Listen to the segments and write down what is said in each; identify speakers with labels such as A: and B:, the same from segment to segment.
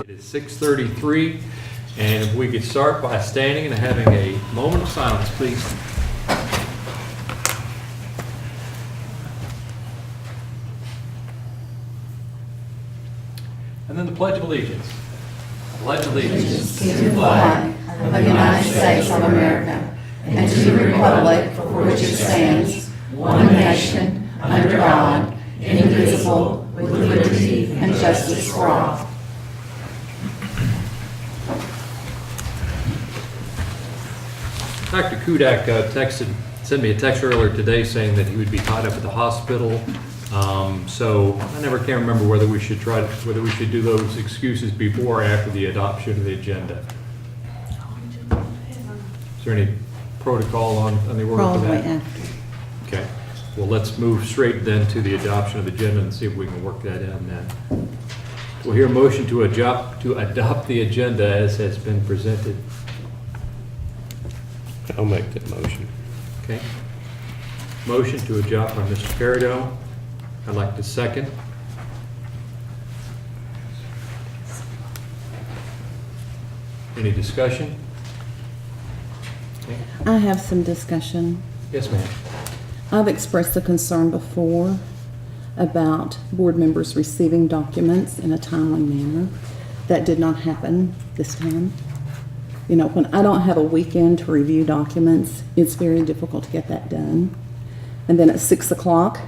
A: It is 6:33, and if we could start by standing and having a moment of silence, please. And then the Pledge of Allegiance. Pledge allegiance
B: to the flag of the United States of America and to the republic for which it stands, one nation, under God, indivisible, with liberty and justice for all.
A: Dr. Kudak sent me a text earlier today saying that he would be tied up at the hospital. So I never can remember whether we should do those excuses before or after the adoption of the agenda. Is there any protocol on the order for
B: Probably
A: that?
B: after.
A: Okay. Well, let's move straight then to the adoption of the agenda and see if we can work that in then. We'll hear a motion to adopt the agenda as has been presented.
C: I'll make that motion.
A: Okay. Motion to adopt by Mr. Peridot. I'd like to second. Any discussion? Okay.
D: I have some discussion.
A: Yes, ma'am.
D: I've expressed a concern before about board members receiving documents in a timely manner. That did not happen this time. You know, when I don't have a weekend to review documents, it's very difficult to get that done. And then at 6 o'clock,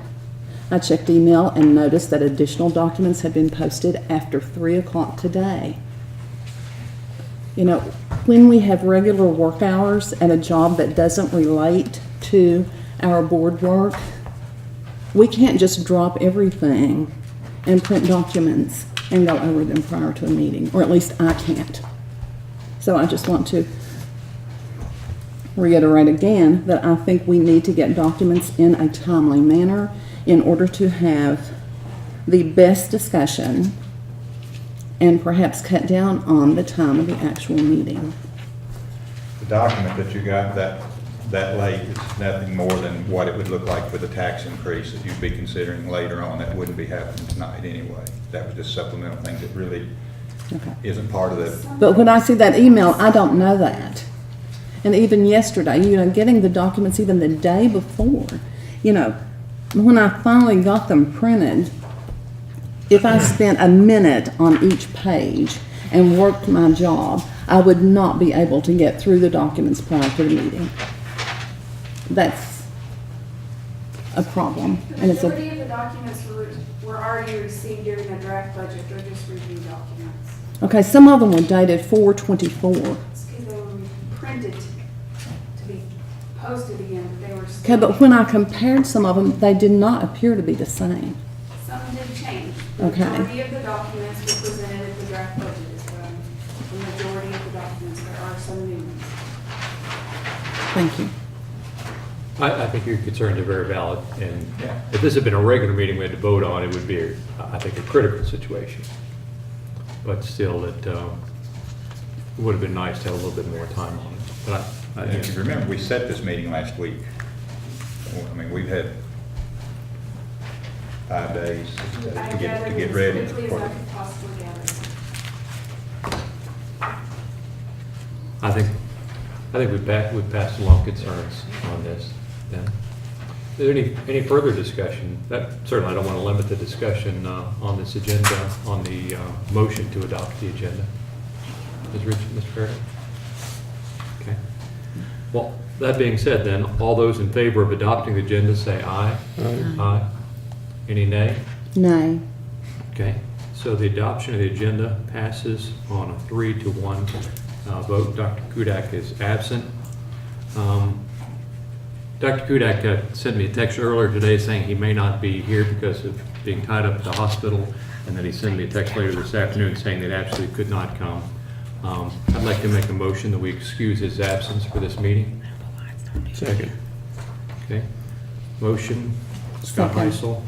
D: I checked email and noticed that additional documents had been posted after 3 o'clock today. You know, when we have regular work hours at a job that doesn't relate to our board work, we can't just drop everything and print documents and go over them prior to a meeting, or at least I can't. So I just want to reiterate again that I think we need to get documents in a timely manner in order to have the best discussion and perhaps cut down on the time of the actual meeting.
E: The document that you got that late is nothing more than what it would look like for the tax increase that you'd be considering later on. That wouldn't be happening tonight anyway. That was just supplemental things that really isn't part of the.
D: But when I see that email, I don't know that. And even yesterday, you know, getting the documents even the day before, you know, when I finally got them printed, if I spent a minute on each page and worked my job, I would not be able to get through the documents prior to the meeting. That's a problem.
F: The
D: And it's
F: majority
D: a,
F: of the documents were already received during the draft budget. They're just review documents.
D: okay, some of them were dated 4/24.
F: It's because they were printed to be posted again, but they were
D: Okay,
F: still.
D: but when I compared some of them, they did not appear to be the same.
F: Some did change. The
D: Okay.
F: majority of the documents were presented at the draft budget as well. The majority of the documents, there are some new ones.
D: Thank you.
A: I think your concerns are very valid, and
E: Yeah.
A: if this had been a regular meeting we had to vote on, it would be, I think, a critical situation. But still, it would have been nice to have a little bit more time on it. But I
E: If you
A: think,
E: remember, we set this meeting last week. I mean, we've had 5 days
F: I
E: to
F: gathered
E: get
F: as
E: ready.
F: quickly as
E: for
F: I
E: it.
F: could possibly gather.
A: I think we've passed along concerns on this then. Is there any further discussion? Certainly, I don't want to limit the discussion on this agenda, on the motion to adopt the agenda. Ms. Richard, Mr. Fairday? Okay. Well, that being said then, all those in favor of adopting the agenda say aye. Aye. Any nay?
D: Nay.
A: Okay, so the adoption of the agenda passes on a 3-1 vote. Dr. Kudak is absent. Dr. Kudak sent me a text earlier today saying he may not be here because of being tied up at the hospital, and then he sent me a text later this afternoon saying that absolutely could not come. I'd like to make a motion that we excuse his absence for this meeting.
C: Second.
A: Okay, motion, Scott
D: Second.
A: Heisel.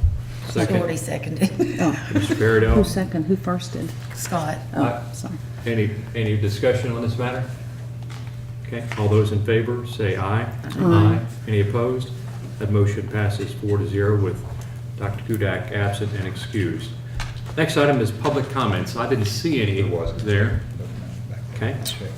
B: Already
A: Second,
B: seconded.
D: Oh,
A: Mr.
D: who
A: Peridot.
D: second? Who firsted?
B: Scott.
D: Oh, sorry.
A: Any discussion on this matter? Okay, all those in favor, say aye.
D: Aye.
A: Any opposed? That motion passes 4-0 with Dr. Kudak absent and excused. Next item is public comments. I didn't see any
E: There wasn't.
A: there. Okay.
E: Checked.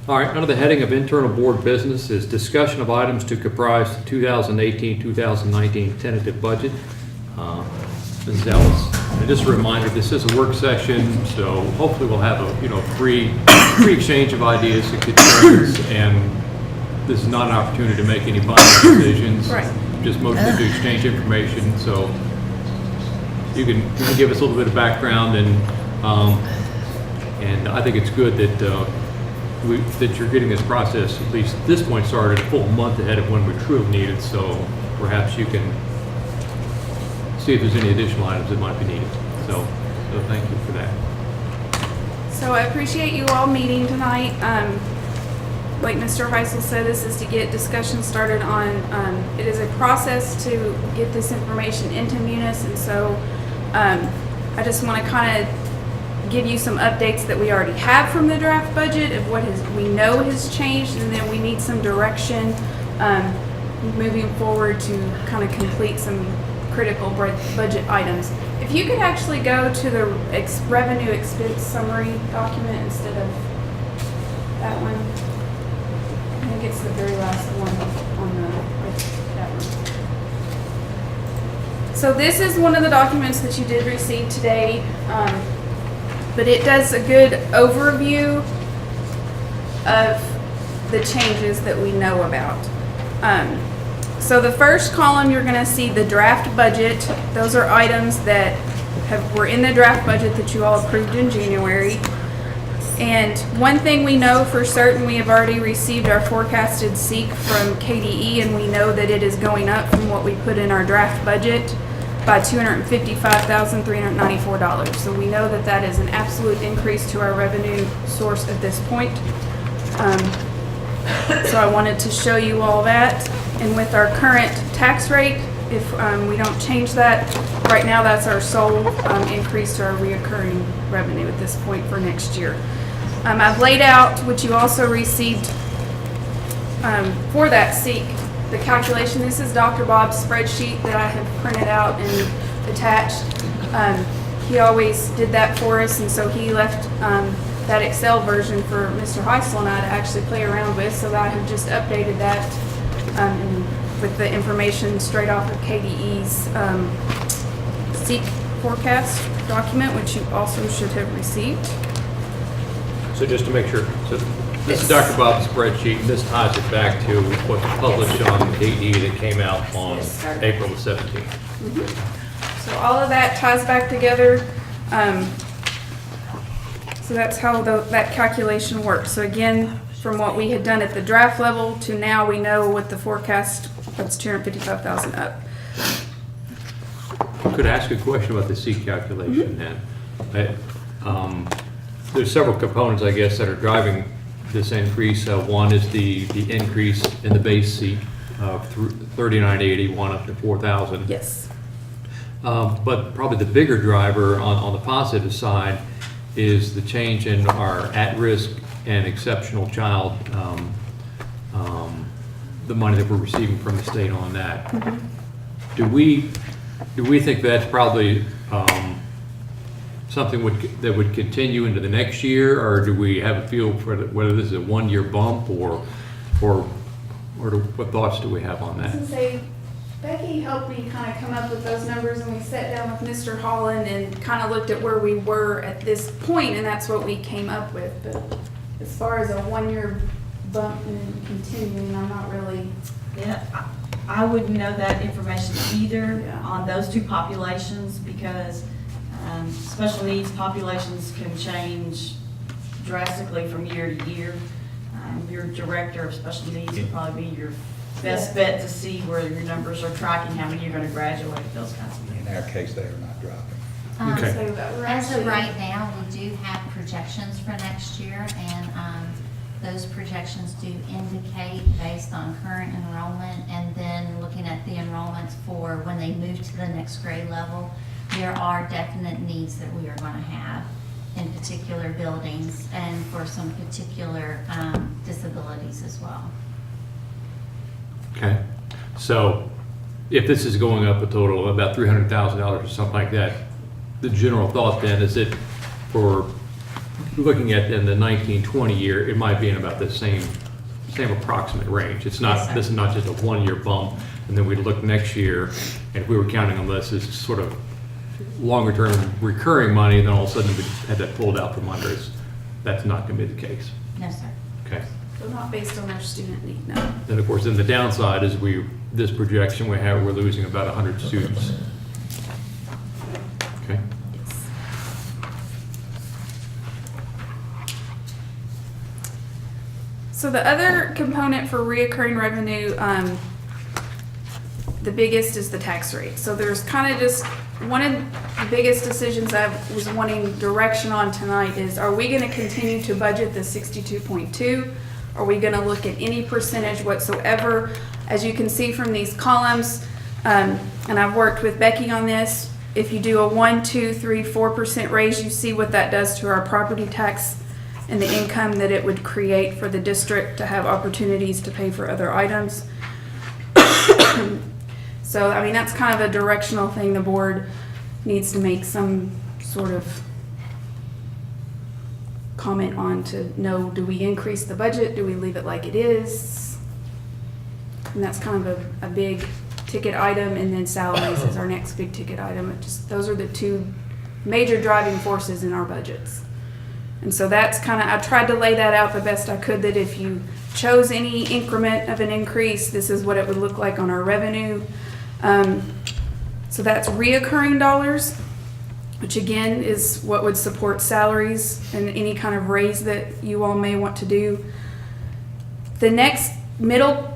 A: All right, under the heading of internal board business is discussion of items to comprise the 2018-2019 tentative budget. Ms. Ellis, and just a reminder, this is a work session, so hopefully we'll have a, free exchange of ideas and concerns, and this is not an opportunity to make any binding decisions.
F: Right.
A: Just mostly to exchange information, so you can give us a little bit of background, and I think it's good that that you're getting this process, at least at this point, started a full month ahead of when we truly need it, so perhaps you can see if there's any additional items that might be needed. So thank you for that.
F: So I appreciate you all meeting tonight. Like Mr. Heisel said, this is to get discussion started on, it is a process to get this information into Munis, and so I just want to kind of give you some updates that we already have from the draft budget of what we know has changed, and then we need some direction moving forward to kind of complete some critical budget items. If you could actually go to the revenue expense summary document instead of that one. I think it's the very last one on that one. So this is one of the documents that you did receive today, but it does a good overview of the changes that we know about. So the first column, you're going to see the draft budget. Those are items that were in the draft budget that you all approved in January. And one thing we know for certain, we have already received our forecasted SEEK from KDE, and we know that it is going up from what we put in our draft budget by $255,394. So we know that that is an absolute increase to our revenue source at this point. So I wanted to show you all that. And with our current tax rate, if we don't change that, right now that's our sole increase to our reoccurring revenue at this point for next year. I've laid out, which you also received for that SEEK, the calculation. This is Dr. Bob's spreadsheet that I have printed out and attached. He always did that for us, and so he left that Excel version for Mr. Heisel and I to actually play around with, so that I have just updated that with the information straight off of KDE's SEEK forecast document, which you also should have received.
A: So just to make sure, so this is Dr. Bob's spreadsheet, and this ties it back to what's published on KDE that came out on April the 17th.
F: So all of that ties back together. So that's how that calculation works. So again, from what we had done at the draft level to now, we know what the forecast, that's 255,000 up.
A: Could I ask a question about the SEEK calculation then? There's several components, I guess, that are driving this increase. One is the increase in the base SEEK of 3,981 up to 4,000.
F: Yes.
A: But probably the bigger driver on the positive side is the change in our at-risk and exceptional child, the money that we're receiving from the state on that. Do we think that's probably something that would continue into the next year, or do we have a feel for whether this is a one-year bump, or what thoughts do we have on
F: I was
A: that?
F: gonna say, Becky helped me kind of come up with those numbers, and we sat down with Mr. Holland and kind of looked at where we were at this point, and that's what we came up with. But as far as a one-year bump and continuing, I'm not really.
G: Yeah, I wouldn't know that information either
F: Yeah.
G: on those two populations, because special needs populations can change drastically from year to year. Your director of special needs would probably be your best bet to see where your numbers are tracking, how many you're going to graduate, those kinds of things.
E: In our case, they are not dropping.
A: Okay.
F: So that we're
H: As of
F: actually-
H: right now, we do have projections for next year, and those projections do indicate based on current enrollment, and then looking at the enrollments for when they move to the next grade level, there are definite needs that we are going to have in particular buildings and for some particular disabilities as well.
A: Okay, so if this is going up a total of about $300,000 or something like that, the general thought then is that for looking at in the 1920 year, it might be in about the same approximate range. It's
G: Yes,
A: not,
G: sir.
A: this is not just a one-year bump, and then we look next year, and if we were counting on this as sort of longer-term recurring money, then all of a sudden we had that pulled out from under us. That's not going to be the case.
H: No, sir.
A: Okay.
F: So not based on our student need, no.
A: Then, of course, then the downside is this projection we have, we're losing about 100 students. Okay?
F: So the other component for reoccurring revenue, the biggest is the tax rate. So there's kind of just, one of the biggest decisions I was wanting direction on tonight is, are we gonna continue to budget the 62.2? Are we gonna look at any percentage whatsoever? As you can see from these columns, and I've worked with Becky on this, if you do a 1, 2, 3, 4% raise, you see what that does to our property tax and the income that it would create for the district to have opportunities to pay for other items. So, I mean, that's kind of a directional thing the board needs to make some sort of comment on to know, do we increase the budget? Do we leave it like it is? And that's kind of a big ticket item, and then salaries is our next big ticket item. It just, those are the two major driving forces in our budgets. And so that's kind of, I tried to lay that out the best I could, that if you chose any increment of an increase, this is what it would look like on our revenue. So that's reoccurring dollars, which again is what would support salaries and any kind of raise that you all may want to do. The next middle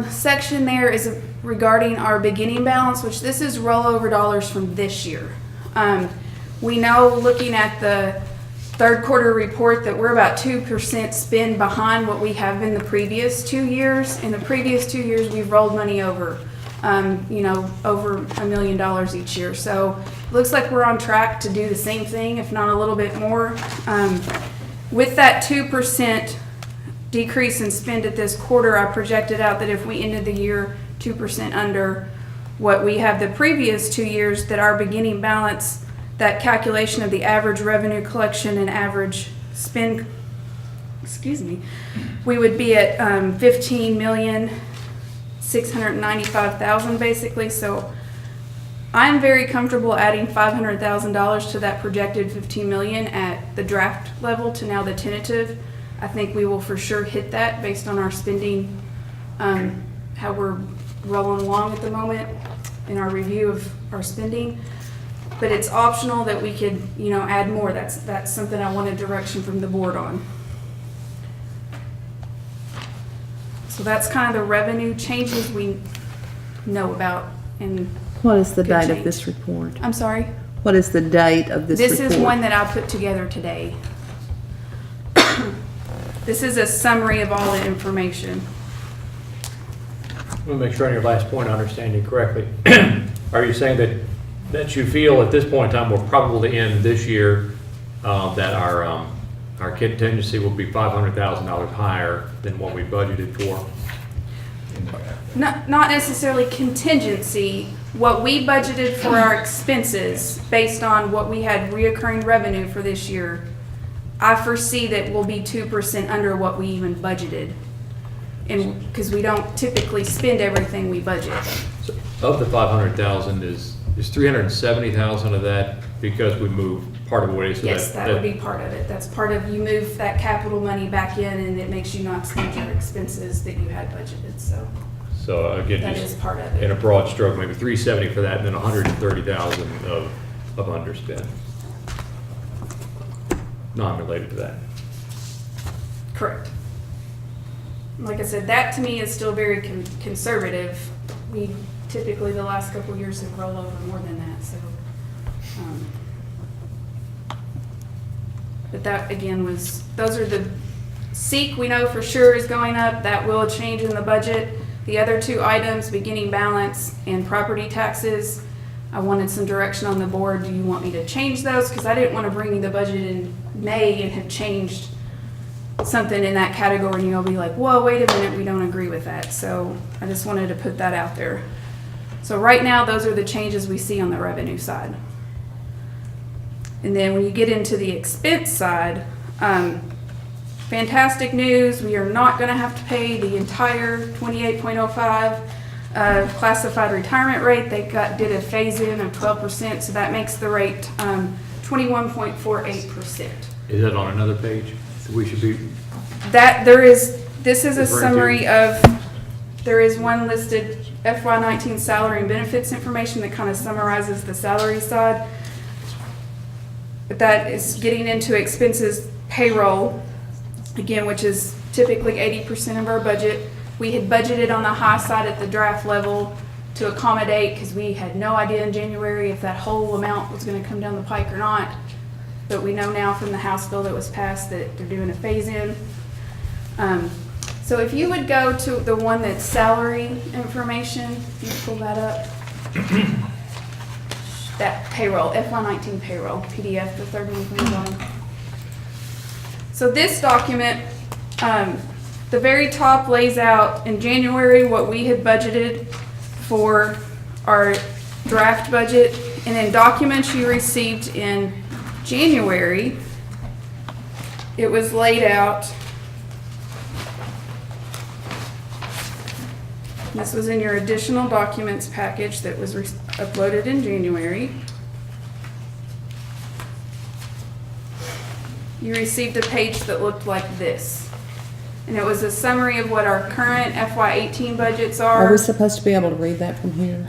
F: section there is regarding our beginning balance, which this is rollover dollars from this year. We know, looking at the third quarter report, that we're about 2% spend behind what we have in the previous 2 years. In the previous 2 years, we've rolled money over, over $1 million each year. So it looks like we're on track to do the same thing, if not a little bit more. With that 2% decrease in spend at this quarter, I projected out that if we ended the year 2% under what we have the previous 2 years, that our beginning balance, that calculation of the average revenue collection and average spend, we would be at $15,695,000 basically. So I'm very comfortable adding $500,000 to that projected $15 million at the draft level to now the tentative. I think we will for sure hit that based on our spending, how we're rolling along at the moment in our review of our spending. But it's optional that we could, add more. That's something I wanted direction from the board on. So that's kind of the revenue changes we know about. And
D: What is the
F: Good
D: date
F: change.
D: of this report?
F: I'm sorry?
D: What is the date of this report?
F: This is one that I put together today. This is a summary of all the information.
A: Let me make sure on your last point I understand you correctly. Are you saying that you feel at this point in time we're probably end this year that our contingency will be $500,000 higher than what we budgeted for?
F: Not necessarily contingency. What we budgeted for our expenses based on what we had reoccurring revenue for this year, I foresee that we'll be 2% under what we even budgeted. And because we don't typically spend everything we budget.
A: So of the 500,000, is 370,000 of that because we moved part of it away? So
F: Yes, that would be part of it. That's part of, you move that capital money back in and it makes you not spend your expenses that you had budgeted, so
A: So again,
F: that is
A: just
F: part of
A: in a
F: it.
A: broad stroke, maybe 370 for that, and then 130,000 of underspend. Non-related to that.
F: Correct. Like I said, that to me is still very conservative. We typically, the last couple of years, have rolled over more than that, so. But that, again, those are the, SEEK we know for sure is going up. That will change in the budget. The other two items, beginning balance and property taxes, I wanted some direction on the board. Do you want me to change those? Because I didn't want to bring you the budget in May and have changed something in that category and you'll be like, whoa, wait a minute, we don't agree with that. So I just wanted to put that out there. So right now, those are the changes we see on the revenue side. And then when you get into the expense side, fantastic news, we are not gonna have to pay the entire 28.05 classified retirement rate. They did a phase-in of 12%, so that makes the rate 21.48%.
A: Is that on another page? We should be,
F: This is a
A: Referring to-
F: summary of, there is one listed FY19 salary and benefits information that kind of summarizes the salary side. But that is getting into expenses payroll, again, which is typically 80% of our budget. We had budgeted on the high side at the draft level to accommodate, because we had no idea in January if that whole amount was gonna come down the pike or not. But we know now from the House bill that was passed that they're doing a phase-in. So if you would go to the one that's salary information, if you pull that up. That payroll, FY19 payroll, PDF, the third one from the bottom. So this document, the very top lays out in January what we had budgeted for our draft budget, and in documents you received in January, it was laid out. This was in your additional documents package that was uploaded in January. You received a page that looked like this. And it was a summary of what our current FY18 budgets
D: Are
F: are.
D: we supposed to be able to read that from here?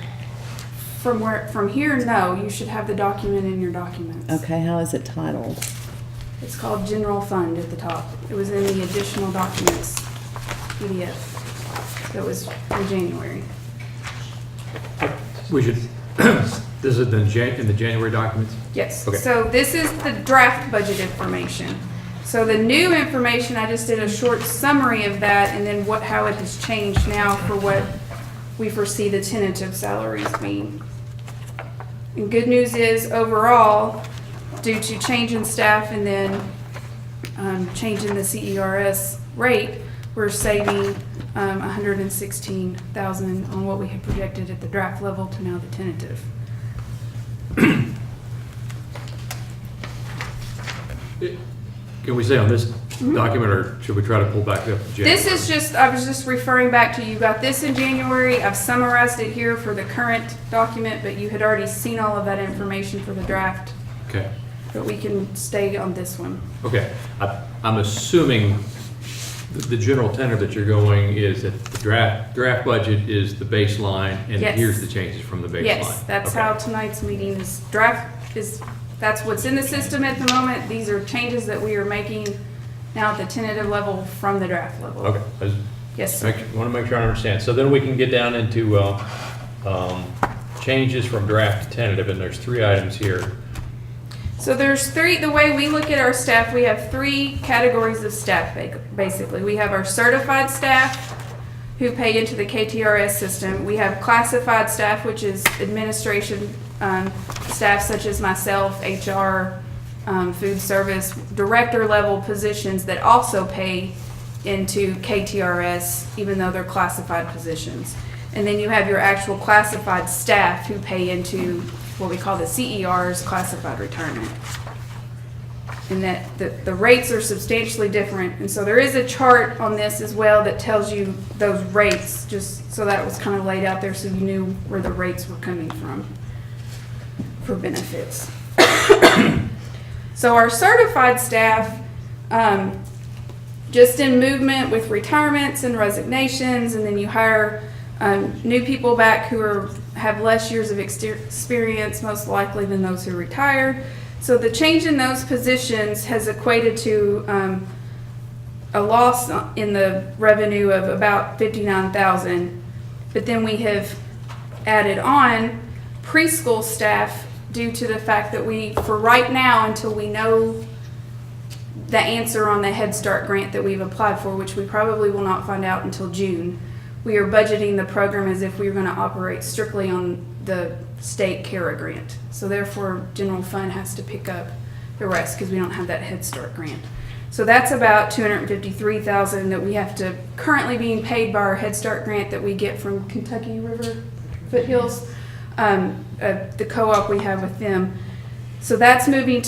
F: From here, no, you should have the document in your documents.
D: Okay, how is it titled?
F: It's called General Fund at the top. It was in the additional documents PDF that was in January.
A: we should, this is in the January documents?
F: Yes,
A: Okay.
F: so this is the draft budget information. So the new information, I just did a short summary of that and then how it has changed now for what we foresee the tentative salaries being. And good news is overall, due to change in staff and then change in the CERS rate, we're saving $116,000 on what we had projected at the draft level to now the tentative.
A: Can we say on this document, or should we try to pull back up to January?
F: This is just, I was just referring back to, you got this in January, I've summarized it here for the current document, but you had already seen all of that information for the draft,
A: Okay,
F: but we can stay on this one.
A: okay. I'm assuming the general tenor that you're going is that the draft budget is the baseline, and
F: Yes.
A: here's the changes from the baseline.
F: Yes, that's
A: Okay.
F: how tonight's meeting is, that's what's in the system at the moment, these are changes that we are making now at the tentative level from the draft level.
A: Okay, I just
F: Yes, sir.
A: want to make sure I understand. So then we can get down into changes from draft to tentative, and there's 3 items here.
F: So there's the way we look at our staff, we have 3 categories of staff, basically. We have our certified staff who pay into the KTRS system. We have classified staff, which is administration staff such as myself, HR, food service, director level positions that also pay into KTRS, even though they're classified positions. And then you have your actual classified staff who pay into what we call the CERs, classified retirement. And that the rates are substantially different. And so there is a chart on this as well that tells you those rates, just so that was kind of laid out there so you knew where the rates were coming from for benefits. So our certified staff, just in movement with retirements and resignations, and then you hire new people back who have less years of experience, most likely, than those who retired. So the change in those positions has equated to a loss in the revenue of about $59,000. But then we have added on preschool staff due to the fact that for right now, until we know the answer on the Head Start grant that we've applied for, which we probably will not find out until June, we are budgeting the program as if we were going to operate strictly on the state CARA grant. So therefore, general fund has to pick up the rest because we don't have that Head Start grant. So that's about $253,000 that we have to currently being paid by our Head Start grant that we get from Kentucky River Foothills, the co-op we have with them. So that's moving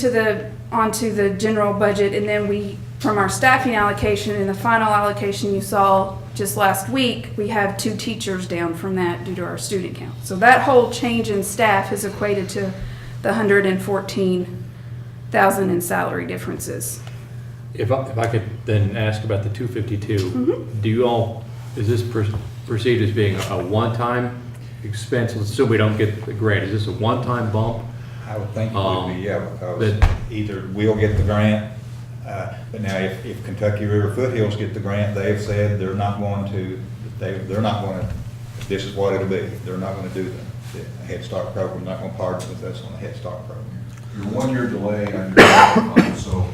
F: onto the general budget, and then from our staffing allocation and the final allocation you saw just last week, we have 2 teachers down from that due to our student count. So that whole change in staff is equated to the $114,000 in salary differences.
A: If I could then ask about the 252, do you all, is this perceived as being a one-time expense? Let's assume we don't get the grant. Is this a one-time bump?
E: I would think it would be, yeah, because
A: But-
E: either we'll get the grant, but now if Kentucky River Foothills get the grant, they've said they're not going to, this is what it'll be. They're not going to do the Head Start program, not going to partner with us on the Head Start program.
I: Your 1 year delay on your fund, so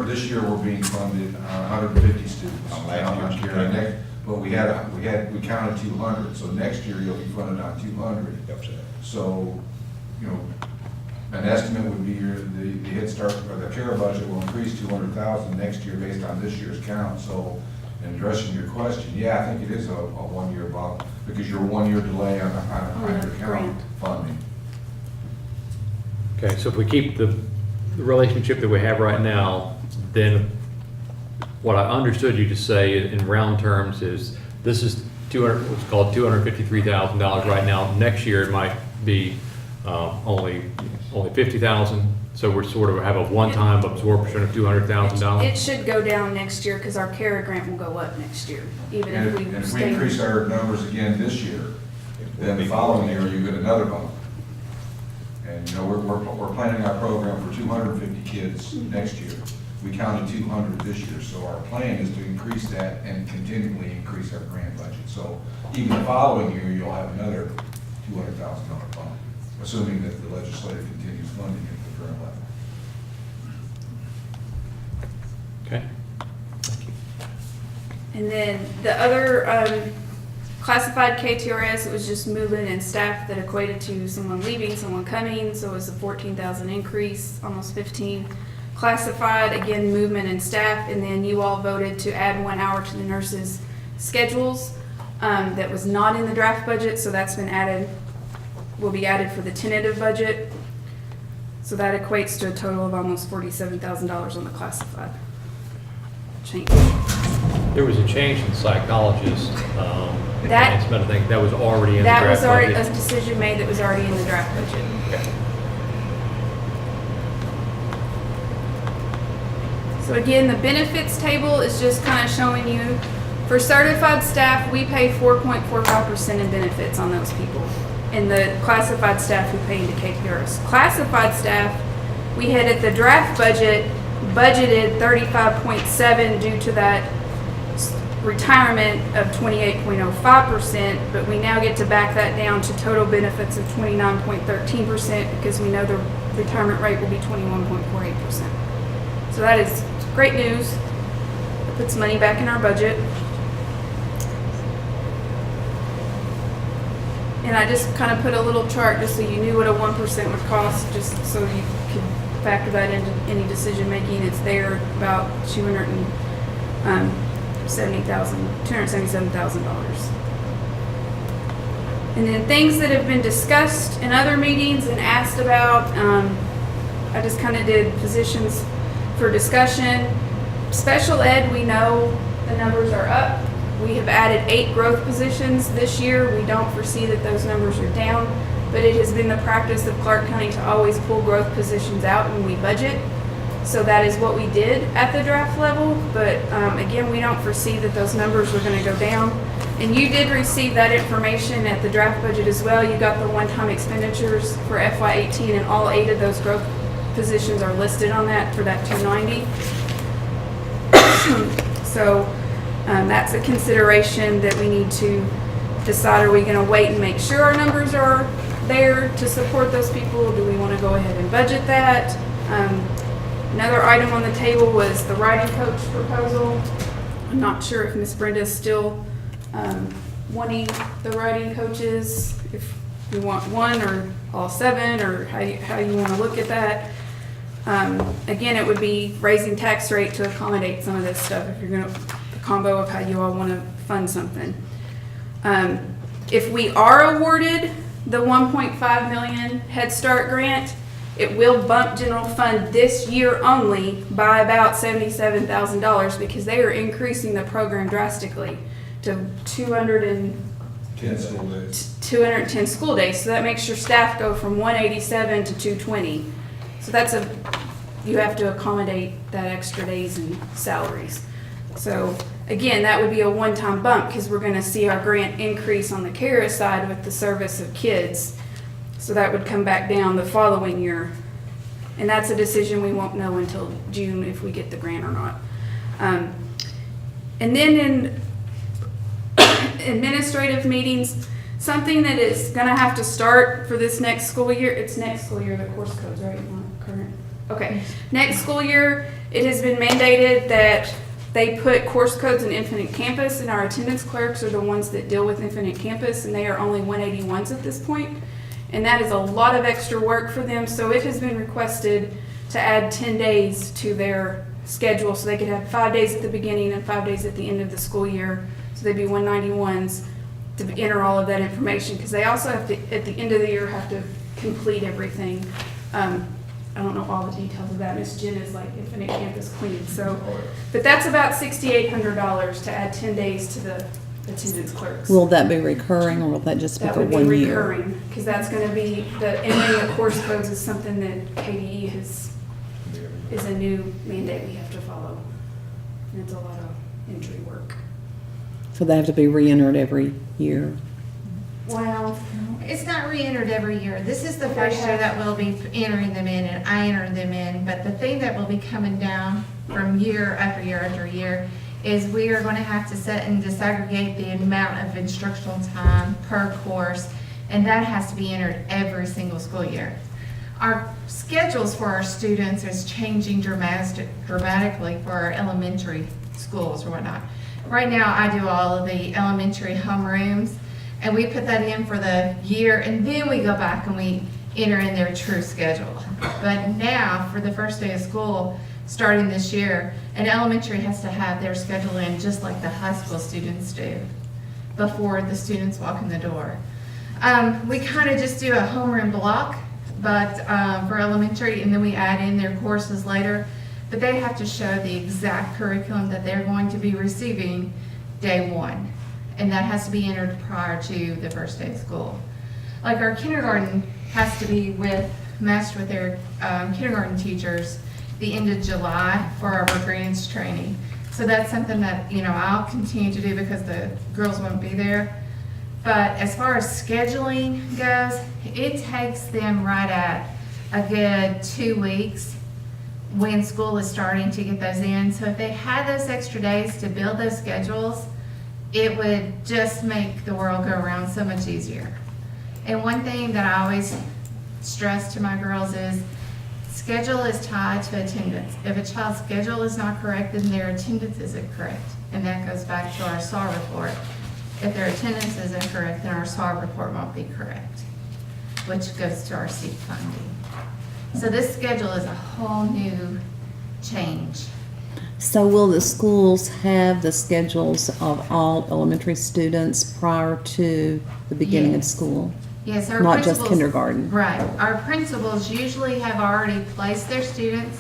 I: this year we're being funded 150 students.
E: On last year's
I: Now, next- But we counted 200, so next year you'll be funded on 200.
E: Yep, sir.
I: So, an estimate would be the Head Start, or the CARE budget will increase 200,000 next year based on this year's count. So, in addressing your question, yeah, I think it is a 1 year bump, because you're 1 year delay on your count
F: grant.
I: funding.
A: Okay, so if we keep the relationship that we have right now, then what I understood you to say in round terms is this is what's called $253,000 right now. Next year it might be only 50,000. So we're sort of have a one-time absorption of $200,000.
F: It should go down next year because our CARE grant will go up next year, even
I: And
F: if we
I: if we
F: stay.
I: increase our numbers again this year, then the following year you get another bump. And, we're planning our program for 250 kids next year. We counted 200 this year, so our plan is to increase that and continually increase our grant budget. So even the following year, you'll have another $200,000 bump, assuming that the legislature continues funding at the current level.
A: Okay. Thank you.
F: And then the other classified KTRS, it was just movement in staff that equated to someone leaving, someone coming, so it was a 14,000 increase, almost 15. Classified, again, movement in staff, and then you all voted to add 1 hour to the nurses' schedules. That was not in the draft budget, so that's been added, will be added for the tentative budget. So that equates to a total of almost $47,000 on the classified change.
A: There was a change in psychologist
F: That-
A: advancement. I think that was already in the
F: That
A: draft
F: was already, a
A: budget.
F: decision made that was already in the draft budget.
A: Okay.
F: So again, the benefits table is just kind of showing you, for certified staff, we pay 4.45% in benefits on those people. And the classified staff who pay into KPRS. Classified staff, we had at the draft budget, budgeted 35.7 due to that retirement of 28.05%, but we now get to back that down to total benefits of 29.13% because we know the retirement rate will be 21.48%. So that is great news. It puts money back in our budget. And I just kind of put a little chart just so you knew what a 1% would cost, just so you could factor that into any decision making. It's there about $277,000. And then things that have been discussed in other meetings and asked about, I just kind of did positions for discussion. Special ed, we know the numbers are up. We have added 8 growth positions this year. We don't foresee that those numbers are down, but it has been the practice of Clark County to always pull growth positions out when we budget. So that is what we did at the draft level, but again, we don't foresee that those numbers are going to go down. And you did receive that information at the draft budget as well. You got the one-time expenditures for FY18, and all 8 of those growth positions are listed on that for that 290. So that's a consideration that we need to decide. Are we going to wait and make sure our numbers are there to support those people? Do we want to go ahead and budget that? Another item on the table was the writing coach proposal. I'm not sure if Miss Brenda is still wanting the writing coaches, if you want 1 or all 7, or how you want to look at that. Again, it would be raising tax rate to accommodate some of this stuff if you're going to, the combo of how you all want to fund something. If we are awarded the $1.5 million Head Start grant, It will bump general fund this year only by about $77,000 because they are increasing the program drastically to
I: 10 school days.
F: 210 school days. So that makes your staff go from 187 to 220. So you have to accommodate that extra days in salaries. So again, that would be a one-time bump because we're going to see our grant increase on the CARA side with the service of kids. So that would come back down the following year. And that's a decision we won't know until June if we get the grant or not. And then in administrative meetings, something that is going to have to start for this next school year, it's next school year, the course codes, right? Not current. Okay. Next school year, it has been mandated that they put course codes in Infinite Campus, and our attendance clerks are the ones that deal with Infinite Campus, and they are only 181s at this point. And that is a lot of extra work for them, so it has been requested to add 10 days to their schedule, so they could have 5 days at the beginning and 5 days at the end of the school year. So they'd be 191s to enter all of that information, because they also have to, at the end of the year, have to complete everything. I don't know all the details of that. Miss Jen is like Infinite Campus Queen, so, but that's about $6,800 to add 10 days to the attendance clerks.
D: Will that be recurring, or will that just be
F: That
D: for
F: would be
D: 1 year?
F: recurring, because that's going to be, the entering of course codes is something that KDE is a new mandate we have to follow. And it's a lot of entry work.
D: So they have to be re-entered every year?
F: Well,
B: It's not re-entered every year. This is the first year that we'll be entering them in, and I enter them in. But the thing that will be coming down from year after year after year is we are going to have to set and disaggregate the amount of instructional time per course, and that has to be entered every single school year. Our schedules for our students is changing dramatically for our elementary schools or whatnot. Right now, I do all of the elementary homerooms, and we put that in for the year, and then we go back and we enter in their true schedule. But now, for the first day of school, starting this year, an elementary has to have their schedule in just like the high school students do before the students walk in the door. We kind of just do a homeroom block, but for elementary, and then we add in their courses later. But they have to show the exact curriculum that they're going to be receiving day one. And that has to be entered prior to the first day of school. Like our kindergarten has to be matched with their kindergarten teachers the end of July for our grants training. So that's something that, I'll continue to do because the girls won't be there. But as far as scheduling goes, it takes them right at a good 2 weeks when school is starting to get those in. So if they had those extra days to build those schedules, it would just make the world go around so much easier. And one thing that I always stress to my girls is schedule is tied to attendance. If a child's schedule is not correct, then their attendance isn't correct. And that goes back to our SAR report. If their attendance isn't correct, then our SAR report won't be correct, which goes to our seat funding. So this schedule is a whole new change.
D: So will the schools have the schedules of all elementary students prior to the beginning of
B: Yes.
D: school?
B: Yes, our
D: Not just
B: principals-
D: kindergarten?
B: Right. Our principals usually have already placed their students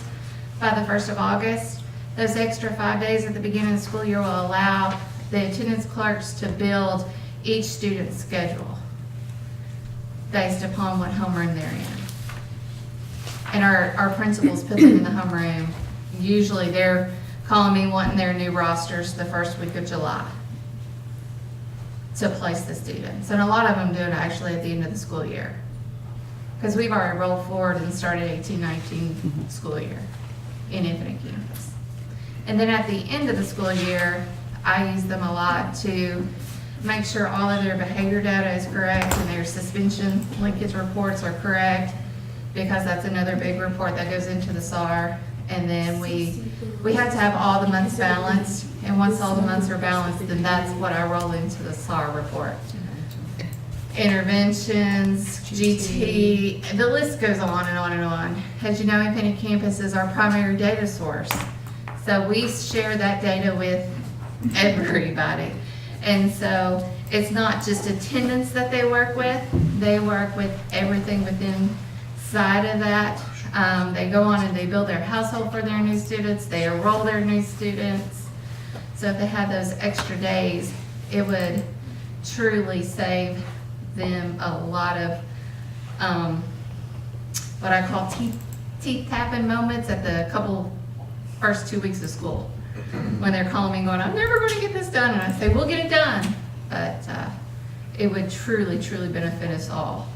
B: by the 1st of August. Those extra 5 days at the beginning of the school year will allow the attendance clerks to build each student's schedule based upon what homeroom they're in. And our principals put them in the homeroom. Usually they're calling me wanting their new rosters the first week of July to place the students. And a lot of them do it actually at the end of the school year. Because we've already rolled forward and started 18-19 school year in Infinite Campus. And then at the end of the school year, I use them a lot to make sure all of their behavior data is correct and their suspension linkage reports are correct, because that's another big report that goes into the SAR. And then we have to have all the months balanced, and once all the months are balanced, then that's what I roll into the SAR report. Interventions, GT, the list goes on and on and on. As you know, Infinite Campus is our primary data source. So we share that data with everybody. And so it's not just attendance that they work with everything within
J: side of that. They go on and they build their household for their new students, they enroll their new students. So if they had those extra days, it would truly save them a lot of, what I call teeth tapping moments at the first 2 weeks of school. When they're calling me going, I'm never gonna get this done, and I say, we'll get it done. But it would truly, truly benefit us all.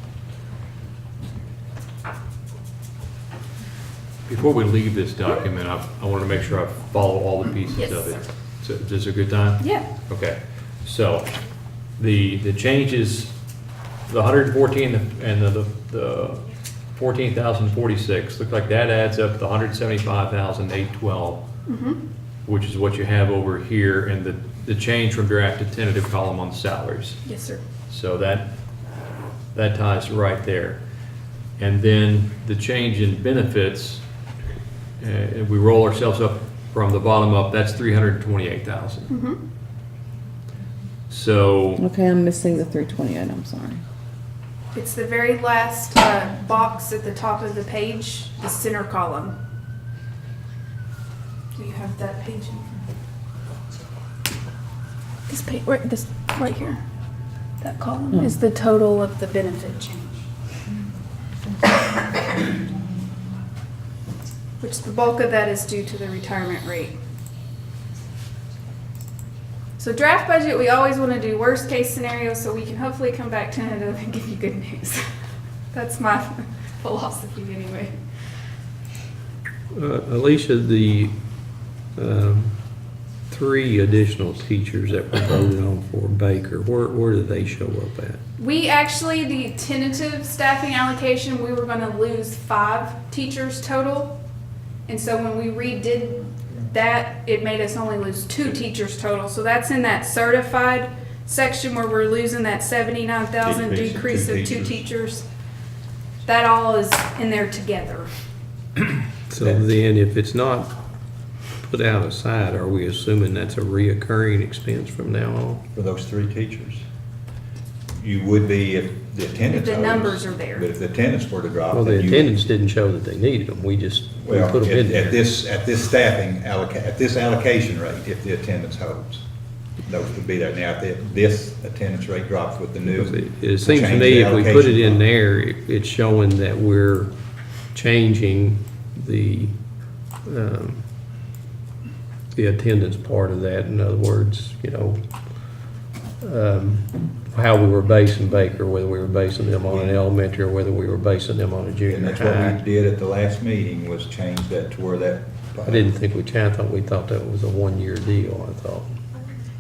A: Before we leave this document, I want to make sure I follow all the pieces
F: Yes,
A: of it.
F: sir.
A: So is this a good time?
F: Yeah.
A: Okay, so the changes, the 114 and the 14,046, look like that adds up to the 175,812, which is what you have over here, and the change from draft to tentative column on salaries.
F: Yes, sir.
A: So that ties right there. And then the change in benefits, we roll ourselves up from the bottom up, that's 328,000. So,
D: Okay, I'm missing the 328, I'm sorry.
F: It's the very last box at the top of the page, the center column. Do you have that page in? This page, right here. That column is the total of the benefit change. Which the bulk of that is due to the retirement rate. So draft budget, we always want to do worst case scenario so we can hopefully come back tentative and give you good news. That's my philosophy anyway.
C: Alicia, the 3 additional teachers that were voted on for Baker, where do they show up at?
F: We actually, the tentative staffing allocation, we were going to lose 5 teachers total. And so when we redid that, it made us only lose 2 teachers total. So that's in that certified section where we're losing that 79,000 decrease of 2 teachers. That all is in there together.
C: So then, if it's not put out aside, are we assuming that's a reoccurring expense from now on?
E: For those 3 teachers. You would be if the attendance.
F: If the
E: holds.
F: numbers are there.
E: But if the attendance were to drop.
C: Well, the
E: then you-
C: attendance didn't show that they needed them, we
E: Well,
C: put them in there.
E: at this staffing at this allocation rate, if the attendance holds, those would be there. Now, if this attendance rate drops with the new.
C: It seems to
E: change
C: me
E: the
C: if we put
E: allocation
C: it in
E: fund.
C: there, it's showing that we're changing the attendance part of that. In other words, how we were basing Baker, whether we were basing them on an elementary or whether we were basing them on a
E: And
C: junior
E: that's what we
C: high.
E: did at the last meeting, was change that to where that.
C: I didn't think we changed, we thought that was a 1-year deal, I thought.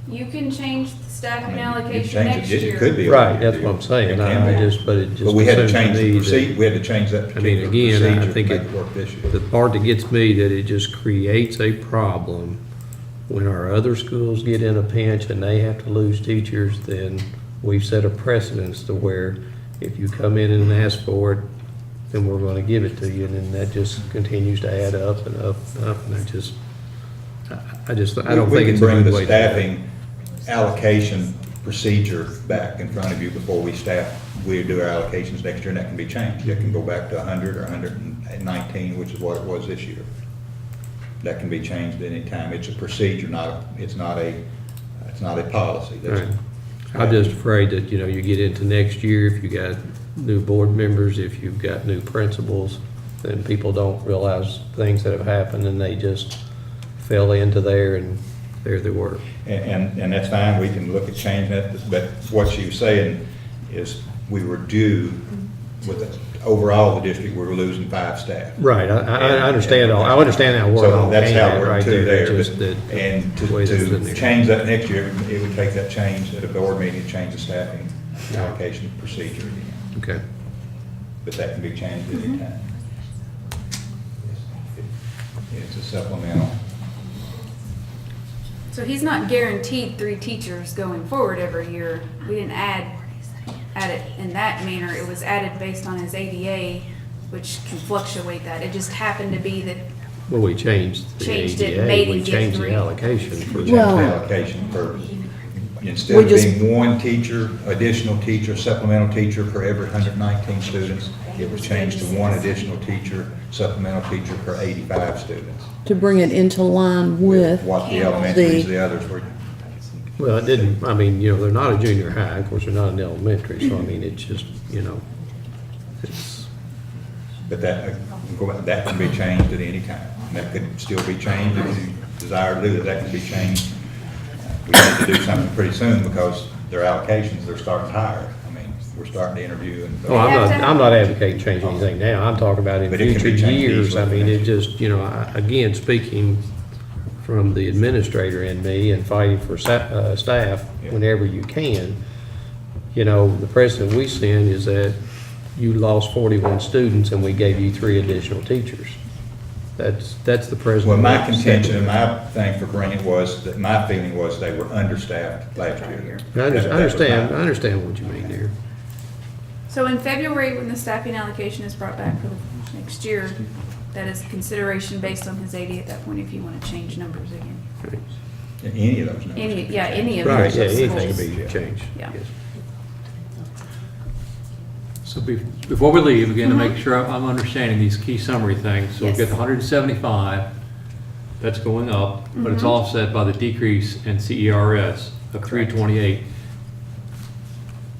F: You can change the staffing
E: You
F: allocation
E: change
F: next
E: it,
F: year.
E: it could be. a
C: Right,
E: one-year
C: that's
E: deal.
C: what I'm saying.
E: It can
C: I
E: be.
C: just, but it just.
E: But we had to
C: assumed
E: change the
C: me that-
E: procedure, we had to change that
C: I mean,
E: particular
C: again, I
E: procedure
C: think
E: to make it work this year.
C: the part that gets me, that it just creates a problem when our other schools get in a pinch and they have to lose teachers, then we've set a precedence to where if you come in and ask for it, then we're gonna give it to you, and then that just continues to add up and up and up, and I don't
E: We
C: think
E: can
C: it's a
E: bring
C: good
E: the
C: way to go.
E: staffing allocation procedure back in front of you before we do our allocations next year, and that can be changed. It can go back to 100 or 119, which is what it was this year. That can be changed at any time. It's a procedure, it's not a policy. That's-
C: Right. I'm just afraid that, you get into next year, if you got new board members, if you've got new principals, then people don't realize things that have happened and they just fell into there and there they were.
E: And that's fine, we can look at changing it, but what she was saying is we were due with overall the district, we were losing 5 staff.
C: Right, I understand all, I understand how we're all
E: So that's
C: paying
E: how
C: that
E: we're
C: right
E: to
C: there.
E: there.
C: Just
E: but-
C: that-
E: And
C: the way that's in
E: to
C: there.
E: change that next year, it would take that change at a board meeting, to change the staffing allocation procedure again.
C: Okay.
E: But that can be changed at any time. It's a supplemental.
F: So he's not guaranteed 3 teachers going forward every year. We didn't add it in that manner. It was added based on his ADA, which can fluctuate that. It just happened to be that
C: Well, we changed the
F: Changed it,
C: ADA,
F: made
C: we
F: it get
C: changed
F: 3.
C: the allocation for
E: We changed
C: that.
E: the
D: Well-
E: allocation for Instead
D: We
E: of
D: just-
E: being one teacher, additional teacher, supplemental teacher per every 119 students, it was changed to one additional teacher, supplemental teacher per 85 students.
D: To bring it into line with
E: What the elementaries,
D: the,
E: the others were.
C: Well, it didn't, I mean, you know, they're not a junior high, of course, they're not an elementary, so I mean, it's just, you know, it's,
E: But that can be changed at any time. And that could still be changed if you desire to do that. That can be changed. We need to do something pretty soon because their allocations, they're starting higher. I mean, we're starting to interview and.
C: oh, I'm not advocating changing anything now, I'm talking about in
E: But it can
C: future
E: be changed
C: years, I
E: easily.
C: mean, it just, you know, again, speaking from the administrator in me and fighting for staff
E: Yeah.
C: whenever you can, you know, the precedent we send is that you lost 41 students and we gave you 3 additional teachers. That's the precedent.
E: Well, my
C: we've set.
E: contention and my thing for bringing it was that my feeling was they were understaffed last year.
C: I
E: That was
C: understand,
E: my-
C: I understand what you mean there.
F: So in February, when the staffing allocation is brought back for the next year, that is consideration based on his 80 at that point if you want to change numbers again.
E: Any of those numbers.
F: Any,
E: could be
F: yeah,
E: changed.
F: any of
C: Right,
F: those
C: yeah, anything
F: schools.
C: can be changed.
F: Yeah.
C: yes.
A: So before we leave, again, to make sure I'm understanding these key summary things, so we'll get
F: Yes.
A: the 175, that's going up, but it's offset by the decrease in CERS of 328.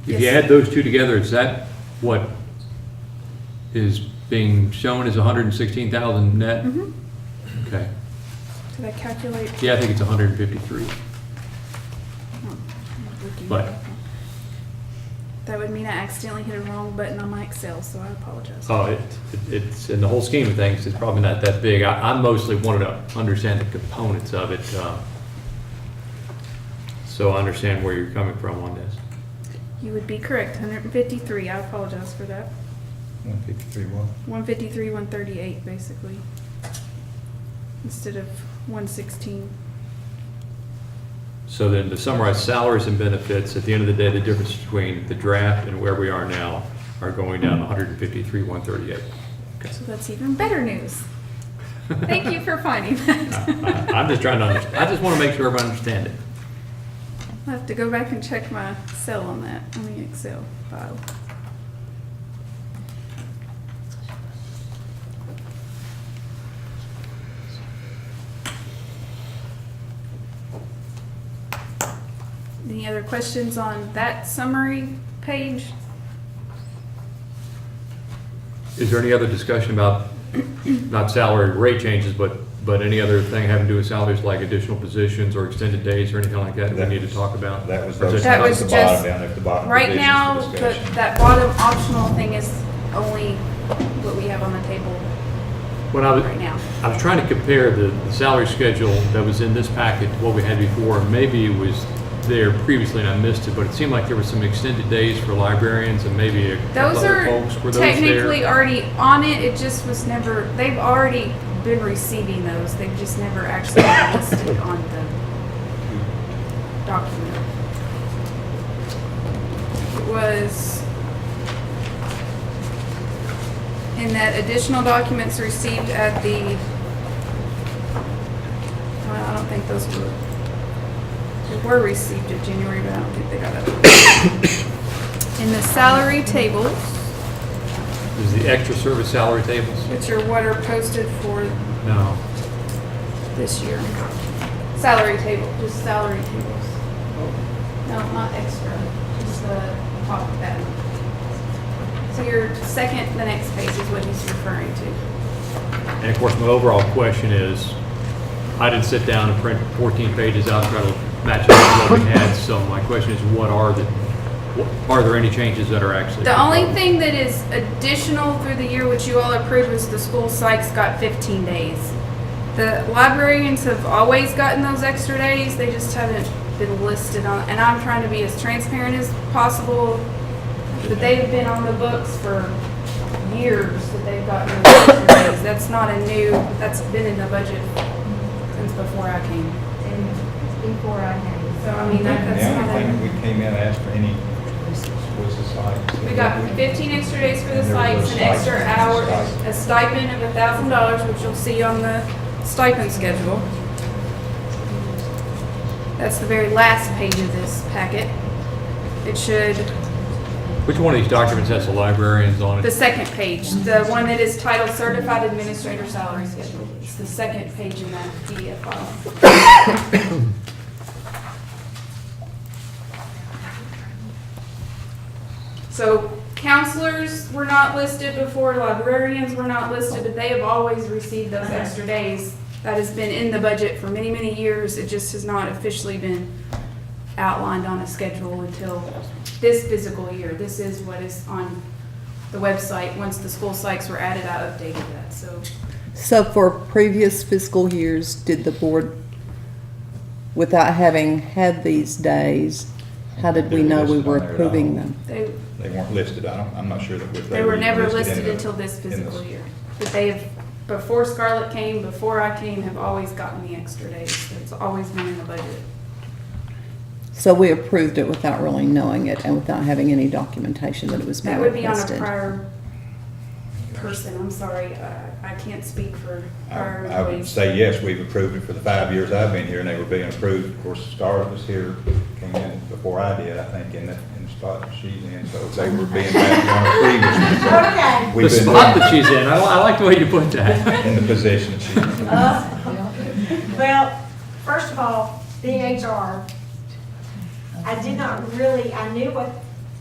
A: If you
F: Yes.
A: add those two together, is that what is being shown as 116,000 net? Okay.
F: Did I calculate?
A: Yeah, I think it's 153. But-
F: That would mean I accidentally hit a wrong button on my Excel, so I apologize.
A: Oh, it's, in the whole scheme of things, it's probably not that big. I mostly wanted to understand the components of it, so I understand where you're coming from on this.
F: You would be correct, 153. I apologize for that.
E: 153 what?
F: 153, 138, basically, instead of 116.
A: So then to summarize, salaries and benefits, at the end of the day, the difference between the draft and where we are now are going down 153, 138.
F: So that's even better news. Thank you for finding that.
A: I'm just trying to understand, I just want to make sure everyone understands it.
F: I'll have to go back and check my cell on that, on the Excel file. Any other questions on that summary page?
A: Is there any other discussion about, not salary rate changes, but any other thing having to do with salaries, like additional positions or extended days or anything like that we need to talk about?
E: That was
A: Or is
E: those
A: it-
F: That
E: numbers
F: was
E: at the bottom
F: just-
E: down there at the bottom.
F: Right
E: provisions
F: now,
E: for discussion.
F: that bottom optional thing is only what we have on the table
A: When I was,
F: right now.
A: I was trying to compare the salary schedule that was in this packet to what we had before. Maybe it was there previously and I missed it, but it seemed like there were some extended days for librarians and maybe a couple
F: Those
A: other
F: are
A: folks. Were those
F: technically
A: there?
F: already on it, it just was never, they've already been receiving those, they've just never actually been listed on the document. It was in that additional documents received at the, well, I don't think those were received in January, but I don't think they got it. In the salary tables,
A: Is the extra service salary tables?
F: which are what are posted for
A: No.
F: this year. Salary table, just salary tables. No, not extra, just the top of that. So your second, the next page is what he's referring to.
A: And of course, my overall question is, I didn't sit down and print 14 pages out, try to match it up with what we had. So my question is, are there any changes that are actually?
F: The only thing that is additional through the year, which you all approved, was the school psychs got 15 days. The librarians have always gotten those extra days, they just haven't been listed on, and I'm trying to be as transparent as possible, but they've been on the books for years that they've gotten those extra days. That's not a new, that's been in the budget since before I came.
H: Before I had.
F: So, I mean, that's
E: The
F: not
E: only
F: a.
E: thing we came in and asked for any was the sites.
F: We got 15 extra days for the
E: And there
F: sites,
E: was
F: an extra
E: stipends.
F: hour, a stipend of $1,000, which you'll see on the stipend schedule. That's the very last page of this packet. It should,
A: Which one of these documents has the librarians on
F: the
A: it?
F: second page, the one that is titled Certified Administrator Salary Schedule. It's the second page in that PDF file. So counselors were not listed before, librarians were not listed, but they have always received those extra days. That has been in the budget for many, many years. It just has not officially been outlined on a schedule until this fiscal year. This is what is on the website. Once the school psychs were added, I updated that, so.
D: So for previous fiscal years, did the board, without having had these days, how did we know we were approving them?
E: They weren't listed, I'm not sure that.
F: They were never
E: in
F: listed
E: the-
F: until this
E: in
F: fiscal
E: the-
F: year. But they have, before Scarlett came, before I came, have always gotten the extra days. It's always been in the budget.
D: So we approved it without really knowing it and without having any documentation that it was being
F: That would be on a
D: requested.
F: prior person, I'm sorry, I can't speak for prior
E: I would
F: employees.
E: say yes, we've approved it for the 5 years I've been here, and they were being approved. Of course, Scarlett was here, came in before I did, I think, in the spot that she's in, so they were being back on previously. So
G: Okay.
E: we've
A: The
E: been
A: spot that she's in, I like the way you put that.
E: in the position that she's in.
B: Well, first of all, being HR, I did not really, I knew what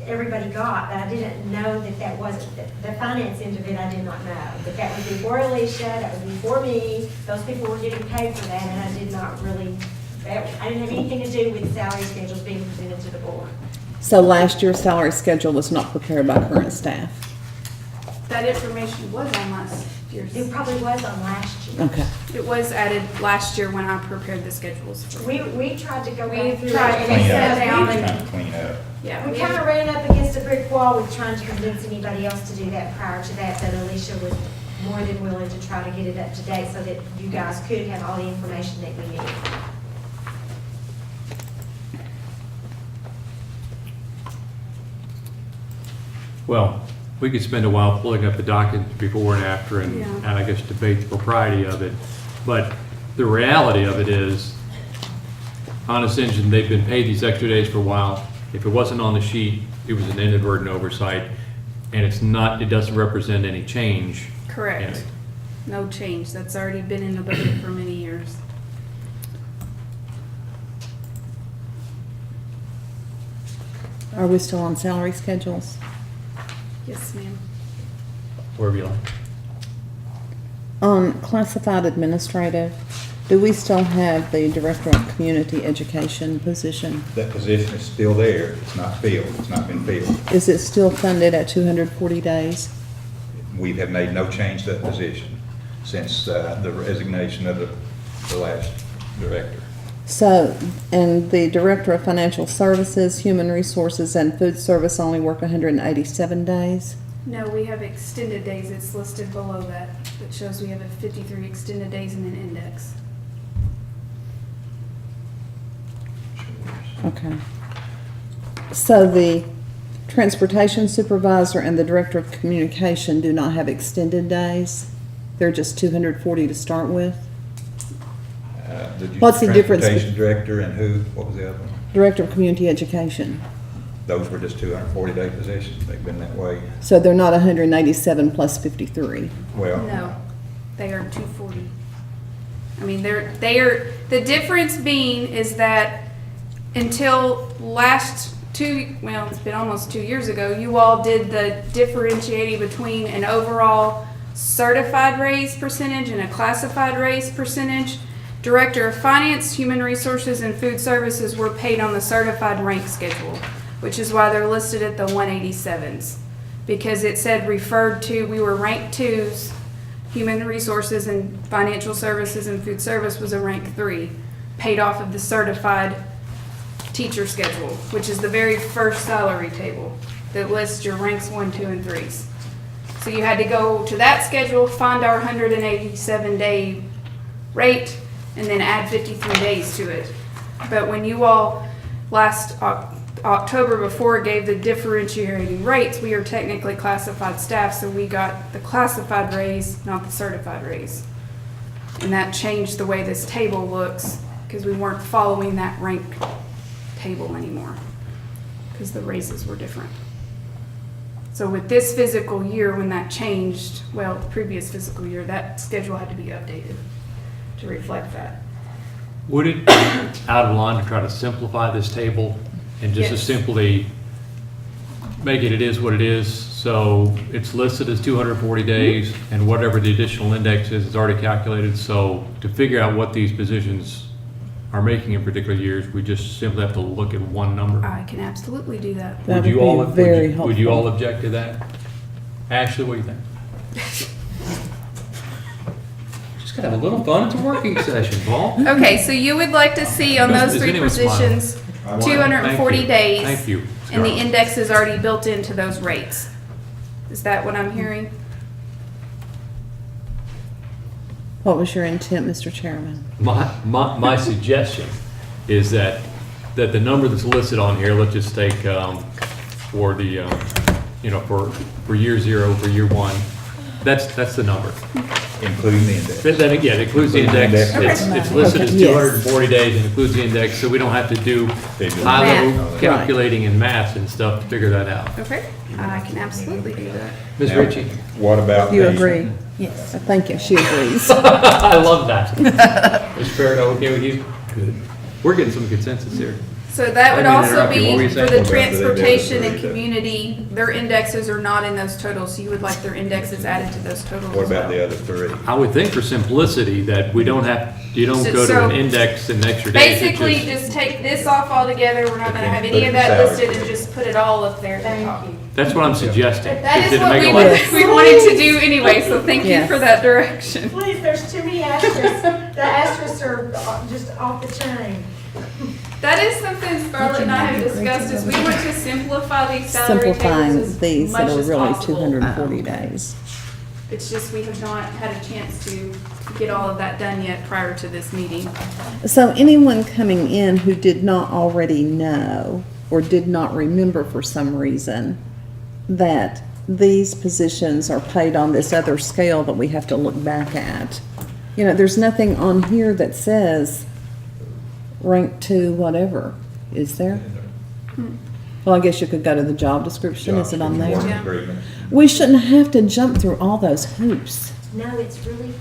B: everybody got, but I didn't know that that wasn't, the finance end of it, I did not know. But that was before Alicia, that was before me, those people were getting paid for that, and I did not really, I didn't have anything to do with salary schedules being presented to the board.
D: So last year's salary schedule was not prepared by current staff?
F: That information was on last year's.
B: It probably was on last year.
D: Okay.
F: It was added last year when I prepared the schedules.
B: We tried to go
F: We
B: back through.
F: tried
B: it,
F: to
B: and
E: Clean
F: sit
E: up,
F: down
B: we-
F: and-
E: trying to clean up.
F: Yeah,
B: We kind of ran up against a brick wall with trying to convince anybody else to do that prior to that, but Alicia was more than willing to try to get it up to date so that you guys could have all the information that we need.
A: Well, we could spend a while pulling up the documents before and after and
F: Yeah.
A: I guess debate the propriety of it. But the reality of it is, Honest Engine, they've been paid these extra days for a while. If it wasn't on the sheet, it was an inadvertent oversight. And it's not, it doesn't represent any change. in
F: correct.
A: it.
F: No change. That's already been in the budget for many years.
D: Are we still on salary schedules?
F: Yes, ma'am.
A: Wherever you like.
D: On classified administrative, do we still have the Director of Community Education position?
E: That position is still there, it's not filled, it's not been filled.
D: Is it still funded at 240 days?
E: We have made no change to that position since the resignation of the last director.
D: So, and the Director of Financial Services, Human Resources, and Food Service only work 187 days?
F: No, we have extended days. It's listed below that. It shows we have a 53 extended days in an index.
D: Okay. So the Transportation Supervisor and the Director of Communication do not have extended days? They're just 240 to start with? What's the difference?
E: Transportation director and who, what was the other one?
D: Director of Community Education.
E: Those were just 240-day positions, they've been that way.
D: So they're not 187 plus 53?
E: Well,
F: No, they are 240. I mean, the difference being is that until it's been almost 2 years ago, you all did the differentiating between an overall certified raise percentage and a classified raise percentage. Director of Finance, Human Resources, and Food Services were paid on the certified rank schedule, which is why they're listed at the 187s. Because it said referred to, we were rank 2s, Human Resources and Financial Services and Food Service was a rank 3, paid off of the certified teacher schedule, which is the very first salary table that lists your ranks 1, 2, and 3s. So you had to go to that schedule, find our 187-day rate, and then add 53 days to it. But when you all last October before gave the differentiating rates, we are technically classified staff, so we got the classified raise, not the certified raise. And that changed the way this table looks because we weren't following that rank table anymore, because the raises were different. So with this fiscal year, when that changed, well, the previous fiscal year, that schedule had to be updated to reflect that.
A: Would it be out of line to try to simplify this table and just as
F: Yes.
A: simply make it is what it is? So it's listed as 240 days, and whatever the additional index is already calculated. So to figure out what these positions are making in particular years, we just simply have to look at one number.
F: I can absolutely do that.
D: That
A: Would you
D: would be
A: all-
D: very
A: Would you all
D: helpful.
A: object to that? Ashley, what do you think? Just gotta have a little fun. It's a working session, Paul.
F: Okay, so you would like to see on those
A: Is
F: three
A: anyone smiling?
F: positions, 240
A: Thank you.
F: days.
A: Thank you.
F: And the index is already built into those rates. Is that what I'm hearing?
D: What was your intent, Mr. Chairman?
A: My suggestion is that the number that's listed on here, let's just take, for the, for year zero, for year one, that's the number.
E: Including the index.
A: But then again, it includes the index,
F: Okay.
A: it's listed as
D: Okay, yes.
A: 240 days and includes the index, so we don't have to do
E: Figure.
A: high-level
F: Math.
A: calculating and maths and stuff to figure that out.
F: Okay, I can absolutely do that.
A: Ms.
E: Now,
A: Ritchie?
E: What about?
D: You
E: the-
D: agree? Yes. Thank you, she agrees.
A: I love that. Is Farrell okay with you? Good. We're getting some consensus here.
F: So that would
A: I didn't
F: also
A: interrupt you. What were
F: be
A: you
F: for
A: saying?
F: the
E: What about the
F: transportation and
E: index?
F: community, their indexes are not in those totals, so you would like their indexes added to those totals
E: What
F: as
E: about
F: well.
E: the other three?
A: I would think for simplicity that we don't have, you don't go to
F: So-
A: an index and extra days. It
F: Basically, just take this off altogether, we're not gonna have any of that listed and just put it all up there at the top.
A: That's what I'm suggesting.
F: That is
A: Did it
F: what
A: make
F: we
A: a lot of-
F: wanted, we wanted to do anyway, so thank you
D: Yes.
F: for that direction.
K: Please, there's too many asterisks. The asterisks are just off the chain.
F: That is something Scarlett and I have discussed, is we want to simplify these salary tables
D: Simplifying
F: as
D: these that
F: much
D: are
F: as
D: really
F: possible.
D: 240 days.
F: It's just we have not had a chance to get all of that done yet prior to this meeting.
D: So anyone coming in who did not already know or did not remember for some reason that these positions are paid on this other scale that we have to look back at. You know, there's nothing on here that says rank 2 whatever, is there? Well, I guess you could go to the job description, is it on there?
F: Yeah.
E: Agreement.
D: We shouldn't have to jump through all those hoops.
K: No, it's really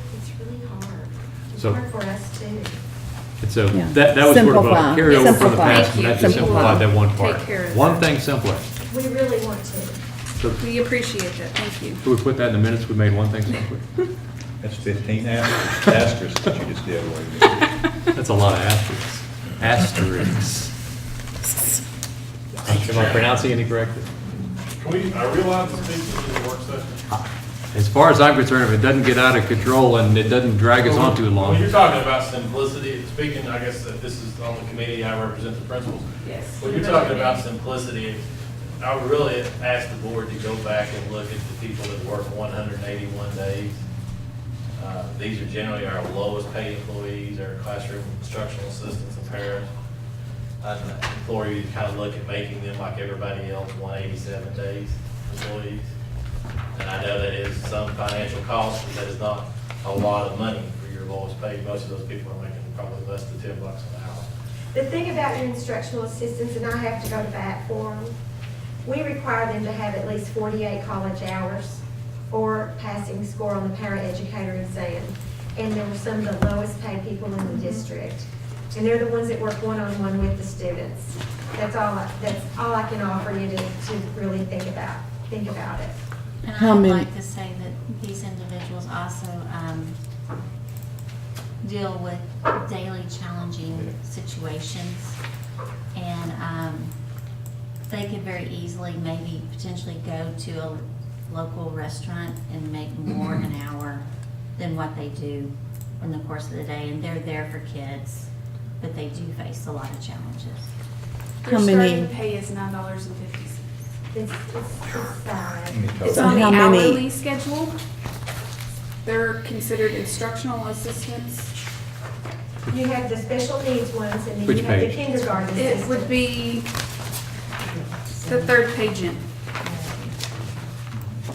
K: hard. It's
A: So-
K: hard for us too.
A: And so
D: Yeah.
A: that was sort of a
D: Simplify.
A: carryover from the
D: Simplify.
A: past, and that just
D: Simplify.
A: simplified that one part.
F: Take care of
A: One
F: that.
A: thing simpler.
K: We really want to.
A: So
F: We appreciate that, thank you.
A: could we put that in the minutes? We made one thing simpler.
E: That's 15 asterisks that you just did away with.
A: That's a lot of asterisks. Asterisks. Am I pronouncing any correctly?
L: Can we, I realize this needs to be a work session.
A: As far as I'm concerned, if it doesn't get out of control and it doesn't drag us on too
L: When
A: long.
L: you're talking about simplicity, speaking, I guess that this is on the committee, I represent the principals.
F: Yes.
L: When you're talking about simplicity, I would really ask the board to go back and look at the people that work 181 days. These are generally our lowest paid employees, our classroom instructional assistants and parents. I'd implore you to kind of look at making them like everybody else, 187 days employees. And I know that is some financial cost, but that is not a lot of money for your lowest paid. Most of those people are making probably less than $10 an hour.
K: The thing about your instructional assistants, and I have to go to bat for them, we require them to have at least 48 college hours or passing score on the paraeducator exam. And they were some of the lowest paid people in the district. And they're the ones that work one-on-one with the students. That's all I can offer you to really think about it.
H: And
D: How
H: I'd
D: many-
H: like to say that these individuals also deal with daily challenging situations. And they could very easily maybe potentially go to a local restaurant and make more an hour than what they do in the course of the day. And they're there for kids, but they do face a lot of challenges.
F: Their
D: How many-
F: starting pay is $9.50.
K: It's sad.
F: It's
D: So
F: on the
D: how many-
F: hourly schedule. They're considered instructional assistants.
K: You have the special needs ones, and then
A: Which
K: you have the
A: page?
K: kindergarten
F: It
K: assistants.
F: would be the third page in.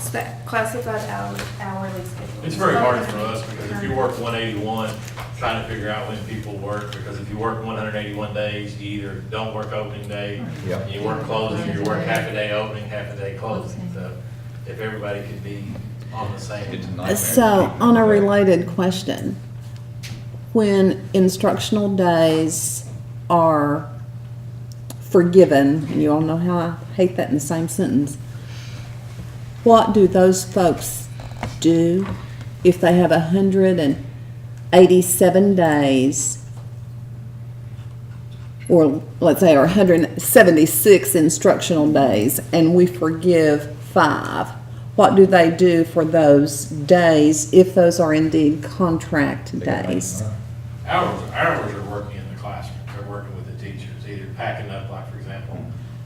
F: It's that classified hourly schedule.
L: It's very hard for us, because if you work 181, trying to figure out when people work, because if you work 181 days, you either don't work opening day,
E: Yep.
L: you work closing, you work half a day opening, half a day closing. So if everybody could be on the same.
E: It's a nightmare.
D: So, on a related question, when instructional days are forgiven, and you all know how I hate that in the same sentence, what do those folks do if they have 187 days, or let's say, or 176 instructional days, and we forgive 5? What do they do for those days if those are indeed contract days?
L: Hours are working in the classroom, they're working with the teachers, either packing up, like, for example,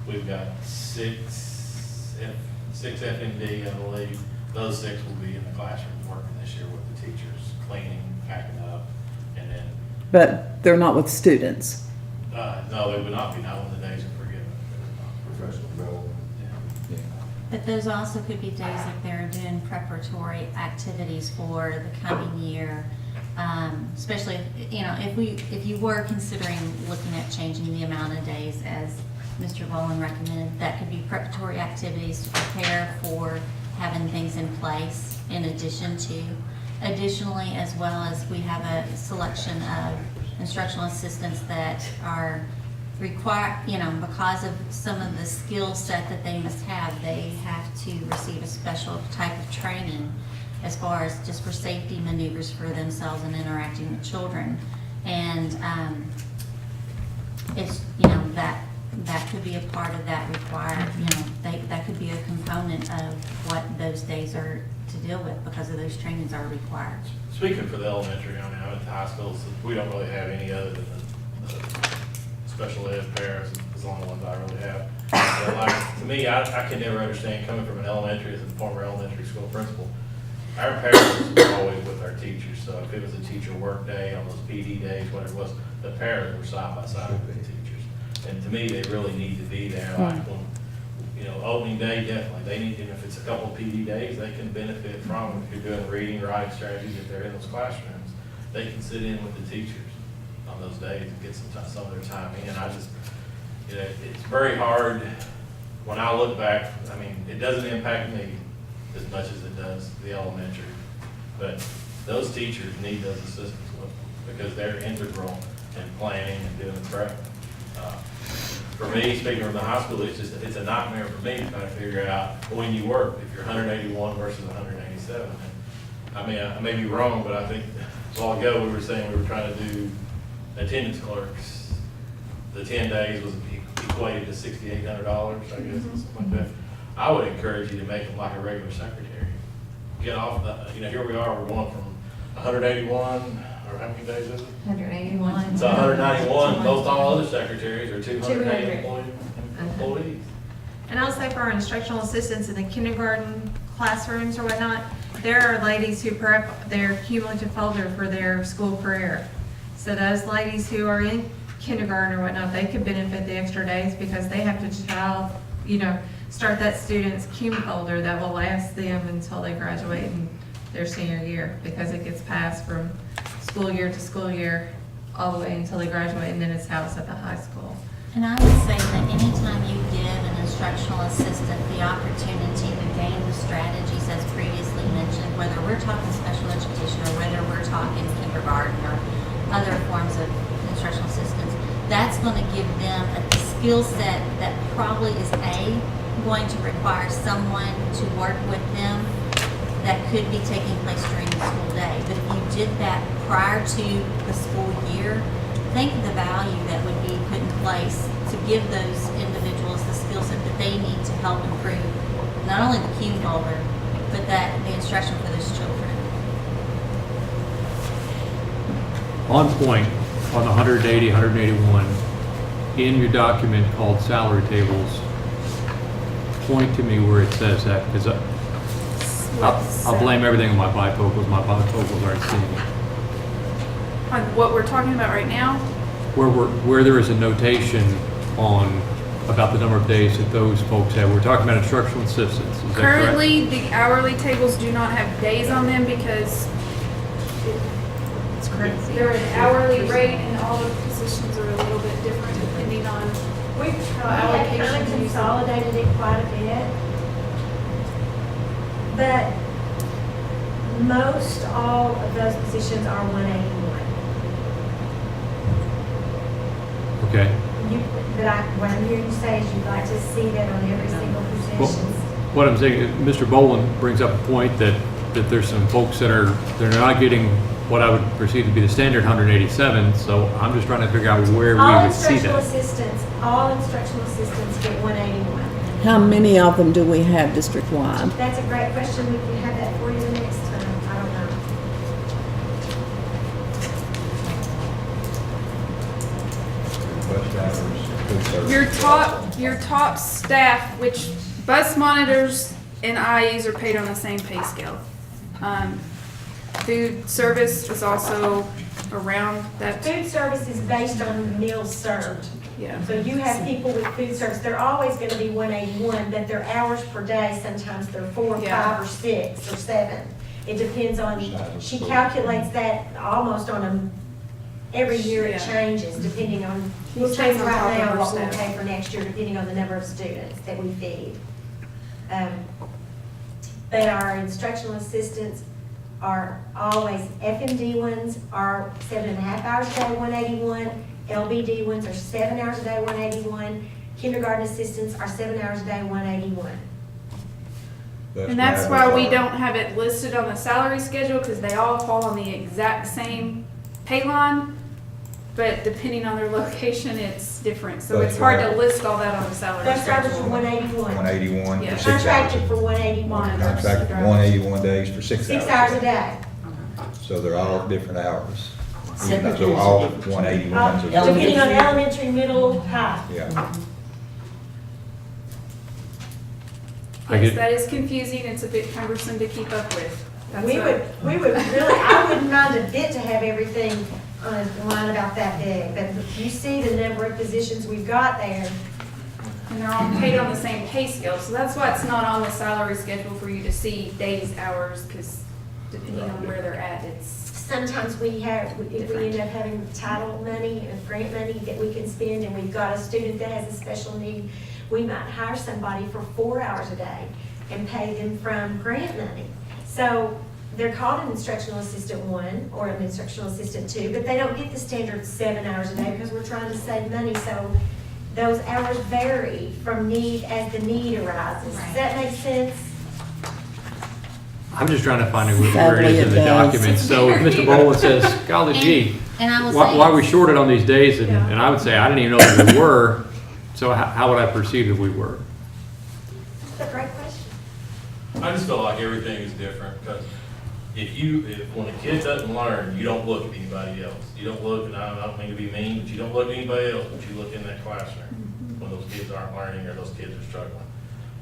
L: we've got six FMD, I believe. Those 6 will be in the classrooms working this year with the teachers, cleaning, packing up, and then,
D: But they're not with students.
L: no, they would not be, not when the days are forgiven.
I: Professional development.
L: Yeah.
H: But those also could be days that they're doing preparatory activities for the coming year. Especially, if you were considering looking at changing the amount of days, as Mr. Boland recommended, that could be preparatory activities to prepare for having things in place in addition to. Additionally, as well as we have a selection of instructional assistants that are require, because of some of the skill set that they must have, they have to receive a special type of training as far as just for safety maneuvers for themselves and interacting with children. And it's, that could be a part of that required, that could be a component of what those days are to deal with, because of those trainings are required.
L: Speaking for the elementary, I'm at the high schools, we don't really have any other than the special ed parents, is the only ones I really have. But like, to me, I can never understand, coming from an elementary, as a former elementary school principal, our parents were always with our teachers, so if it was a teacher work day, on those PD days, whatever it was, the parents were side by side with the teachers. And to me, they really need to be there, like, when, opening day, definitely, they need, and if it's a couple of PD days, they can benefit from, if you're doing reading, writing strategies, if they're in those classrooms, they can sit in with the teachers on those days and get some of their time in. I just, it's very hard, when I look back, it doesn't impact me as much as it does the elementary, but those teachers need those assistants with them, because they're integral in planning and doing prep. For me, speaking from the high school, it's a nightmare for me to try to figure out when you work, if you're 181 versus 187. I may be wrong, but I think a while ago we were saying we were trying to do attendance clerks. The 10 days was equated to $6,800, I guess, something like that. I would encourage you to make them like a regular secretary. Get off here we are, we're going from 181, or how many days is it?
J: 181.
L: It's 191, most all other secretaries are 280 employees.
J: And I'll say for our instructional assistants in the kindergarten classrooms or whatnot, there are ladies who prep their cumulative folder for their school career. So those ladies who are in kindergarten or whatnot, they could benefit the extra days, because they have to start that student's cum folder that will last them until they graduate in their senior year, because it gets passed from school year to school year all the way until they graduate, and then it's housed at the high school.
H: And I would say that anytime you give an instructional assistant the opportunity to gain the strategies as previously mentioned, whether we're talking special education or whether we're talking kindergarten or other forms of instructional assistance, that's going to give them a skill set that probably is going to require someone to work with them that could be taking place during the school day. But if you did that prior to the school year, think of the value that would be put in place to give those individuals the skill set that they need to help improve not only the cum folder, but the instruction for those children.
A: On point, on the 180, 181, in your document called salary tables, point to me where it says that, because I'll blame everything on my bifocals. My bifocals aren't seeing it.
F: On what we're talking about right now,
A: Where there is a notation on about the number of days that those folks have? We're talking about instructional assistants, is that correct?
F: Currently, the hourly tables do not have days on them because
J: It's crazy.
F: they're an hourly rate and all the positions are a little bit different depending on
K: We
F: how
K: have kind of
F: allocations use.
K: consolidated it quite a bit. But most all of those positions are 181.
A: Okay.
K: What I'm hearing you say is you'd like to see that on every single
A: Well,
K: position.
A: what I'm saying, Mr. Boland brings up a point that there's some folks they're not getting what I would perceive to be the standard 187, so I'm just trying to figure out where we
K: All
A: would see
K: instructional
A: that.
K: assistants get 181.
D: How many of them do we have district-wide?
K: That's a great question. We can have that for you the next time. I don't know.
E: Bus drivers, food service.
F: Your top staff, which bus monitors and IEs are paid on the same pay scale. Food service is also around that,
K: Food service is based on meals served.
F: yeah.
K: So you have people with food service, they're always gonna be 181, but their hours per day, sometimes they're 4,
F: Yeah.
K: 5, or 6, or 7. It depends on, she calculates that almost on a, every year it
F: Yeah.
K: changes, depending on, we'll
F: Stays
K: tell you
F: on top
K: right
F: of
K: now
F: her
K: what we'll
F: staff.
K: pay for next year, depending on the number of students that we feed. But our instructional assistants are always, FMD ones are 7.5 hours a day, 181. LBD ones are 7 hours a day, 181. Kindergarten assistants are 7 hours a day, 181.
E: Bus
F: And that's why
E: drivers
F: we
E: are-
F: don't have it listed on the salary schedule, because they all fall on the exact same pay line. But depending on their location, it's different, so
E: Bus
F: it's hard to
E: driver.
F: list all that on the salary
K: Bus drivers are
F: schedule.
K: 181.
E: 181
F: Yeah.
E: for 6 hours.
K: Contracted for 181.
E: Contracted for 181 days for 6 hours.
K: 6 hours a day.
E: So they're all different hours.
B: Secretaries
E: So
B: are
E: all
B: different.
E: 181s are.
K: Depending on elementary, middle, high.
E: Yeah.
A: I
F: Yes,
A: get-
F: that is confusing, it's a bit cumbersome to keep up with. That's
K: We
F: a-
K: would really, I wouldn't mind a bit to have everything on a line about that big, but you see the number of positions we've got there.
F: And they're all paid on the same pay scale, so that's why it's not on the salary schedule for you to see days, hours, because depending on where they're at, it's,
K: Sometimes we have, if we end up having title money and grant money that we can spend, and we've got a student that has a special need, we might hire somebody for 4 hours a day and pay them from grant money. So they're called an instructional assistant 1 or an instructional assistant 2, but they don't get the standard 7 hours a day because we're trying to save money. So those hours vary from need as the need arises. Does that make sense?
A: I'm just trying to find out where it
D: Sadly,
A: is in
D: it
A: the
D: does.
A: document. So if Mr. Boland says, golly gee,
H: And I will
A: why
H: say.
A: are we shorted on these days? And
F: Yeah.
A: and I would say, I didn't even know that we were, so how would I perceive that we were?
K: That's a great question.
L: I just feel like everything is different, because if when a kid doesn't learn, you don't look at anybody else. You don't look, and I don't mean to be mean, but you don't look at anybody else, but you look in that classroom when those kids aren't learning or those kids are struggling.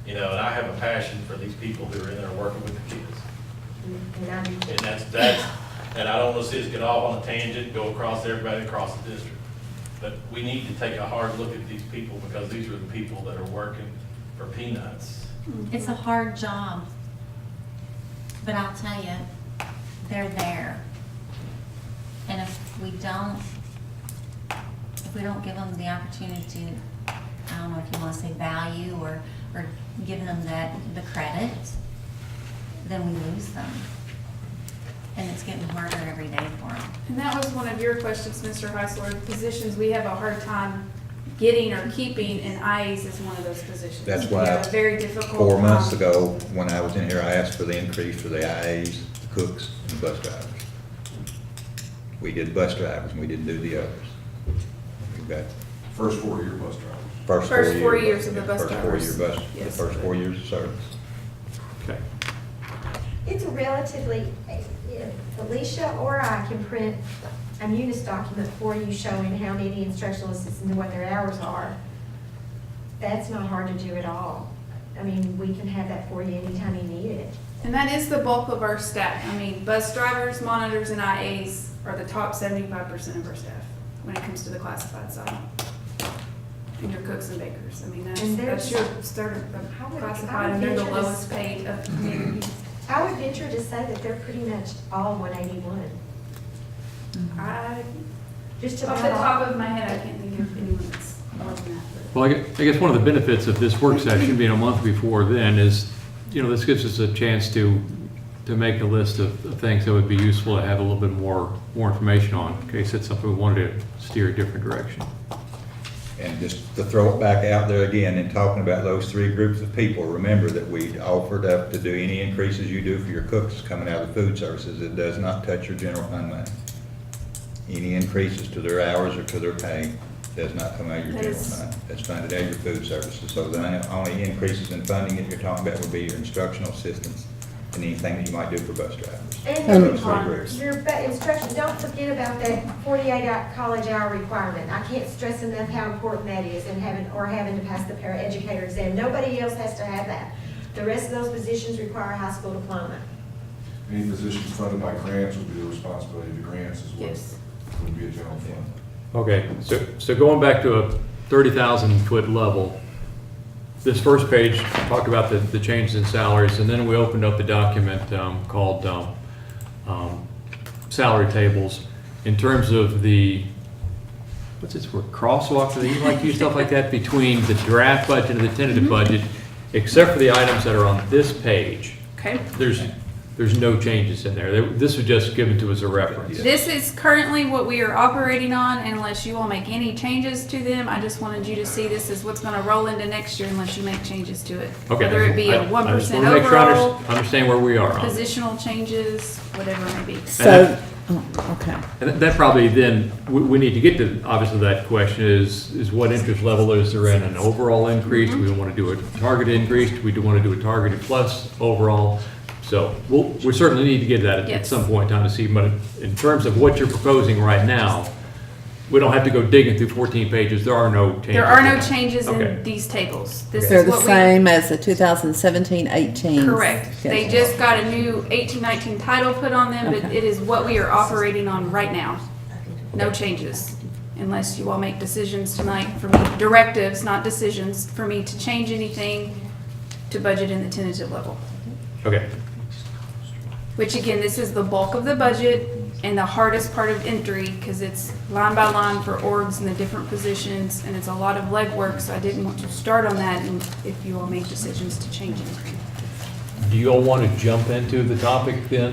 L: You know, and I have a passion for these people who are in there working with the kids.
K: And I do.
L: And that's, and I don't want to see us get off on a tangent, go across everybody across the district. But we need to take a hard look at these people, because these are the people that are working for peanuts.
H: It's a hard job. But I'll tell you, they're there. And if we don't give them the opportunity to, I don't know if you want to say value or give them the credit, then we lose them. And it's getting harder every day for them.
F: and that was one of your questions, Mr. Heisler, positions we have a hard time getting or keeping, and IAs is one of those positions.
E: That's
F: We
E: why
F: have a very difficult.
E: 4 months
F: time.
E: ago, when I was in here, I asked for the increase for the IAs, the cooks, and the bus drivers. We did bus drivers, and we didn't do the others. We've got
I: First 4-year bus drivers.
F: First 4 years of the bus
E: First
F: drivers.
E: 4 year bus, the
F: Yes.
E: first 4 years of service.
A: Okay.
K: It's a relatively, if Alicia or I can print a Munis document for you showing how many instructional assistants and what their hours are. That's not hard to do at all. I mean, we can have that for you anytime you need it.
F: And that is the bulk of our staff. I mean, bus drivers, monitors, and IAs are the top 75% of our staff when it comes to the classified side. and your cooks and bakers. I mean,
K: And
F: that's
K: there's-
F: your starter classified, and they're the lowest paid of community.
K: I would venture to say that they're pretty much all 181. Just
F: Off
K: about
F: the
K: all.
F: top of my head, I can't think of anyone that's more than that. but-
A: Well, I guess one of the benefits of this work session being a month before then is, this gives us a chance to make a list of things that would be useful to have a little bit more information on, in case it's something we wanted to steer a different direction.
E: And just to throw it back out there again, in talking about those three groups of people, remember that we offered up to do any increases you do for your cooks coming out of the food services. It does not touch your general fund money. Any increases to their hours or to their pay does not come out of your general fund. That's funded out of your food services. So the only increases in funding that you're talking about would be your instructional assistants and anything that you might do for bus drivers.
K: And
E: Those three groups.
K: your instruction, don't forget about that 48 college hour requirement. I can't stress enough how important that is, and having to pass the paraeducator exam. Nobody else has to have that. The rest of those positions require a high school diploma.
I: Any positions funded by grants would be the responsibility of the grants as well.
F: Yes.
I: Wouldn't be a general fund.
A: Okay, so going back to a 30,000 foot level, this first page talked about the changes in salaries, and then we opened up the document called salary tables in terms of the, what's this word, crosswalk, do you like to use stuff like that, between the draft budget and the tentative budget, except for the items that are on this page.
F: Okay.
A: There's no changes in there. This was just given to us as a reference.
F: This is currently what we are operating on, unless you all make any changes to them. I just wanted you to see this is what's gonna roll into next year unless you make changes to it.
A: Okay.
F: Whether it be a
A: I
F: 1%
A: just wanna make sure I
F: overall,
A: understand where we are on it.
F: positional changes, whatever it may be.
D: So, okay.
A: And that probably then, we need to get to, obviously, that question is what interest level is there in an overall increase? Do we want to do a targeted increase? Do we want to do a targeted plus overall? So we certainly need to get that at
F: Yes.
A: some point in time to see, but in terms of what you're proposing right now, we don't have to go digging through 14 pages. There are no changes.
F: There are no
A: in that.
F: changes
A: Okay.
F: in these tables. This
D: They're
F: is
D: the
F: what we.
D: same as the 2017-18.
F: Correct. They just got a new 18-19 title put on them, but
D: Okay.
F: it is what we are operating on right now. No changes, unless you all make decisions tonight for me, directives, not decisions, for me to change anything to budget in the tentative level.
A: Okay.
F: Which again, this is the bulk of the budget and the hardest part of entry, because it's line by line for orgs and the different positions, and it's a lot of legwork, so I didn't want to start on that, and if you all make decisions to change anything.
A: Do you all want to jump into the topic then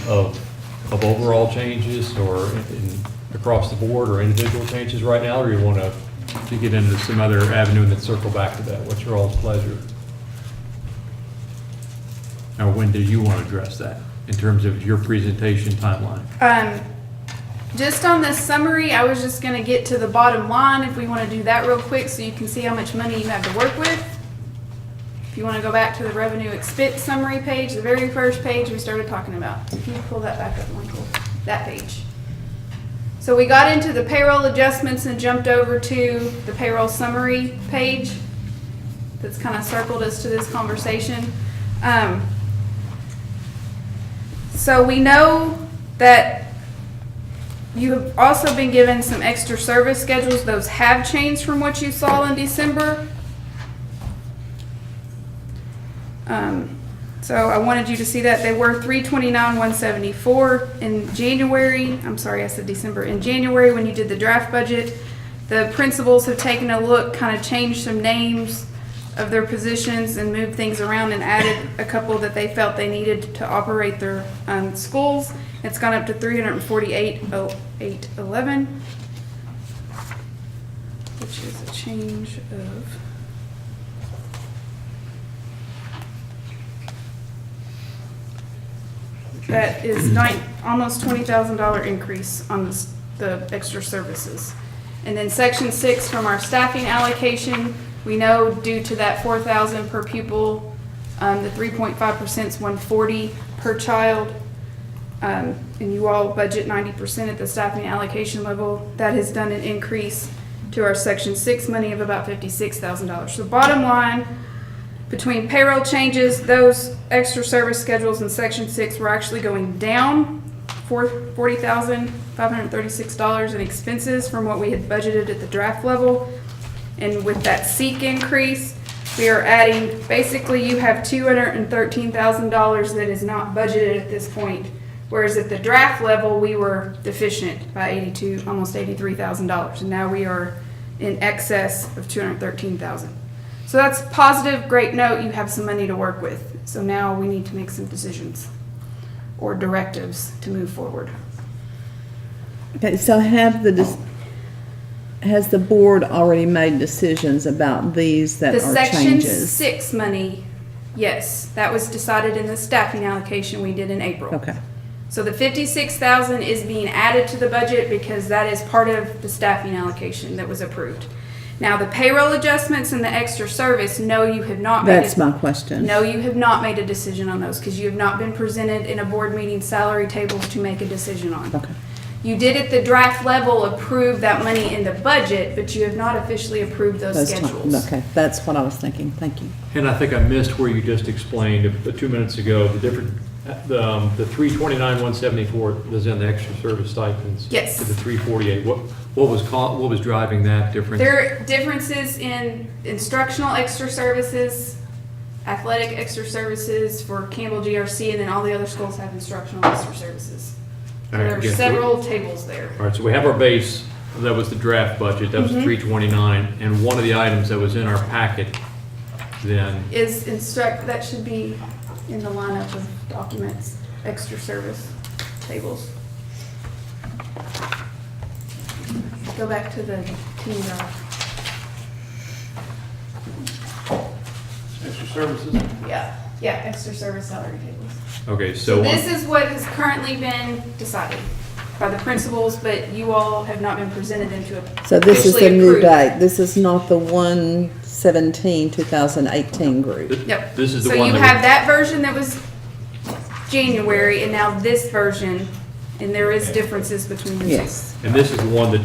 A: of overall changes or across the board or individual changes right now, or you want to get into some other avenue and then circle back to that? What's your all's pleasure? Or when do you want to address that in terms of your presentation timeline?
F: Just on this summary, I was just gonna get to the bottom line, if we wanna do that real quick, so you can see how much money you have to work with. If you wanna go back to the revenue expense summary page, the very first page we started talking about. If you pull that back up, Michael, that page. So we got into the payroll adjustments and jumped over to the payroll summary page. That's kind of circled us to this conversation. So we know that you have also been given some extra service schedules. Those have changed from what you saw in December. So I wanted you to see that they were $329,174 in January. I'm sorry, I said December. In January, when you did the draft budget, the principals have taken a look, kind of changed some names of their positions and moved things around and added a couple that they felt they needed to operate their schools. It's gone up to $348,811, which is a change of that is almost $20,000 increase on the extra services. And then section 6 from our staffing allocation, we know due to that $4,000 per pupil, the 3.5% is $140 per child. And you all budget 90% at the staffing allocation level. That has done an increase to our section 6 money of about $56,000. So bottom line, between payroll changes, those extra service schedules in section 6 were actually going down $40,536 in expenses from what we had budgeted at the draft level. And with that SEEK increase, we are adding, basically you have $213,000 that is not budgeted at this point. Whereas at the draft level, we were deficient by almost $83,000. And now we are in excess of $213,000. So that's positive, great note, you have some money to work with. So now we need to make some decisions or directives to move forward.
B: Okay, so has the board already made decisions about these that
F: The
B: are
F: Section
B: changes?
F: 6 money, yes, that was decided in the staffing allocation we did in April.
B: Okay,
F: So the 56,000 is being added to the budget because that is part of the staffing allocation that was approved. Now, the payroll adjustments and the extra service, no, you have not made
B: that's my question.
F: No, you have not made a decision on those because you have not been presented in a board meeting salary tables to make a decision on.
B: Okay.
F: You did at the draft level approve that money in the budget, but you have not officially approved those
B: Those
F: schedules.
B: Okay, that's what I was thinking. Thank you.
A: And I think I missed where you just explained 2 minutes ago, the different, the 329,174 was in the extra service stipends.
F: Yes.
A: To the 348. What was driving that difference?
F: There are differences in instructional extra services, athletic extra services for Campbell GRC, and then all the other schools have instructional extra services.
A: All right,
F: There are
A: again,
F: several tables there.
A: All right, so we have our base, that was the draft budget, that was 329, and one of the items that was in our packet then,
F: That should be in the lineup of documents, extra service tables. Go back to the team drive.
A: extra services?
F: Yeah, extra service salary tables.
A: Okay,
F: So
A: so,
F: this is what has currently been decided by the principals, but you all have not been presented into a
B: So this is
F: officially
B: the new
F: approved.
B: date. This is not the 1/17/2018 group.
F: Yep.
A: This is the
F: So
A: one
F: you
A: that
F: have
A: was-
F: that version that was January, and now this version, and there is differences between the two.
B: Yes.
A: and this is the one that,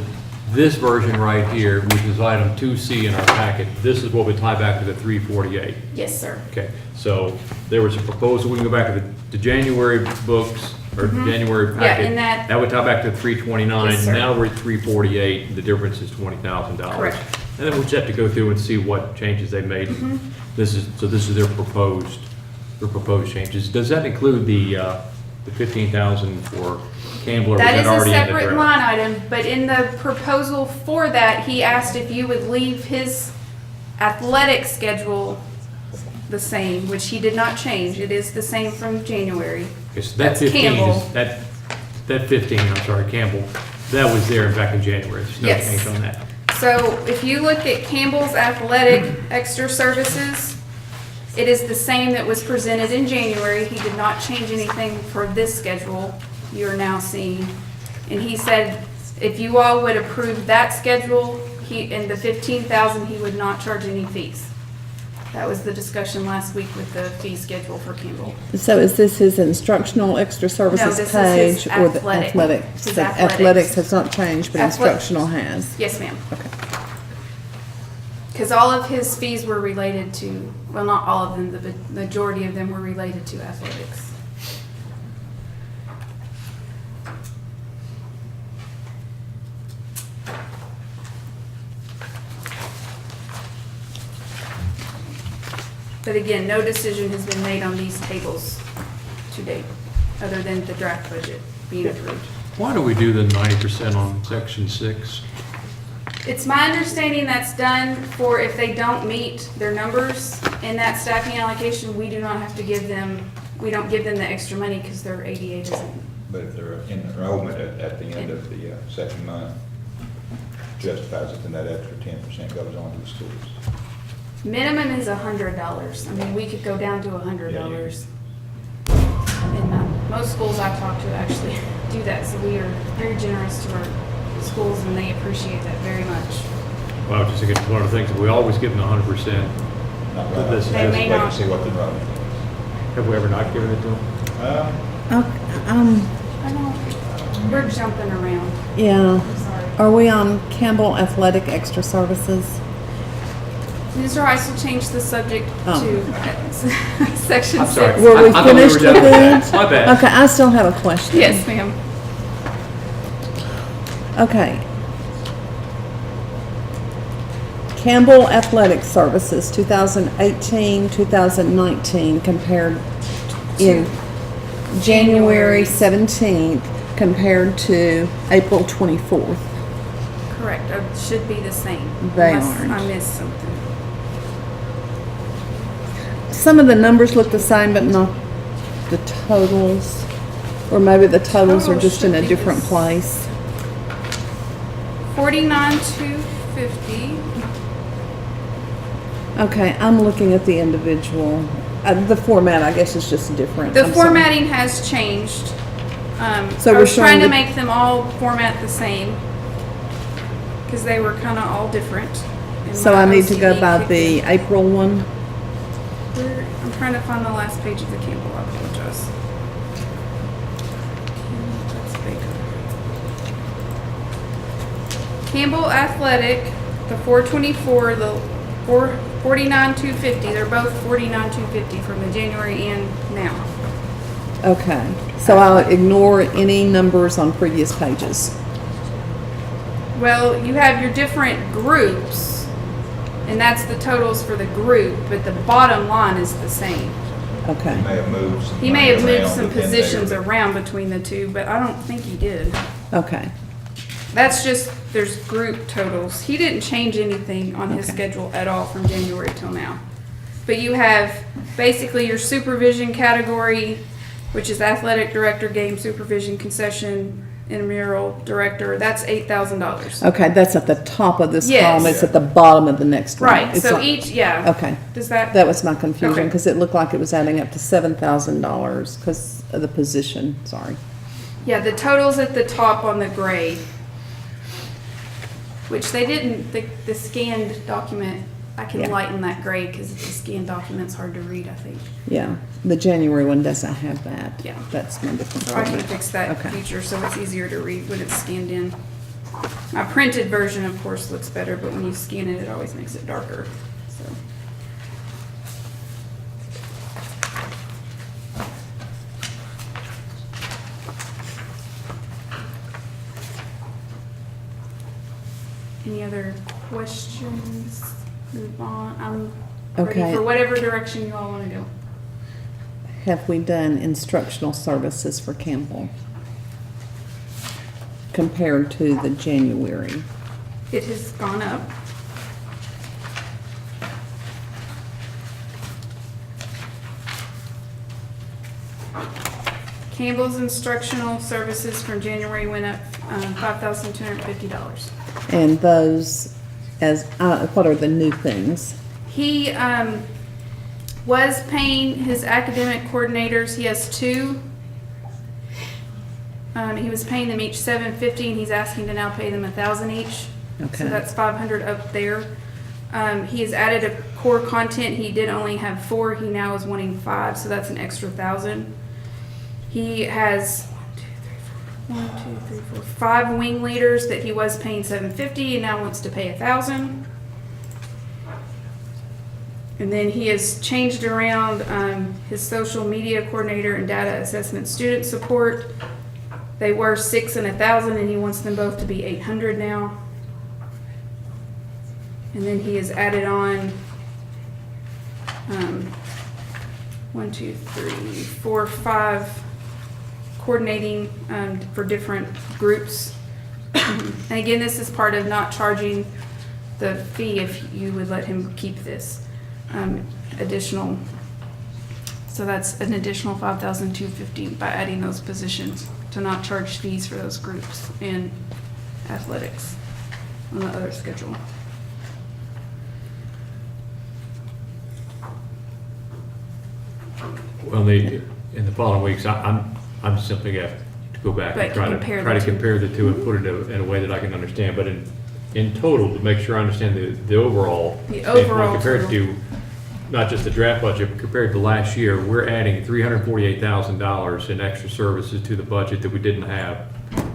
A: this version right here, which is item 2C in our packet, this is what would tie back to the 348.
F: Yes, sir.
A: Okay, so there was a proposal, we can go back to the January books, or January
F: Mm-hmm. Yeah,
A: packet.
F: and that-
A: That would tie back to 329.
F: Yes, sir.
A: Now we're at 348, and the difference is $20,000.
F: Correct.
A: And then we'll just have to go through and see what changes they made.
F: Mm-hmm.
A: This is their proposed changes. Does that include the 15,000 for Campbell? Or was
F: That is a
A: already in the
F: separate
A: draft?
F: line item, but in the proposal for that, he asked if you would leave his athletic schedule the same, which he did not change. It is the same from January.
A: Okay, so that
F: That's
A: 15
F: Campbell.
A: is, that 15, I'm sorry, Campbell, that was there back in January. There's no
F: Yes.
A: change on that.
F: So if you look at Campbell's athletic extra services, it is the same that was presented in January. He did not change anything for this schedule you're now seeing. And he said if you all would approve that schedule, and the 15,000, he would not charge any fees. That was the discussion last week with the fee schedule for Campbell.
B: So is this his instructional extra services
F: this is
B: page
F: his
B: or the
F: athletic.
B: athletic?
F: This is
B: So
F: athletics.
B: Athletics has not changed, but
F: Athletics.
B: instructional has.
F: Yes, ma'am.
B: Okay.
F: Because all of his fees were related to, well, not all of them, the majority of them were related to athletics. But again, no decision has been made on these tables to date, other than the draft budget being approved.
A: Why do we do the 90% on section 6?
F: It's my understanding that's done for if they don't meet their numbers in that staffing allocation, we do not have to give them, we don't give them the extra money because their ADA doesn't.
E: But if they're in enrollment at the end of the second month justifies it, then that extra 10% goes on to the schools.
F: Minimum is $100. I mean, we could go down to $100. And most schools I've talked to actually do that, so we are very generous to our schools and they appreciate that very much.
A: Well, just again, one of the things, we always give them 100%.
E: Not right.
A: This is
F: They
E: Just
F: may
E: wait
F: not.
E: and see what the enrollment is.
A: Have we ever not given it to them?
F: I know, we're jumping around.
B: Yeah.
F: I'm sorry.
B: Are we on Campbell Athletic Extra Services?
F: Mr. Heiss will change the subject
B: Oh.
F: to section
A: I'm
F: 6.
A: sorry.
B: Were we
A: I thought we were
B: finished
A: done
B: with
A: with that.
B: that?
A: My bad.
B: Okay, I still have a question.
F: Yes, ma'am.
B: Okay.
D: Campbell Athletic Services, 2018, 2019, compared in January 17th compared to April 24th.
F: Correct, it should be the same.
D: They
F: unless
D: aren't.
F: I missed something.
D: Some of the numbers look the same, but not the totals. Or maybe the totals are
F: Totals
D: just in
F: should
D: a
F: be
D: different
F: this.
D: place.
F: 49,250.
D: Okay, I'm looking at the individual. The format, I guess, is just different.
F: The
D: I'm sorry.
F: formatting has changed.
D: So
F: I
D: we're
F: was trying
D: showing
F: to
D: the-
F: make them all format the same. Because they were kind of all different. and
D: So
F: my
D: I need to go
F: OCD
D: by
F: kicked
D: the
F: in.
D: April one.
F: I'm trying to find the last page of the Campbell, I apologize. That's bigger. Campbell Athletic, the 424, the 49,250, they're both 49,250 from the January and now.
D: Okay, so I'll ignore any numbers on previous pages.
F: Well, you have your different groups, and that's the totals for the group, but the bottom line is the same.
D: Okay,
E: He may have moved some.
F: He may have
E: money
F: moved
E: around
F: some
E: within there,
F: positions
E: but-
F: around between the two, but I don't think he did.
D: okay,
F: That's just, there's group totals. He didn't change anything on his
D: Okay.
F: schedule at all from January till now. But you have basically your supervision category, which is athletic director, game supervision, concession, intramural director. That's $8,000.
D: okay, that's at the top of this
F: Yes.
D: column, it's at the bottom of the next one.
F: Right,
D: It's
F: so
D: not-
F: each, yeah.
D: Okay,
F: Does that?
D: that was my confusion,
F: Okay.
D: because it looked like it was adding up to $7,000 because of the position, sorry.
F: Yeah, the totals at the top on the gray, which they didn't, the scanned document, I can
D: Yeah.
F: lighten that gray because the scanned document's hard to read, I think.
D: Yeah, the January one doesn't have that.
F: Yeah.
D: That's my different
F: So I can
D: format.
F: fix that
D: Okay.
F: future so it's easier to read when it's scanned in. My printed version, of course, looks better, but when you scan it, it always makes it darker, so. Any other questions? Move on. I'm ready
D: Okay.
F: for whatever direction you all want to go.
D: Have we done instructional services for Campbell? Compared to the January?
F: It has gone up. Campbell's instructional services from January went up $5,250.
D: And those as, what are the new things?
F: He was paying his academic coordinators, he has two. He was paying them each $750 and he's asking to now pay them $1,000 each.
D: Okay.
F: So that's $500 up there. He has added a core content, he did only have 4, he now is wanting 5, so that's an extra $1,000. He has 5 wing leaders that he was paying $750 and now wants to pay $1,000. And then he has changed around his social media coordinator and data assessment student support. They were 6 and 1,000, and he wants them both to be 800 now. And then he has added on 1, 2, 3, 4, 5 coordinating for different groups. And again, this is part of not charging the fee if you would let him keep this additional. So that's an additional $5,250 by adding those positions to not charge fees for those groups in athletics on the other schedule.
A: Well, in the following weeks, I'm simply going to go back
F: But
A: and try
F: compare
A: to
F: the two.
A: compare the two and put it in a way that I can understand. But in total, to make sure I understand the overall.
F: The
A: standpoint,
F: overall
A: compared
F: total.
A: to, not just the draft budget, but compared to last year, we're adding $348,000 in extra services to the budget that we didn't have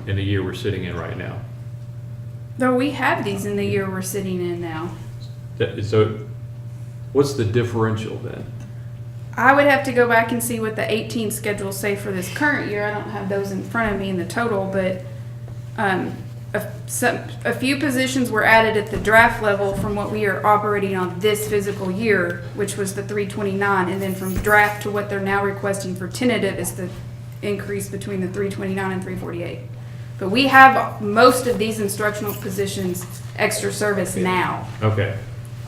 A: in the year we're sitting in right now.
F: Though we have these in the year we're sitting in now.
A: So what's the differential then?
F: I would have to go back and see what the 18 schedules say for this current year. I don't have those in front of me in the total, but a few positions were added at the draft level from what we are operating on this physical year, which was the 329, and then from draft to what they're now requesting for tentative is the increase between the 329 and 348. But we have most of these instructional positions extra service now.
A: Okay,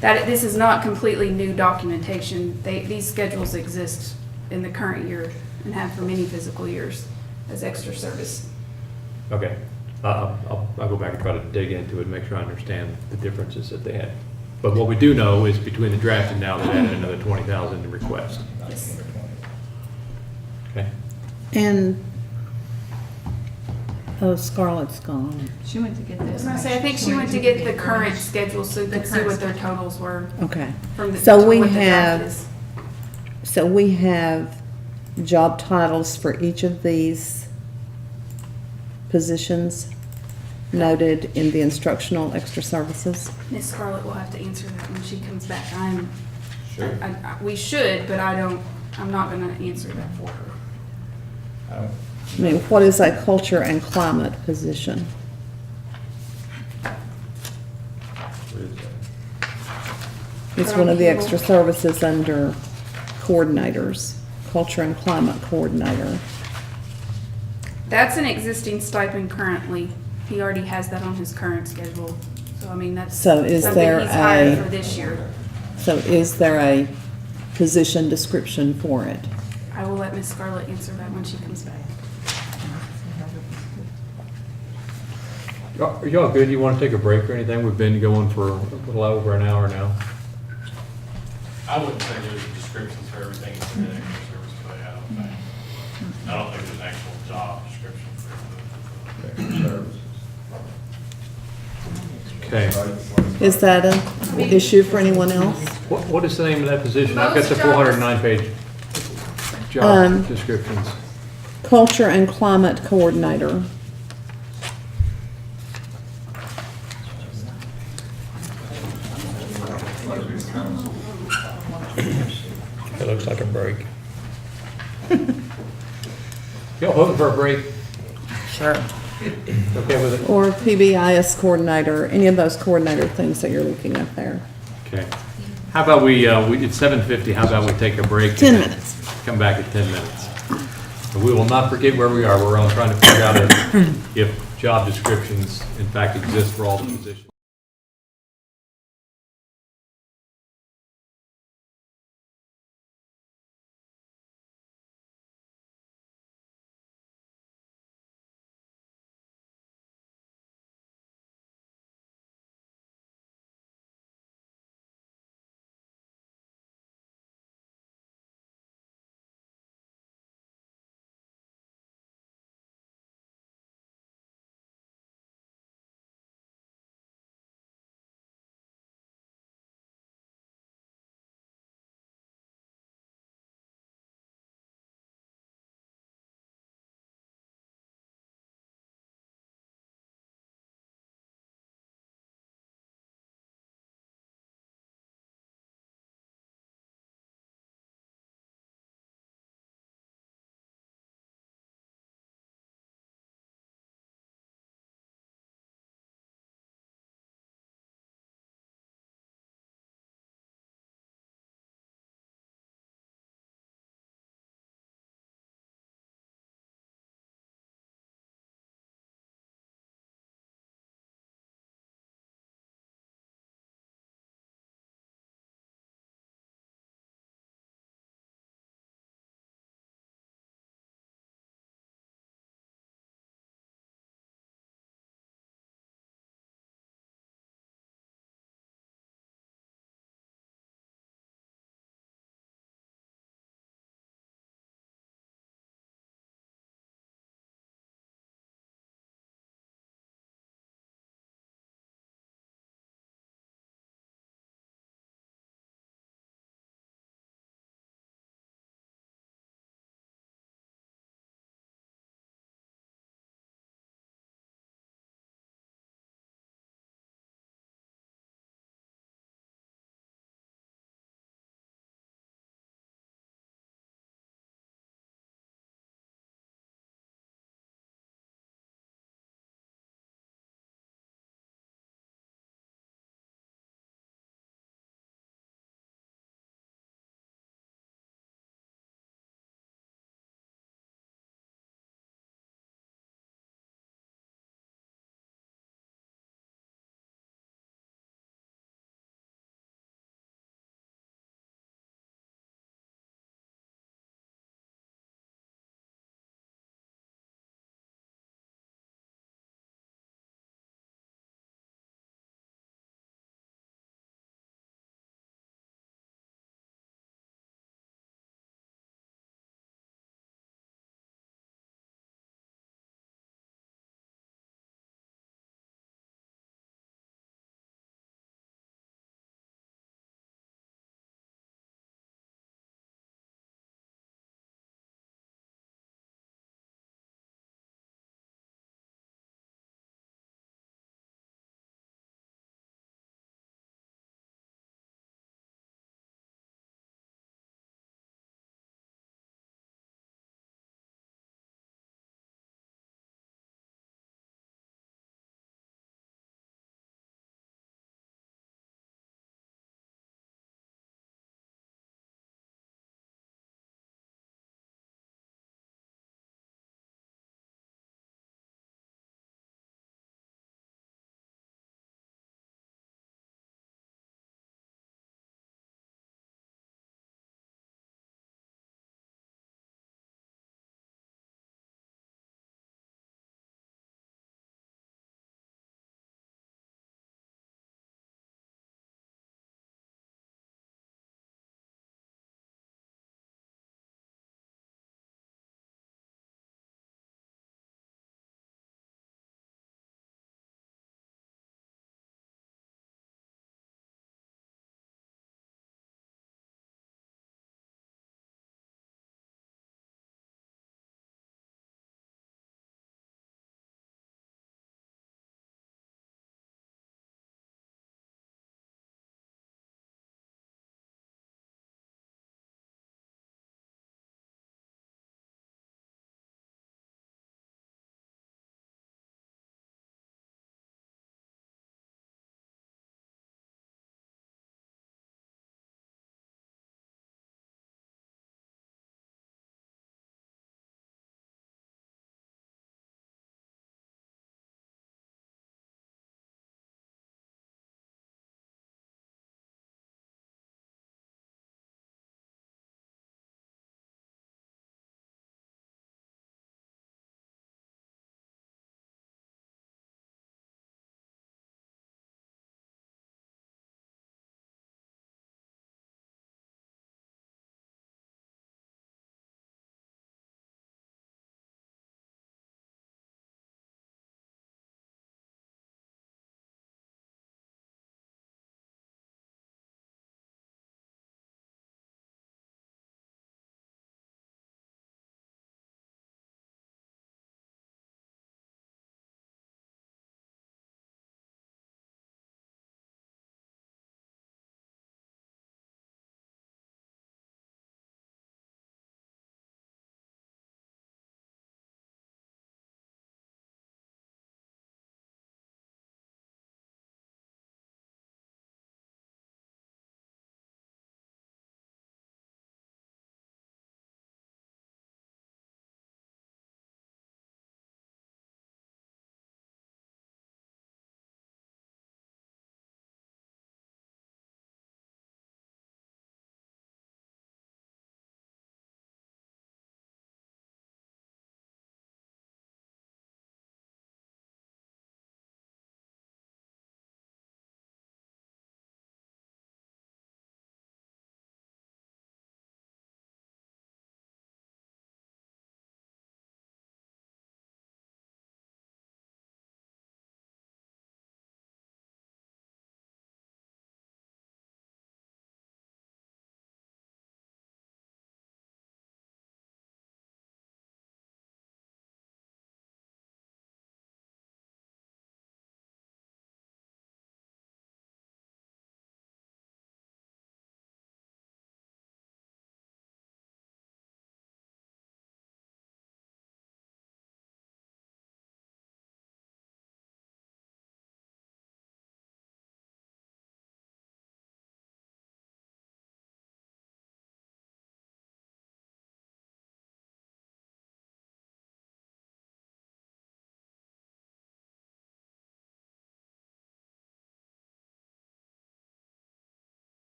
F: This is not completely new documentation. These schedules exist in the current year and have for many physical years as extra service.
A: okay. I'll go back and try to dig into it, make sure I understand the differences that they had. But what we do know is between the draft and now, they added another 20,000 to request.
F: Yes.
A: Okay?
D: And, oh, Scarlett's gone.
J: She went to get
F: I
J: this.
F: was gonna say, I think she went to get the current schedule so you could see what their totals were
D: Okay.
F: from the,
D: So
F: to
D: we
F: what the draft
D: have-
F: is.
D: So we have job titles for each of these positions noted in the instructional extra services?
F: Miss Scarlett will have to answer that when she comes back.
E: Sure.
F: We should, but I'm not gonna answer that for her.
D: I mean, what is a culture and climate position? It's one of the extra services under coordinators, culture and climate coordinator.
F: That's an existing stipend currently. He already has that on his current schedule. So, I mean, that's
D: So is
F: something
D: there
F: he's hired
D: a-
F: for this year.
D: So is there a position description for it?
F: I will let Miss Scarlett answer that when she comes back.
A: Are y'all good? You want to take a break or anything? We've been going for a little over an hour now.
L: I wouldn't say there's descriptions for everything that's in the extra service pay, I don't think. I don't think there's an actual job description for everything.
A: Okay.
D: Is that an issue for anyone else?
A: What is the name of that position? I've got the
F: Most jobs-
A: 409-page job descriptions.
D: Culture and climate coordinator.
C: It looks like a break.
A: Y'all hoping for a break?
D: Sure.
A: Okay with it?
D: Or PBIS coordinator, any of those coordinator things that you're looking at there.
A: Okay. How about it's 7:50, how about we take a break?
D: 10 minutes.
A: Come back at 10 minutes. And we will not forget where we are. We're on trying to figure out if job descriptions in fact exist for all the positions.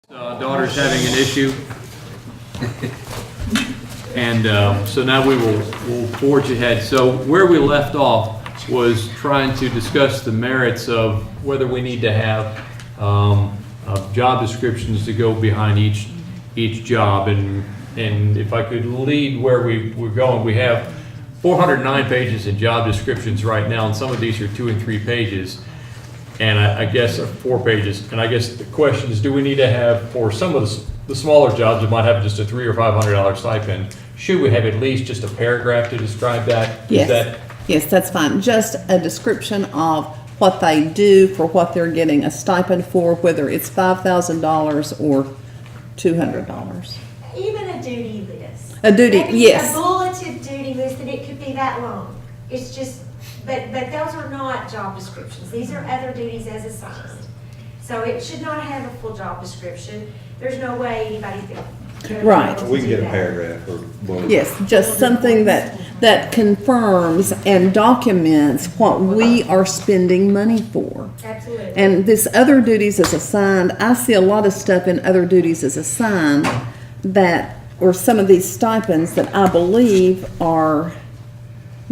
A: Daughter's having an issue. And so now we'll forge ahead. So where we left off was trying to discuss the merits of whether we need to have job descriptions to go behind each job. And if I could lead where we're going, we have 409 pages in job descriptions right now, and some of these are 2 and 3 pages. And I guess 4 pages. And I guess the question is, do we need to have, for some of the smaller jobs that might have just a $300 or $500 stipend, should we have at least just a paragraph to describe that? Is that-
D: Yes, that's fine. Just a description of what they do for what they're getting a stipend for, whether it's $5,000 or $200.
K: Even a duty list.
D: A duty,
K: Maybe
D: yes.
K: a bulleted duty list, and it could be that long. It's just, but those are not job descriptions. These are other duties as assigned. So it should not have a full job description. There's no way anybody's gonna be
D: Right.
K: able to
E: We can
K: do
E: get a
K: that.
E: paragraph or bullet.
D: Yes, just something that confirms and documents what we are spending money for.
K: Absolutely.
D: And this other duties as assigned, I see a lot of stuff in other duties as assigned that, or some of these stipends that I believe are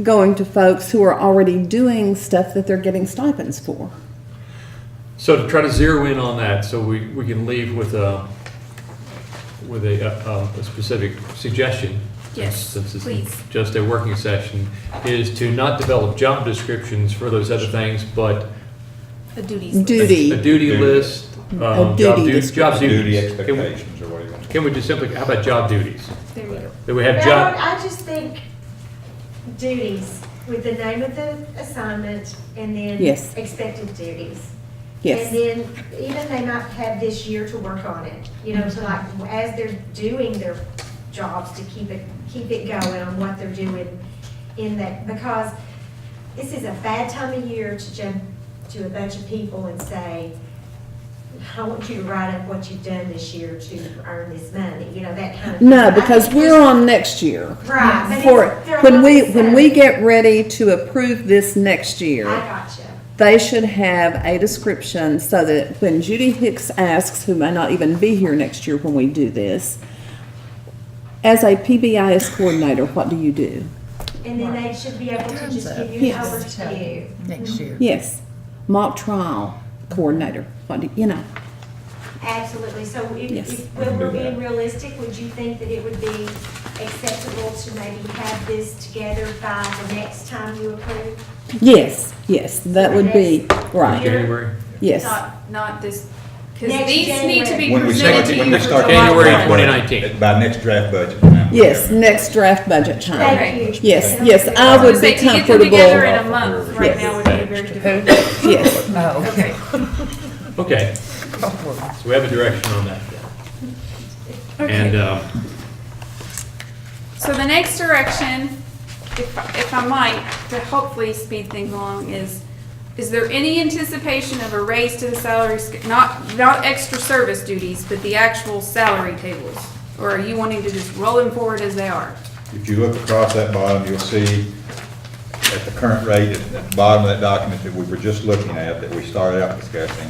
D: going to folks who are already doing stuff that they're getting stipends for.
A: So to try to zero in on that, so we can leave with a specific suggestion.
F: Yes,
A: since it's
F: please.
A: just a working session, is to not develop job descriptions for those other things, but
F: The duties. list.
D: Duty.
A: a duty list,
D: A
A: job
D: duty
A: duties, job
E: Duty
A: duties.
E: expectations or what you want to.
A: Can we just simply, how about job duties?
F: There we go.
A: That we have
K: No,
A: job,
K: I just think duties with the name of the assignment and then
D: Yes.
K: expected duties.
D: Yes.
K: And then even they might have this year to work on it, you know, to like, as they're doing their jobs, to keep it going on what they're doing in that, because this is a bad time of year to jump to a bunch of people and say, I want you to write up what you've done this year to earn this money, you know, that kind of.
D: No,
K: I
D: because
K: think
D: we're
K: there's-
D: on next year.
K: Right. but
D: For,
K: it's- they're
D: when
K: not
D: we,
K: the
D: when we
K: same.
D: get ready to approve this next year,
K: I gotcha.
D: they should have a description so that when Judy Hicks asks, who may not even be here next year when we do this, as a PBIS coordinator, what do you do?
K: And then they should be able to just give you an
D: Yes.
K: overview.
B: Next year.
D: Yes, mock trial coordinator, what do, you know,
K: Absolutely. So
D: Yes.
K: when we're being realistic, would you think that it would be acceptable to maybe have this together by the next time you approve?
D: yes, that would be, right,
A: January?
D: yes.
F: Not this, because
K: Next
F: these need to be
E: When we
F: presented
E: start,
F: to
E: when
F: you
E: we
F: for
E: start.
F: July
A: January
F: 1.
A: 2019.
E: By next draft budget time.
D: Yes, next draft budget time.
K: Thank you.
D: Yes, yes, I would be
F: Say, to get them together
D: comfortable,
F: in a month right
D: Yes.
F: now would be very difficult.
D: yes.
B: Oh,
F: Okay.
A: Okay, so we have a direction on that. And,
F: So the next direction, if I might, to hopefully speed things along, is there any anticipation of a raise to the salary, not extra service duties, but the actual salary tables? Or are you wanting to just roll them forward as they are?
E: If you look across that bottom, you'll see at the current rate, at the bottom of that document that we were just looking at, that we started out discussing,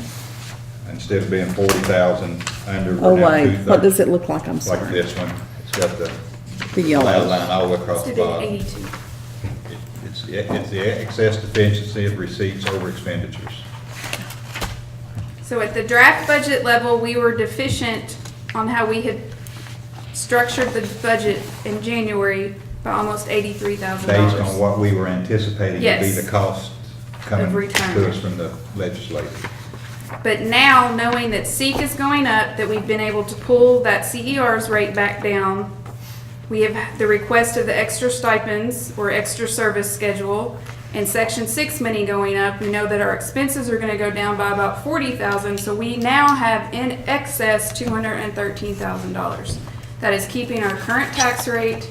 E: instead of being 40,000 under,
D: Oh,
E: we're now
D: wait, what
E: 230.
D: does it look like? I'm
E: Like
D: sorry.
E: this one, it's got the
D: The
E: flat
D: yellow.
E: line all the way across the
F: Instead of
E: bottom.
F: 82.
E: It's the excess deficiency of receipts over expenditures.
F: So at the draft budget level, we were deficient on how we had structured the budget in January by almost $83,000.
E: Based on what we were anticipating to be
F: Yes.
E: the cost coming
F: Of
E: to
F: retirement.
E: us from the legislature.
F: But now, knowing that SEEK is going up, that we've been able to pull that CER's rate back down, we have the request of the extra stipends or extra service schedule, and Section 6 money going up, we know that our expenses are gonna go down by about $40,000, so we now have in excess $213,000. That is keeping our current tax rate,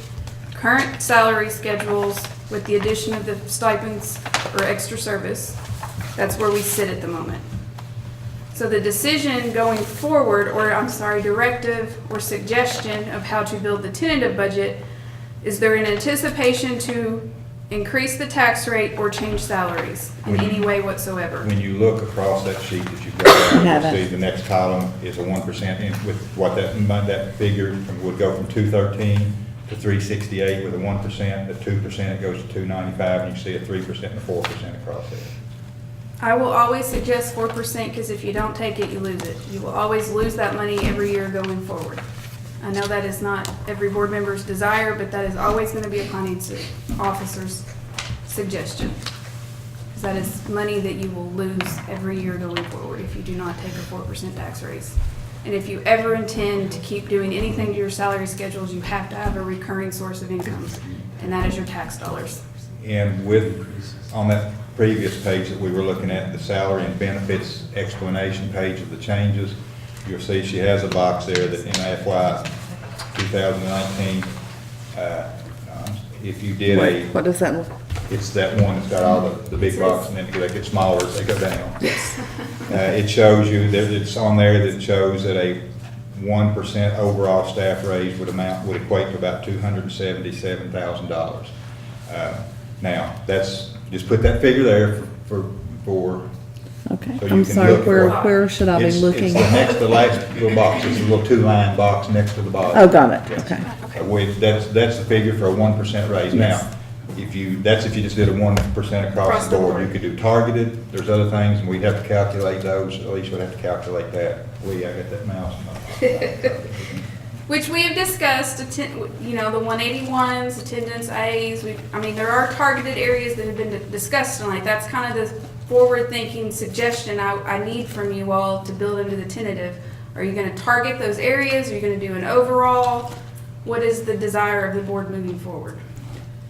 F: current salary schedules, with the addition of the stipends or extra service. That's where we sit at the moment. So the decision going forward, or I'm sorry, directive or suggestion of how to build the tentative budget, is there an anticipation to increase the tax rate or change salaries in any way whatsoever.
E: When you look across that sheet that you've got,
D: I have
E: you'll
D: it.
E: see the next column is a 1% with what that figure would go from 213 to 368 with a 1%. At 2%, it goes to 295, and you see a 3% and a 4% across there.
F: I will always suggest 4% because if you don't take it, you lose it. You will always lose that money every year going forward. I know that is not every board member's desire, but that is always going to be a finance officer's suggestion. Because that is money that you will lose every year going forward if you do not take a 4% tax raise. And if you ever intend to keep doing anything to your salary schedules, you have to have a recurring source of income, and that is your tax dollars.
E: And on that previous page that we were looking at, the salary and benefits explanation page of the changes, you'll see she has a box there that in FY 2019, if you did
D: Wait, what does that look?
E: it's that one that's got all the big box, and then they get smaller as they go down. Yes. It shows you, it's on there that shows that a 1% overall staff raise would equate to about $277,000. Now, just put that figure there for
D: Okay,
E: so you
D: I'm
E: can
D: sorry,
E: look for it.
D: where should I be
E: It's
D: looking?
E: the next to last little box, it's a little 2-line box next to the bottom.
D: Oh, got it,
E: Yes.
D: okay.
E: That's the figure for a 1% raise. Now, if you just did a 1% across the board. You could do targeted, there's other things, and we'd have to calculate those, at least we'd have to calculate that. Lee, I got that mouse.
F: Which we have discussed, the 181s, attendance A's, there are targeted areas that have been discussed tonight. That's kind of the forward-thinking suggestion I need from you all to build into the tentative. Are you gonna target those areas? Are you gonna do an overall? What is the desire of the board moving forward?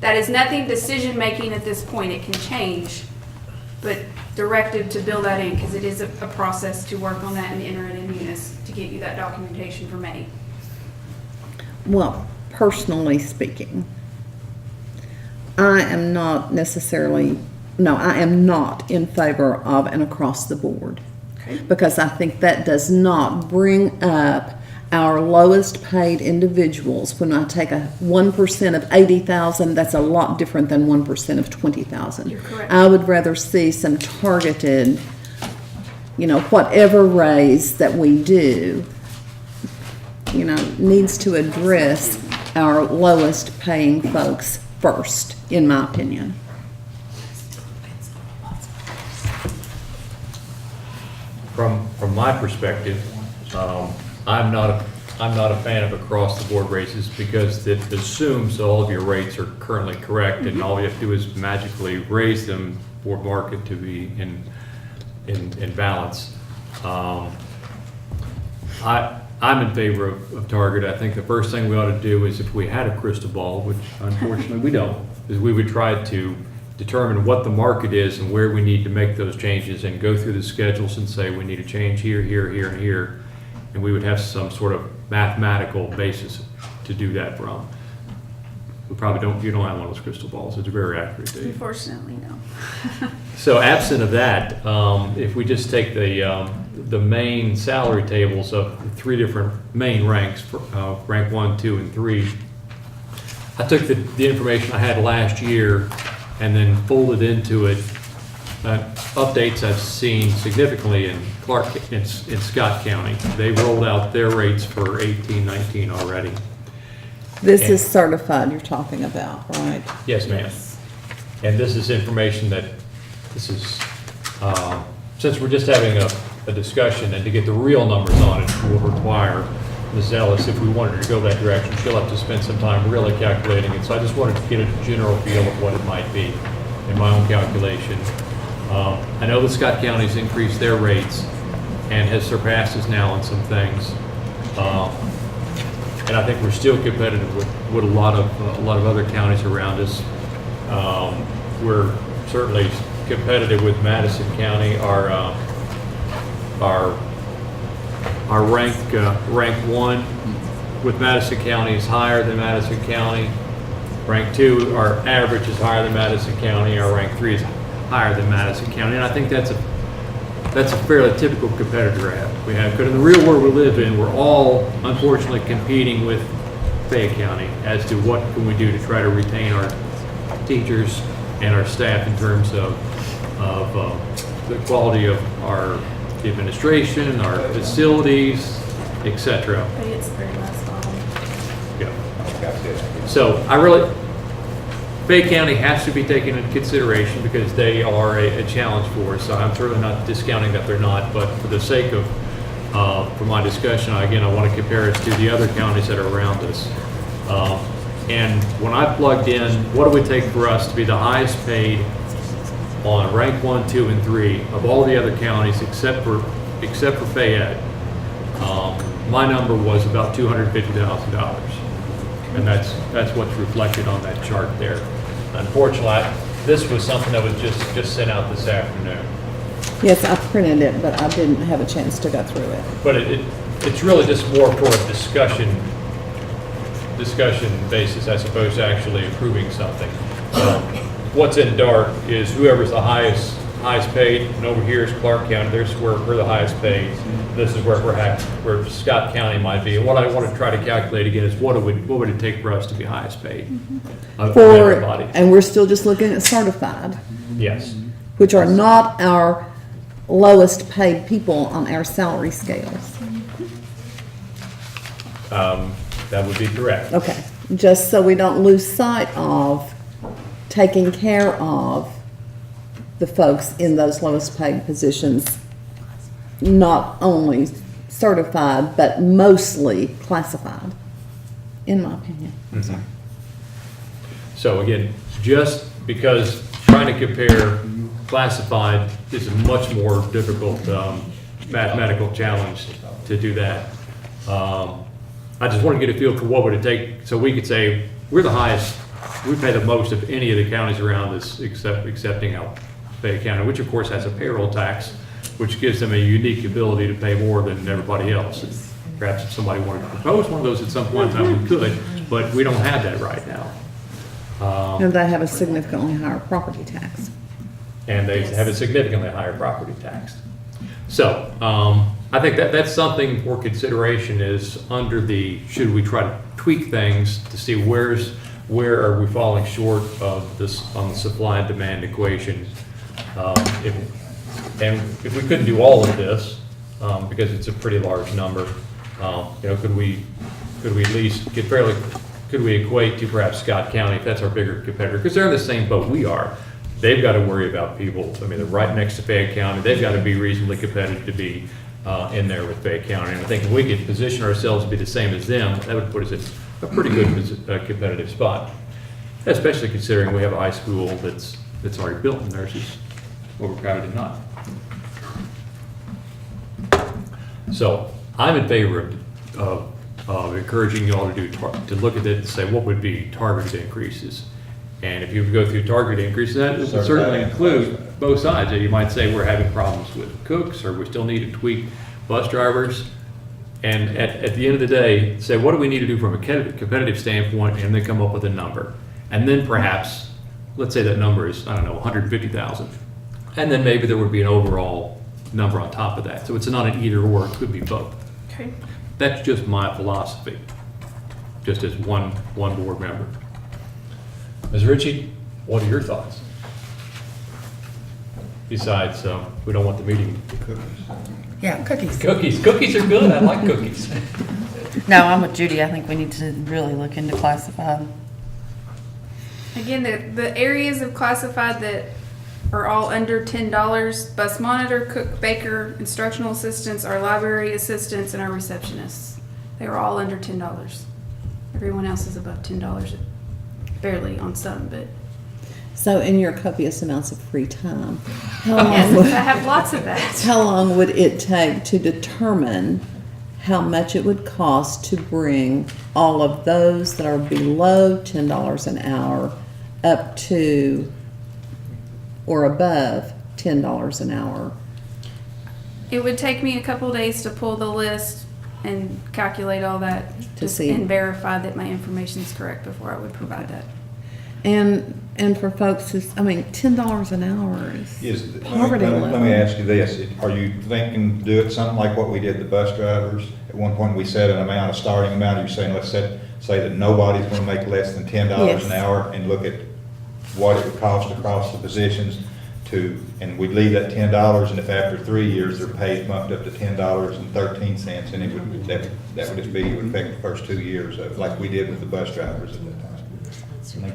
F: That is nothing decision-making at this point. It can change, but directive to build that in, because it is a process to work on that and enter it in Munis to get you that documentation for May.
D: Well, personally speaking, I am not in favor of an across the board. Because I think that does not bring up our lowest paid individuals. When I take a 1% of 80,000, that's a lot different than 1% of 20,000.
F: You're correct.
D: I would rather see some targeted, whatever raise that we do, needs to address our lowest paying folks first, in my opinion.
A: From my perspective, I'm not a fan of across-the-board raises because it assumes all of your rates are currently correct, and all you have to do is magically raise them for market to be in balance. I'm in favor of target. I think the first thing we ought to do is, if we had a crystal ball, which unfortunately we don't, is we would try to determine what the market is and where we need to make those changes, and go through the schedules and say we need a change here, here, here, and here. And we would have some sort of mathematical basis to do that from. You don't have one of those crystal balls. It's very accurate, do you?
F: Unfortunately, no.
A: So absent of that, if we just take the main salary tables of the three different main ranks, rank 1, 2, and 3, I took the information I had last year and then folded into it updates I've seen significantly in Scott County. They rolled out their rates for 18-19 already.
D: This is certified you're talking about, right?
A: Yes, ma'am. And this is information since we're just having a discussion, and to get the real numbers on it will require Ms. Ellis, if we wanted to go that direction, she'll have to spend some time really calculating it. So I just wanted to get a general feel of what it might be in my own calculation. I know that Scott County's increased their rates and has surpassed us now on some things. And I think we're still competitive with a lot of other counties around us. We're certainly competitive with Madison County. Our rank 1 with Madison County is higher than Madison County. Rank 2, our average is higher than Madison County. Our rank 3 is higher than Madison County, and I think that's a fairly typical competitor we have. Because in the real world we live in, we're all unfortunately competing with Fayette County as to what can we do to try to retain our teachers and our staff in terms of the quality of our administration, our facilities, et cetera.
F: But it's very less volume.
A: Yeah.
E: That's it.
A: So I really, Fayette County has to be taken into consideration because they are a challenge for us. So I'm certainly not discounting that they're not, but for the sake of, for my discussion, again, I want to compare us to the other counties that are around us. And when I plugged in, what it would take for us to be the highest paid on rank 1, 2, and 3 of all the other counties except for Fayette, my number was about $250,000. And that's what's reflected on that chart there. Unfortunately, this was something that was just sent out this afternoon.
D: Yes, I printed it, but I didn't have a chance to go through it.
A: But it's really just more for a discussion basis as opposed to actually approving something. What's in dark is whoever's the highest paid, and over here is Clark County, there's where we're the highest paid. This is where Scott County might be. And what I want to try to calculate again is what would it take for us to be highest paid? Of everybody.
D: And we're still just looking at certified,
A: Yes.
D: which are not our lowest paid people on our salary scales.
A: That would be correct.
D: Okay, just so we don't lose sight of taking care of the folks in those lowest paid positions, not only certified, but mostly classified, in my opinion.
A: So again, just because trying to compare classified is a much more difficult mathematical challenge to do that. I just want to get a feel for what would it take, so we could say, we're the highest, we pay the most of any of the counties around us excepting Fayette County, which of course has a payroll tax, which gives them a unique ability to pay more than everybody else. And perhaps if somebody wanted to propose one of those at some point in time, we could, but we don't have that right now.
D: And they have a significantly higher property tax.
A: And they have a significantly higher property tax. So, I think that's something for consideration is under the, should we try to tweak things to see where are we falling short of this on the supply and demand equation? If we couldn't do all of this, because it's a pretty large number, could we at least could we equate to perhaps Scott County, if that's our bigger competitor, because they're in the same boat we are. They've got to worry about people. I mean, they're right next to Fayette County. They've got to be reasonably competitive to be in there with Fayette County. And I think if we could position ourselves to be the same as them, that would put us in a pretty good competitive spot. Especially considering we have a high school that's already built and theirs is overcrowded and not. So I'm in favor of encouraging you all to look at it and say what would be targeted increases. And if you go through targeted increases, that would certainly include both sides. You might say we're having problems with cooks, or we still need to tweak bus drivers. And at the end of the day, say what do we need to do from a competitive standpoint, and then come up with a number. And then perhaps, let's say that number is, I don't know, 150,000. And then maybe there would be an overall number on top of that. So it's not an either or, it could be both.
F: Okay.
A: That's just my philosophy, just as one board member. Ms. Ritchie, what are your thoughts? Besides, we don't want the meeting.
B: Yeah, cookies.
A: Cookies are good, I like cookies.
B: No, I'm with Judy. I think we need to really look into classified.
F: Again, the areas of classified that are all under $10, bus monitor, cook, baker, instructional assistants, our library assistants, and our receptionists. They are all under $10. Everyone else is above $10, barely on some, but.
D: So in your copious amounts of free time,
F: Yes, I have lots of that.
D: how long would it take to determine how much it would cost to bring all of those that are below $10 an hour up to or above $10 an hour?
F: It would take me a couple days to pull the list and calculate all that
D: To see.
F: and verify that my information is correct before I would provide that.
D: And for folks who, I mean, $10 an hour is poverty level.
E: Let me ask you this, are you thinking to do it something like what we did the bus drivers? At one point, we set an amount, a starting amount, you're saying, say that nobody's gonna make less than $10
D: Yes.
E: an hour, and look at what it would cost across the positions to, and we'd leave that $10, and if after 3 years their pay is bumped up to $10.13, and it would, that would just be, it would affect the first 2 years of, like we did with the bus drivers at that time.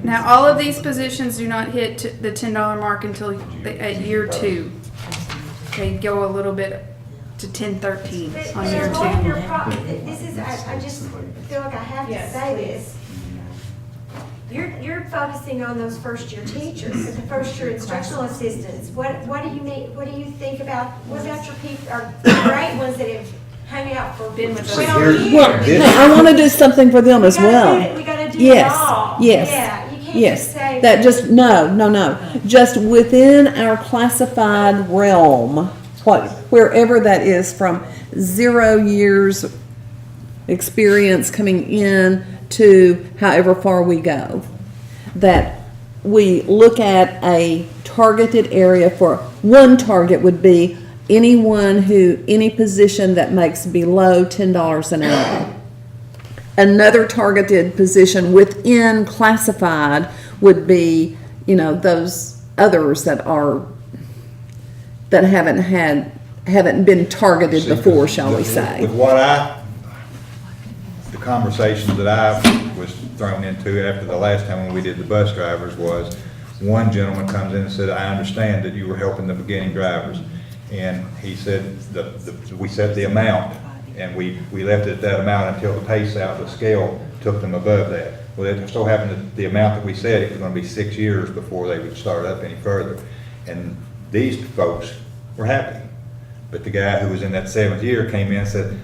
F: Now, all of these positions do not hit the $10 mark until at year 2. They go a little bit to 10.13 on year 2.
K: This is, I just feel like I have to say this. You're focusing on those first-year teachers, the first-year instructional assistants. What do you mean, what do you think about, what about your people, our great ones that have hung out for
F: Been with us.
K: 12 years?
D: Well, hey, I want to do something for them as well.
K: We gotta do it
D: Yes,
K: all.
D: yes,
K: Yeah, you can't just
D: yes.
K: say.
D: That just, no. Just within our classified realm, wherever that is, from 0 years experience coming in to however far we go, that we look at a targeted area. For one target would be any position that makes below $10 an hour. Another targeted position within classified would be, those others that haven't been targeted
E: See,
D: before, shall we say.
E: With the conversations that I was thrown into after the last time when we did the bus drivers was, one gentleman comes in and said, I understand that you were helping the beginning drivers. And he said, we set the amount, and we left it at that amount until the pace out of the scale took them above that. Well, it so happened that the amount that we said, it was going to be 6 years before they would start up any further. And these folks were happy. But the guy who was in that 7th year came in and said,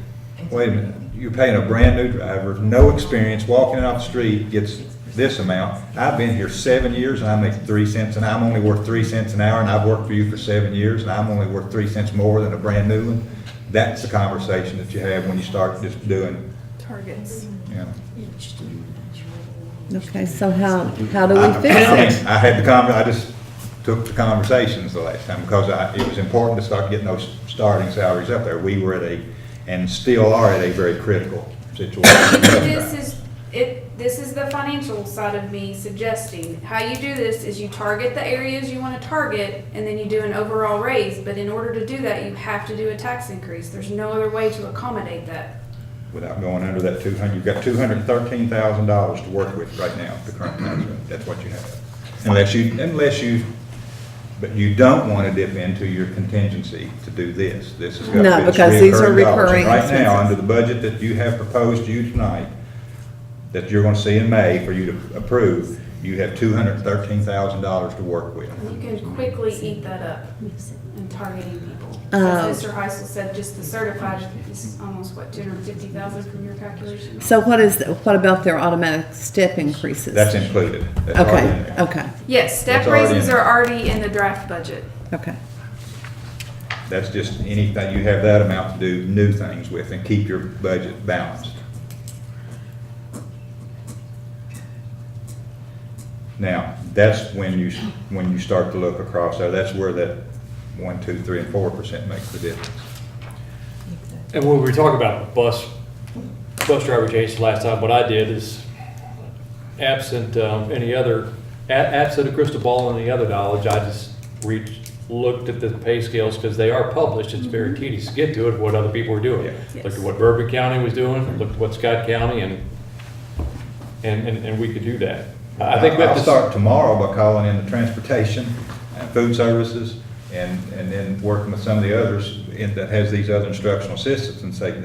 E: wait a minute, you're paying a brand new driver, no experience, walking off the street, gets this amount. I've been here 7 years and I make 3 cents, and I'm only worth 3 cents an hour, and I've worked for you for 7 years, and I'm only worth 3 cents more than a brand new one. That's the conversation that you have when you start just doing,
F: Targets.
D: Okay, so how do we fix it?
E: I just took the conversations the last time because it was important to start getting those starting salaries up there. We were and still are at a very critical situation.
F: This is the financial side of me suggesting. How you do this is you target the areas you want to target, and then you do an overall raise. But in order to do that, you have to do a tax increase. There's no other way to accommodate that.
E: Without going under that 200, you've got $213,000 to work with right now, the current tax rate. That's what you have. But you don't want to dip into your contingency to do this. This has got to be.
D: No, because these are
E: dollars. And
D: recurring
E: right now,
D: expenses.
E: under the budget that you have proposed to you tonight, that you're going to see in May for you to approve, you have $213,000 to work with.
F: You can quickly eat that up in targeting people. As Mr. Heisel said, just the certified is almost, $250,000 from your calculation?
D: So what about their automatic step increases?
E: That's included. That's already in there.
D: Okay,
F: Yes, step
E: That's already
F: raises
E: in there.
F: are already in the draft budget.
D: okay.
E: That's just anything, you have that amount to do new things with and keep your budget balanced. Now, that's when you start to look across there, that's where that 1, 2, 3, and 4% makes the difference.
A: And when we were talking about bus driver changes last time, what I did is absent absent a crystal ball and any other knowledge, I just looked at the pay scales because they are published. It's very tedious to get to it, what other people were doing.
F: Yes.
A: Looked at what Bourbon County was doing, looked at what Scott County, and we could do that. I think we have
E: I'll
A: to
E: start tomorrow by calling in the transportation and food services and then working with some of the others that has these other instructional assistants and say,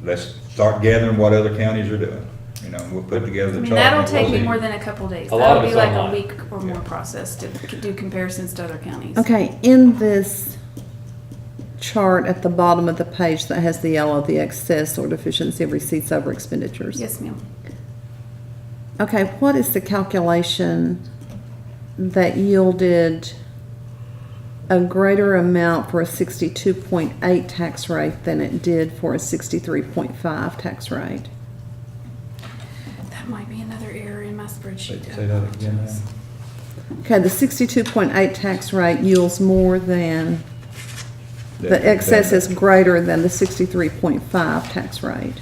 E: let's start gathering what other counties are doing. We'll put together the chart.
F: That'll
E: and we'll
F: take me
E: see.
F: more than a couple days.
A: A lot
F: That'll
A: of
F: be
A: it's
F: like
A: online.
F: a week or more process to do comparisons to other counties.
D: Okay, in this chart at the bottom of the page that has the yellow, the excess or deficiency of receipts over expenditures.
F: Yes, ma'am.
D: Okay, what is the calculation that yielded a greater amount for a 62.8 tax rate than it did for a 63.5 tax rate?
F: That might be another error in my spreadsheet.
E: Say that again now.
D: Okay, the 62.8 tax rate yields more than, the excess is greater than the 63.5 tax rate.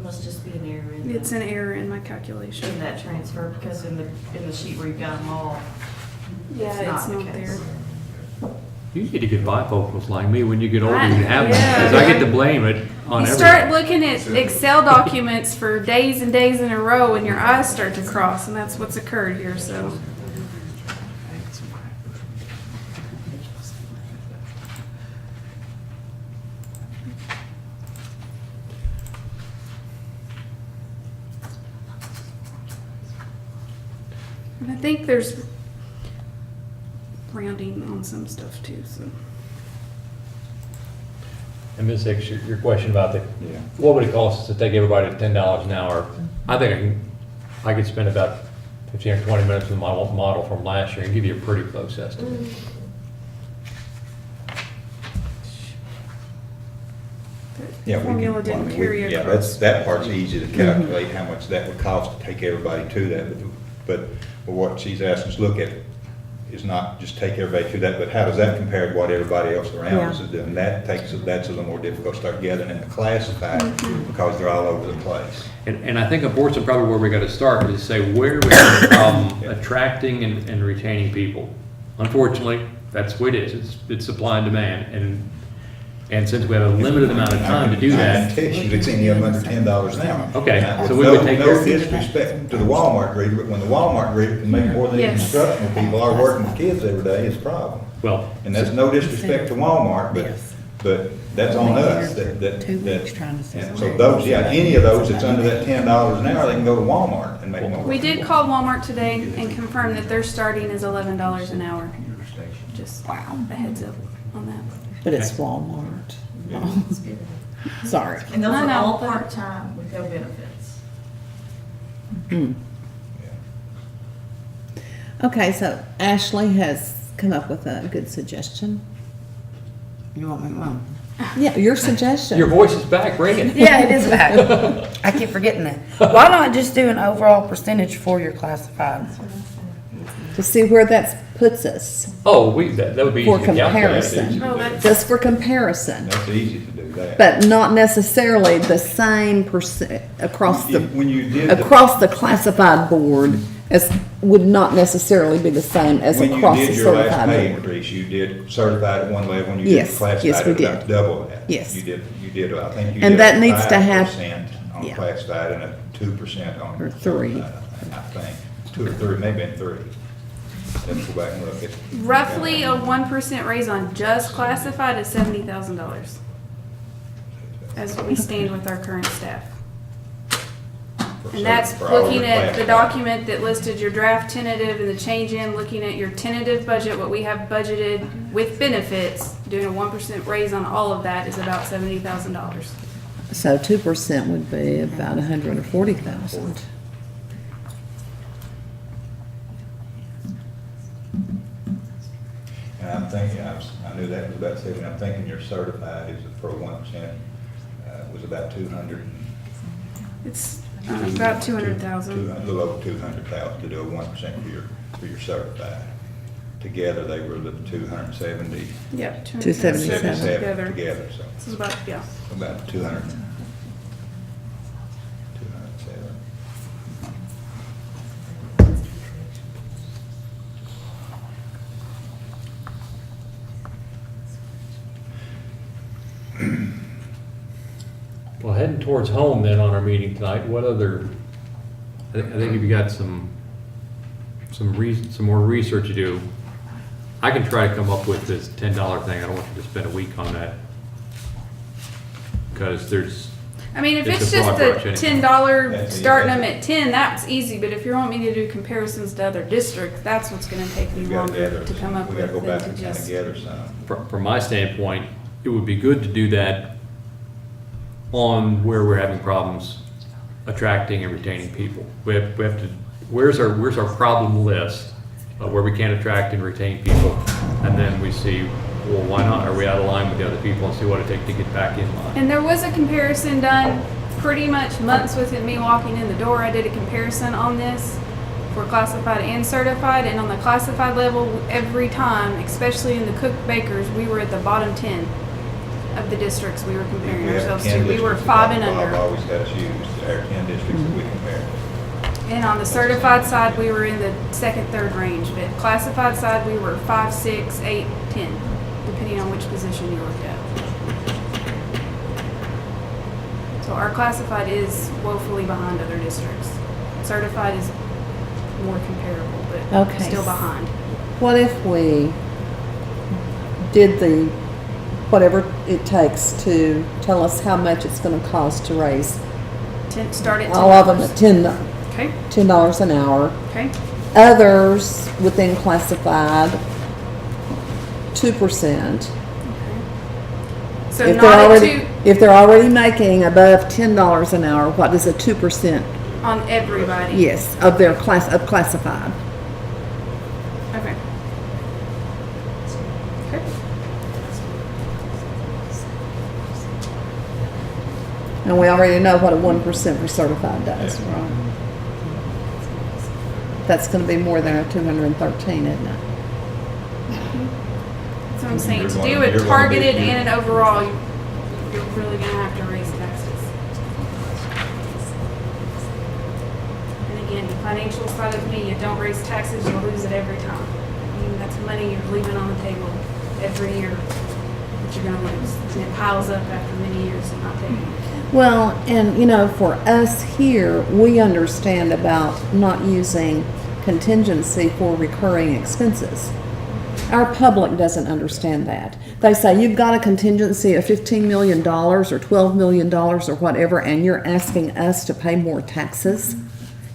G: Must just be an error in
F: It's an error in my calculation.
G: in that transfer, because in the sheet where you've got them all,
F: Yeah, it's
G: the
F: not
G: case.
F: there.
A: You need to get bifocals like me. When you get older, you have them.
F: Yeah.
A: Because I get to blame it on
F: You
A: everything.
F: start looking at Excel documents for days and days in a row and your eyes start to cross, and that's what's occurred here, so. And I think there's rounding on some stuff too, so.
A: And Ms. Hicks, your question about the,
E: Yeah.
A: what would it cost us to take everybody to $10 an hour? I think I could spend about 15 or 20 minutes with my model from last year and give you a pretty close estimate.
E: Yeah, we
F: Formula
E: can-
F: didn't carry
E: yeah,
F: across.
E: that part's easy to calculate, how much that would cost to take everybody to that. But what she's asking us to look at is not just take everybody to that, but how does that compare to what everybody else around us is doing? That's a little more difficult to start gathering in the classified, because they're all over the place.
A: And I think unfortunately, probably where we got to start is say, where we have a problem attracting and retaining people. Unfortunately, that's what it is. It's supply and demand. And since we have a limited amount of time to do
E: I
A: that,
E: can text you if it's any of them under $10 an hour.
A: Okay,
E: Now,
A: so we would take care
E: No
A: of-
E: disrespect to the Walmart greeter, but when the Walmart greeter can make more than the
F: Yes.
E: instructional people are working with kids every day, it's a problem.
A: well,
E: And that's no disrespect to Walmart, but that's on us, that, and so those, yeah, any of those that's under that $10 an hour, they can go to Walmart and make more.
F: We did call Walmart today and confirm that their starting is $11 an hour. Just a heads up on that.
D: But it's Walmart. Sorry.
G: And those
F: I
G: are
F: know,
G: all
F: but-
G: part-time with no benefits.
D: Okay, so Ashley has come up with a good suggestion.
B: You want me, Mom?
D: Yeah, your suggestion.
A: your voice is back, bring it.
B: Yeah, it is back. I keep forgetting that. Why not just do an overall percentage for your classifieds?
D: To see where that puts us
A: Oh, that would be easy
D: for
A: to calculate.
D: comparison.
F: Oh, that's,
D: Just for comparison,
E: That's easy to do that.
D: but not necessarily the same percent across the,
E: When you did the.
D: across the classified board as, would not necessarily be the same as
E: When you
D: across the
E: did your last
D: certified
E: pay
D: board.
E: increase, you did certified at one level, and you
D: Yes,
E: did classified
D: yes, we
E: at about
D: did.
E: double that.
D: Yes.
E: You did, I think you
D: And
E: did
D: that needs to have-
E: 5% on
D: yeah.
E: classified and a 2% on.
D: Or 3.
E: certified, I think, 2 or 3, maybe 3. Let's go back and look at.
F: roughly a 1% raise on just classified is $70,000 as we stand with our current staff. And that's
E: For all
F: looking
E: the
F: at the
E: classified.
F: document that listed your draft tentative and the change in, looking at your tentative budget, what we have budgeted with benefits, doing a 1% raise on all of that is about $70,000.
D: So 2% would be about 140,000.
E: And I'm thinking, I knew that was about 70, I'm thinking your certified is for 1%, was about 200.
F: It's about 200,000.
E: A little over 200,000 to do a 1% for your certified. Together, they were the 270.
F: Yep.
D: 277
F: together.
E: Together, so
F: This is about, yeah.
E: about 200. 207.
A: Well, heading towards home then on our meeting tonight, what other, I think if you got some more research to do, I can try to come up with this $10 thing. I don't want you to spend a week on that. Because there's,
F: I mean, if
A: It's
F: it's
A: a
F: just
A: broad
F: the
A: brush
F: $10,
E: That's easy.
F: starting them at 10, that's easy, but if you want me to do comparisons to other districts, that's what's gonna take me
E: We gotta
F: longer
E: gather,
F: to come up
E: we
F: with
E: gotta go back
F: than
E: and
F: to
E: kind of
F: just.
E: gather some.
A: from my standpoint, it would be good to do that on where we're having problems attracting and retaining people. We have to, where's our problem list of where we can't attract and retain people? And then we see, well, why not? Are we out of line with the other people, and see what it takes to get back in line?
F: And there was a comparison done pretty much months within me walking in the door. I did a comparison on this for classified and certified, and on the classified level, every time, especially in the cook bakers, we were at the bottom 10 of the districts we were
E: If
F: comparing
E: we have
F: ourselves
E: 10
F: to. We were
E: districts,
F: 5 and
E: Bob
F: under.
E: always had us use our 10 districts that we compared.
F: And on the certified side, we were in the second, third range, but classified side, we were 5, 6, 8, 10, depending on which position you looked at. So our classified is woefully behind other districts. Certified is more comparable, but
D: Okay.
F: still behind.
D: What if we did the, whatever it takes to tell us how much it's gonna cost to raise
F: Start at $10.
D: all of them at
F: Okay,
D: $10 an hour.
F: okay.
D: Others within classified, 2%.
F: So
D: If they're
F: not at
D: already,
F: 2
D: if they're already making above $10 an hour, what is a 2%?
F: on everybody.
D: Yes, of their classified.
F: Okay. Okay.
D: And we already know what a 1% for certified does, right? That's gonna be more than a 213, isn't it?
F: That's what I'm saying.
E: You're
F: To
E: gonna-
F: do
E: you're
F: it
E: gonna be-
F: targeted and an overall, you're really gonna have to raise taxes. And again, the financial side of me, you don't raise taxes, you'll lose it every time. I mean, that's money you're leaving on the table every year that you're gonna lose. And it piles up after many years of not paying.
D: Well, and you know, for us here, we understand about not using contingency for recurring expenses. Our public doesn't understand that. They say, you've got a contingency of $15 million or $12 million or whatever, and you're asking us to pay more taxes.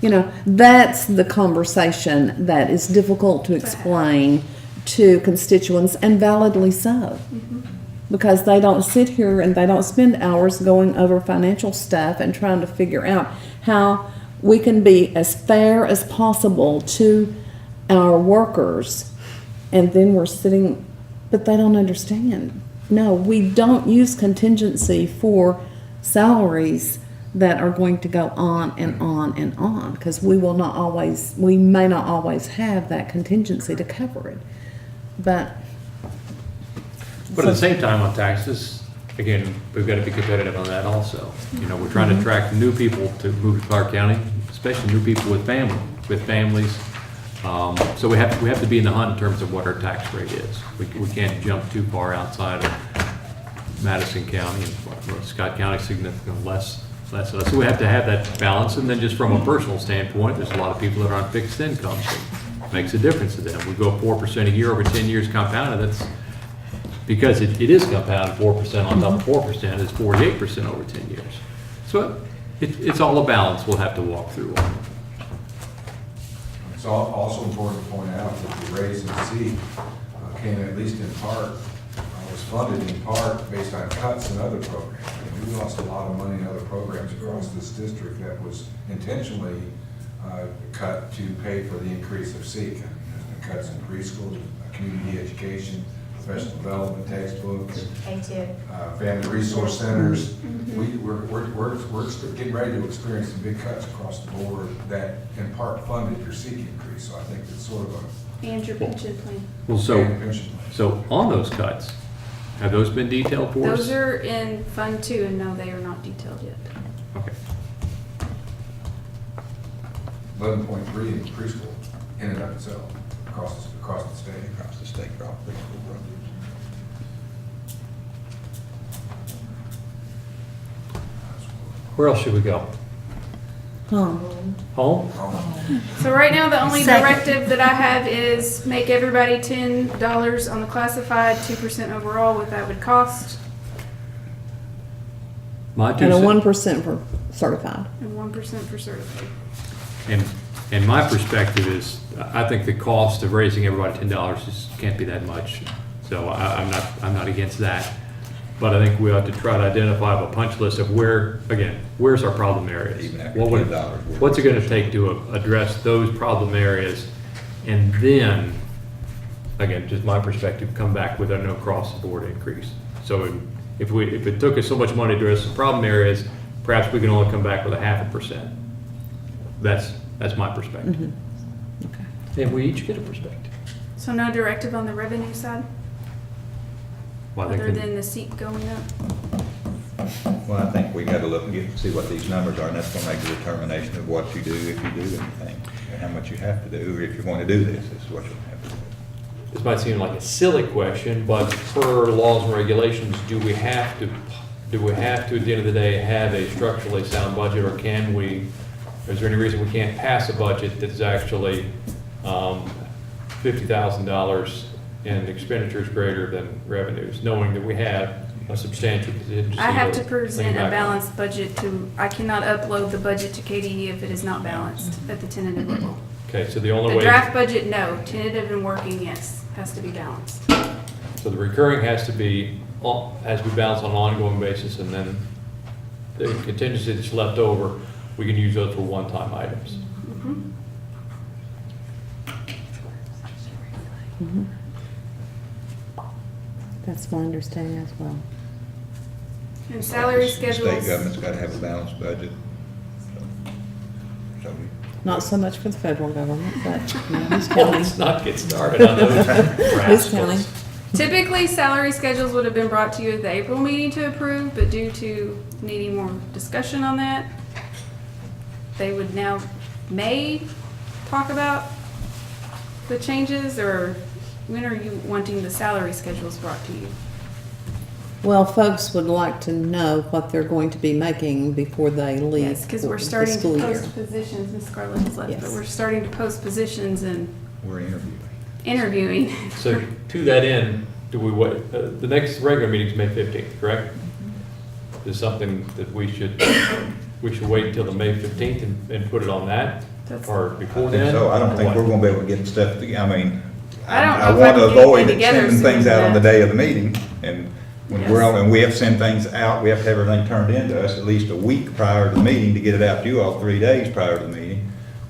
D: You know, that's the conversation that is difficult to explain to constituents, and validly so. Because they don't sit here and they don't spend hours going over financial stuff and trying to figure out how we can be as fair as possible to our workers. And then we're sitting, but they don't understand. No, we don't use contingency for salaries that are going to go on and on and on, because we may not always have that contingency to cover it. But
A: But at the same time on taxes, again, we've got to be competitive on that also. You know, we're trying to attract new people to move to Clark County, especially new people with families. So we have to be in the hunt in terms of what our tax rate is. We can't jump too far outside of Madison County, and Scott County significantly less of us. So we have to have that balance. And then just from a personal standpoint, there's a lot of people that are on fixed incomes. It makes a difference to them. We go 4% a year over 10 years compounded. That's because it is compounded 4% on top of 4% is 48% over 10 years. So it's all a balance we'll have to walk through on.
I: It's also important to point out that the raise in C came at least in part, was funded in part based on cuts in other programs. And we lost a lot of money in other programs across this district that was intentionally cut to pay for the increase of C. There's been cuts in preschool, community education, professional development textbooks, family resource centers. We're getting ready to experience some big cuts across the board that in part funded your seat increase. So I think it's sort of a
F: And your pension plan.
A: Well,
I: pension plan.
A: so on those cuts, have those been detailed for us?
F: Those are in Fund 2, and no, they are not detailed yet.
A: Okay.
I: 11.3 in preschool in and of itself across the state.
E: Across the state, across preschool programs.
A: Where else should we go? Home?
F: So right now, the only
D: Second.
F: directive that I have is make everybody $10 on the classified, 2% overall, what that would cost,
A: My two
D: and a
A: cents.
D: 1% for certified.
F: and 1% for certified.
A: And my perspective is, I think the cost of raising everybody $10 just can't be that much. So I'm not against that. But I think we ought to try to identify a punch list of where's our problem areas?
E: Even after
A: What would-
E: $10
A: What's it gonna take to address those problem areas? And then, again, just my perspective, come back with an across-the-board increase. So if it took us so much money to address the problem areas, perhaps we can only come back with 0.5%. That's my perspective. And we each get a perspective.
F: So no directive on the revenue side?
A: Well, I think
F: other
A: that-
F: than the seat going up.
E: Well, I think we gotta look and see what these numbers are, and that's gonna make a determination of what you do, if you do anything, and how much you have to do, or if you wanna do this, this is what you'll have to do.
A: This might seem like a silly question, but per laws and regulations, do we have to, at the end of the day, have a structurally sound budget, or can we, is there any reason we can't pass a budget that's actually $50,000 in expenditures greater than revenues, knowing that we have a substantial contingency?
F: I have to
A: lean
F: present a
A: back on?
F: balanced budget I cannot upload the budget to KDE if it is not balanced at the tentative level.
A: Okay, so the only
F: The
A: way.
F: draft budget, no. Tentative and working, yes, has to be balanced.
A: So the recurring has to be balanced on an ongoing basis, and then the contingency that's left over, we can use those for one-time items.
B: That's my understanding as well.
F: And salary
E: The
F: schedules.
E: State government's gotta have a balanced budget. So we-
B: Not so much for the federal government, but, you know, who's
A: Well,
B: counting?
A: let's not get started on those
B: Who's counting?
A: rascals.
F: Typically, salary schedules would have been brought to you at the April meeting to approve, but due to needing more discussion on that, they would now, may talk about the changes, or when are you wanting the salary schedules brought to you?
B: Well, folks would like to know what they're going to be making before they leave.
F: Yes, because we're
B: the
F: starting to
B: school year.
F: post positions, Ms. Scarlett has left, but
B: Yes.
F: we're starting to post positions and
E: We're interviewing.
F: interviewing.
A: So to that end, do we wait, the next regular meeting is May 15th, correct? Is something that we should wait until the May 15th and put it on that?
F: That's-
A: Or before
E: I think
A: then?
E: so, I don't think
A: Or
E: we're
A: what?
E: gonna be able to get stuff together, I mean,
F: I don't know
E: I
F: if I
E: want
F: can
E: to
F: get
E: avoid
F: anything together
E: sending
F: sooner
E: things
F: than
E: out on the
F: that.
E: day of the meeting, and when we're
F: Yes.
E: on, and we have to send things out, we have to have everything turned into us at least a week prior to the meeting to get it out to you all 3 days prior to the meeting.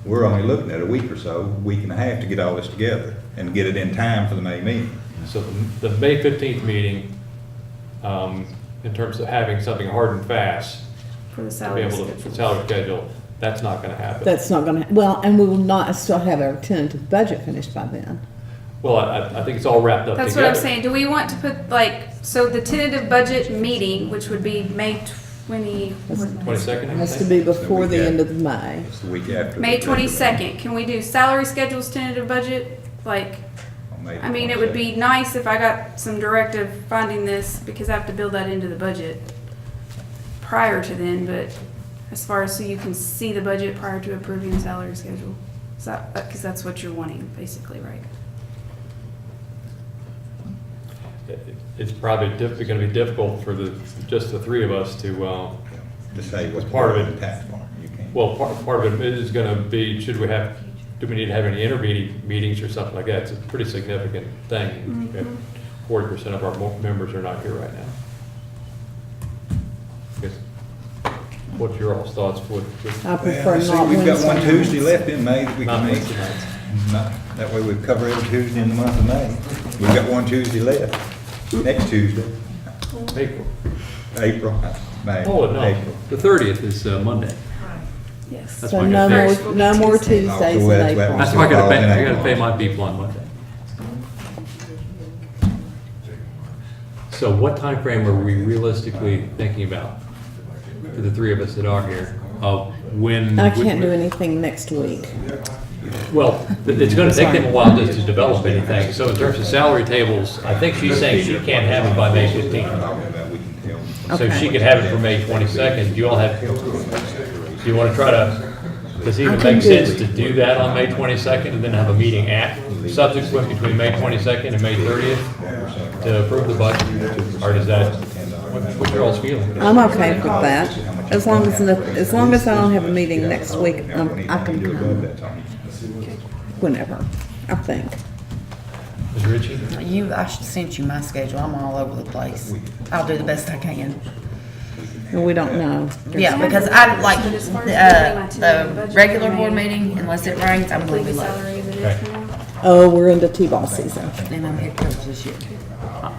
E: We're only looking at a week or so, week and a half to get all this together and get it in time for the May meeting.
A: So the May 15th meeting, in terms of having something hard and fast
F: For the
A: to be
F: salary
A: able to,
F: schedules.
A: salary schedule, that's not gonna happen.
B: That's not gonna, well, and we will not still have our tentative budget finished by then.
A: Well, I think it's all wrapped up together.
F: That's what I'm saying. Do we want to put, like, so the tentative budget meeting, which would be May 20,
A: 22nd, I
B: Has to
A: think?
B: be before the
E: week
B: end
E: after.
B: of May.
E: It's the week after.
F: May
E: the regular
F: 22nd? Can we do salary schedules, tentative budget? Like,
E: meeting on May
F: I mean, it would be
E: 22nd.
F: nice if I got some directive finding this, because I have to build that into the budget prior to then, but as far as so you can see the budget prior to approving the salary schedule. So, because that's what you're wanting, basically, right?
A: It's probably gonna be difficult for just the three of us to,
E: To say what's
A: part of it.
E: in the tax form, you can't.
A: well, part of it is gonna be, do we need to have any intermediate meetings or something like that? It's a pretty significant thing. If 40% of our members are not here right now. Guess- What's your all's thoughts with?
B: I prefer
E: Well, see,
B: not
E: we've got
B: Wednesday
E: one Tuesday
B: nights.
E: left in May that we
A: Not
E: can meet.
A: Wednesday nights.
E: That way we cover every Tuesday in the month of May. We've got one Tuesday left, next Tuesday,
A: April.
E: April, May.
A: Oh, no,
E: April.
A: the 30th is Monday.
F: Yes.
A: That's
B: So
A: why I
B: no
A: got
B: more,
A: fixed.
B: no more
F: Tuesday.
B: Tuesdays
E: Oh,
B: in
E: so that's
B: April.
A: That's why I gotta pay my people on Monday. So what time frame are we realistically thinking about for the three of us that are here? Of when?
B: I can't do anything next week.
A: Well, it's gonna take them a while just to develop anything. So in terms of salary tables, I think she's saying she can't have it by May 15th.
E: Talking about we can tell.
A: So if she could have it for May 22nd, do you all have, do you wanna try to, does it even
B: I can
A: make
B: do
A: sense
B: it.
A: to do that on May 22nd and then have a meeting subsequent between May 22nd and May 30th to approve the budget? Or does that, what's your all's feeling?
B: I'm okay with that. As long as I don't have a meeting next week, I can come whenever, I think.
A: Ms. Ritchie?
M: I sent you my schedule. I'm all over the place. I'll do the best I can.
B: And we don't know.
M: Yeah, because I like the regular board meeting, unless it rains, I'm going to be late.
F: Salary as it is
A: Okay.
F: now.
B: Oh, we're into T-ball season.
M: And I'm head coach this year.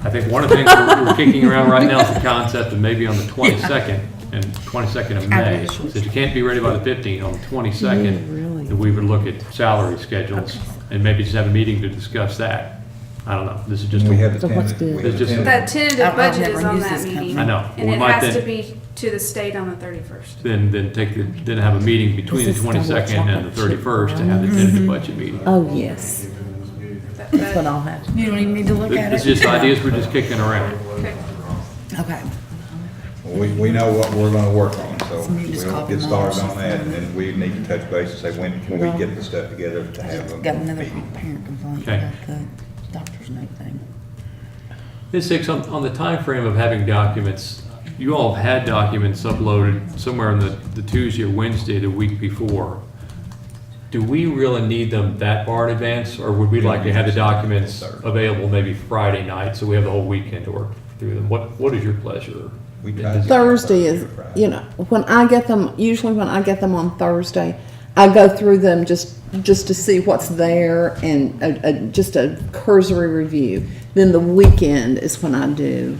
A: I think one of the things we're kicking around right now is the concept of maybe on the 22nd and 22nd of May. Since you can't be ready by the 15th, on the 22nd,
B: really?
A: that we would look at salary schedules and maybe just have a meeting to discuss that. I don't know, this is just,
E: We have
A: a-
E: the
D: So what's
E: tentative-
D: good?
E: we have
A: It's just-
E: the
F: That
E: tentative.
F: tentative
M: I've
F: budget
M: never
F: is on
M: used
F: that
M: this
F: meeting.
M: company.
A: I know.
F: And
A: We
F: it
A: might
F: has to
A: then-
F: be to the state on the 31st.
A: then have a meeting between the
D: This is double
A: 22nd and the
D: chocolate chip
A: 31st to have the tentative budget meeting.
D: Oh, yes,
F: That-
D: that's what
F: that-
D: I'll have.
M: You don't even need to look at it.
A: It's just ideas we're just kicking around.
F: Okay.
M: Okay.
E: We know what we're gonna work on, so
M: So you just
E: we'll
M: copy
E: get
M: them
E: started
M: all.
E: on that, and then we need to touch base and say, when can we get the stuff together to have them?
M: Got another parent complaint
A: Okay.
M: about the doctor's note thing.
A: Ms. Hicks, on the time frame of having documents, you all have had documents uploaded somewhere on the Tuesday or Wednesday the week before. Do we really need them that far in advance, or would we like to have the documents available maybe Friday night, so we have the whole weekend to work through them? What is your pleasure?
E: We try to-
D: Thursday is, you know, when I get them, usually when I get them on Thursday, I go through them just to see what's there and just a cursory review. Then the weekend is when I do.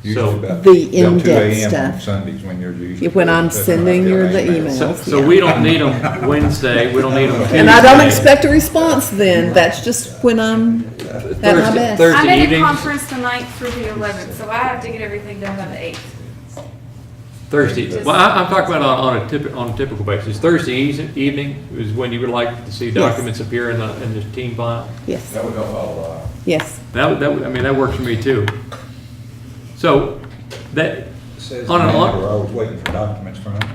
E: Usually about-
D: The
E: about 2
D: in-depth
E: a.m. on
D: stuff.
E: Sundays when you're usually.
D: When I'm sending you the emails.
A: So we don't need them Wednesday, we don't need them Tuesday.
D: And I don't expect a response then, that's just when I'm at my
A: Thursday-
D: best.
A: Thursday
F: I'm in a
A: evenings?
F: conference the 9th through the 11th, so I have to get everything done by the 8th.
A: Thursday, well, I'm talking about on a typical basis. Thursday evening is when you would like to see documents appear in the team file?
D: Yes,
I: That would help out a lot.
D: yes.
A: I mean, that works for me too. So, that,
E: Says
A: On an-
E: we're always waiting for documents from them.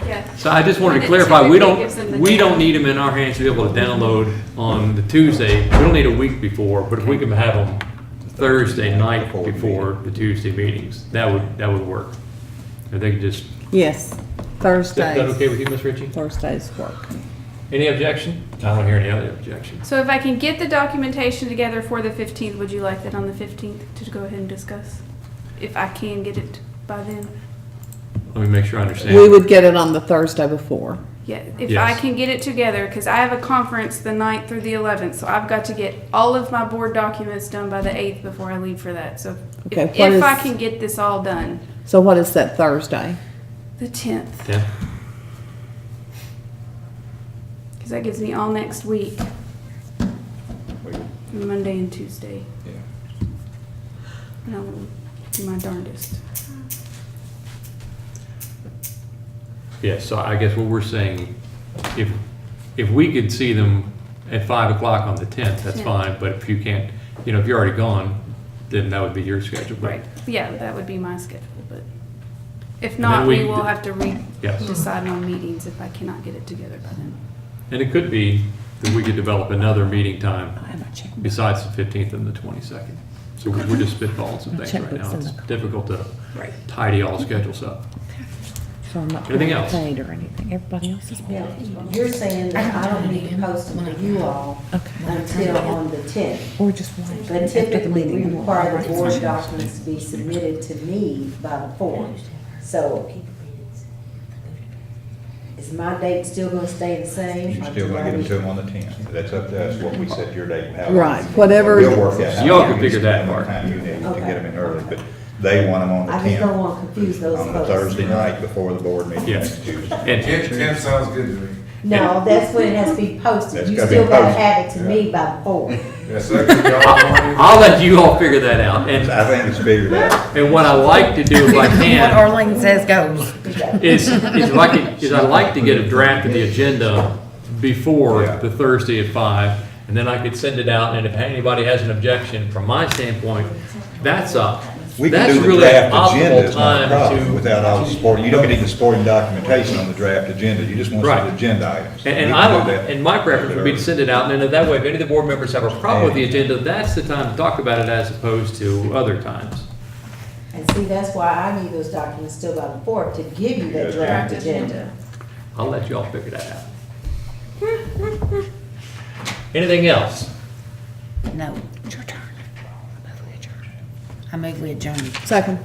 F: Yeah.
A: so I just wanted
F: And
A: to
F: it
A: clarify,
F: typically gives them the
A: we
F: day.
A: don't need them in our hands to be able to download on the Tuesday. We don't need a week before, but if we can have them Thursday night before the Tuesday meetings, that would work. If they could just,
D: Yes,
A: is that okay
D: Thursdays,
A: with you, Ms. Ritchie?
D: Thursdays work.
A: Any objection? I don't hear any other objection.
F: So if I can get the documentation together for the 15th, would you like that on the 15th to go ahead and discuss? If I can get it by then?
A: Let me make sure I understand.
D: We would get it on the Thursday before.
F: Yeah, if I
A: Yes.
F: can get it together, because I have a conference the 9th through the 11th, so I've got to get all of my board documents done by the 8th before I leave for that. So
D: Okay,
F: if
D: what
F: if I
D: is-
F: can get this all done,
D: So what is that Thursday?
F: the 10th,
A: Yeah.
F: because that gives me all next week,
E: We-
F: Monday and Tuesday.
E: yeah.
F: And I will do my darndest.
A: Yeah, so I guess what we're saying, if we could see them at 5 o'clock on the 10th, that's
F: Yeah.
A: fine, but if you can't, if you're already gone, then that would be your schedule. but-
F: Right, yeah, that would be my schedule, but if
A: then
F: not,
A: we-
F: we will have to
A: Yes.
F: decide on meetings if I cannot get it together by then.
A: And it could be that we could develop another meeting time
D: I have my checkbook.
A: besides the 15th and the 22nd. So we're just spitballing some things right
D: Checkbook's
A: now.
D: in
A: It's
D: the-
A: difficult to
F: Right.
A: tidy all the schedules up.
D: So I'm not
A: Anything
D: being
A: else?
D: paid or anything, everybody else is paid.
B: You're saying that I don't need to post them to you all until on the 10th.
D: Or just wait
B: But
D: after the
B: typically, we
D: meeting.
B: require the board documents to be submitted to me by the 4th. So is my date still gonna stay the same?
E: You're still gonna get them to them on the 10th. That's up to us, what we set your date. how long.
D: Right, whatever-
E: We'll work that out.
A: Y'all can figure that
E: How
A: part.
E: much time you need to
B: Okay.
E: get them in early, but they want them on the
B: I just don't
E: 10th,
B: wanna confuse those
E: on the
B: folks.
E: Thursday night before the board meeting
A: Yes.
E: next Tuesday.
A: And
I: 10 sounds good to me.
B: No, that's when it has to be posted.
E: That's
B: You
E: gotta be
B: still gotta
E: posted.
B: have it to me by the 4th.
I: Yes, sir. Y'all-
A: I'll let you all figure that out. And
E: I think it's figured out.
A: And what I like to do if I
M: What
A: can
M: Arlene says goes.
A: is I like to get a draft of the agenda before
E: Yeah.
A: the Thursday at 5, and then I could send it out, and if anybody has an objection, from my standpoint, that's
E: We can
A: that's
E: do the
A: really an
E: draft agenda,
A: optimal
E: it's not a
A: time
E: problem,
A: to.
E: without all the supporting, you don't need the supporting documentation on the draft agenda, you just want to see
A: Right.
E: the agenda items.
A: And
E: We
A: I
E: can
A: don't,
E: do that.
A: and my preference would be to send it out, and then that way, if any of the board members have a problem with the agenda, that's the time to talk about it as opposed to other times.
B: And see, that's why I need those documents still by the 4th, to give you that draft agenda.
A: I'll let you all figure that out. Anything else?
M: No. Your turn. I move we adjourn.
D: Second.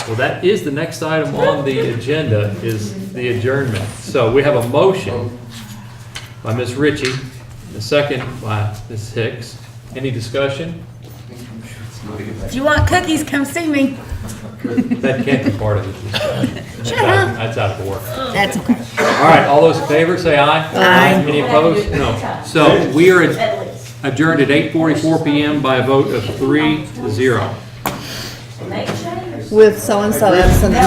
A: Well, that is the next item on the agenda, is the adjournment. So we have a motion by Ms. Ritchie, a second by Ms. Hicks. Any discussion?
M: If you want cookies, come see me.
A: That can't be part of this discussion. That's out of order.
M: That's okay.
A: All right, all those in favor, say aye.
M: Aye.
A: Any opposed? No. So we are, adjourned at 8:44 PM by a vote of 3-0.
K: Nate Chambers.
D: With so-and-so absent and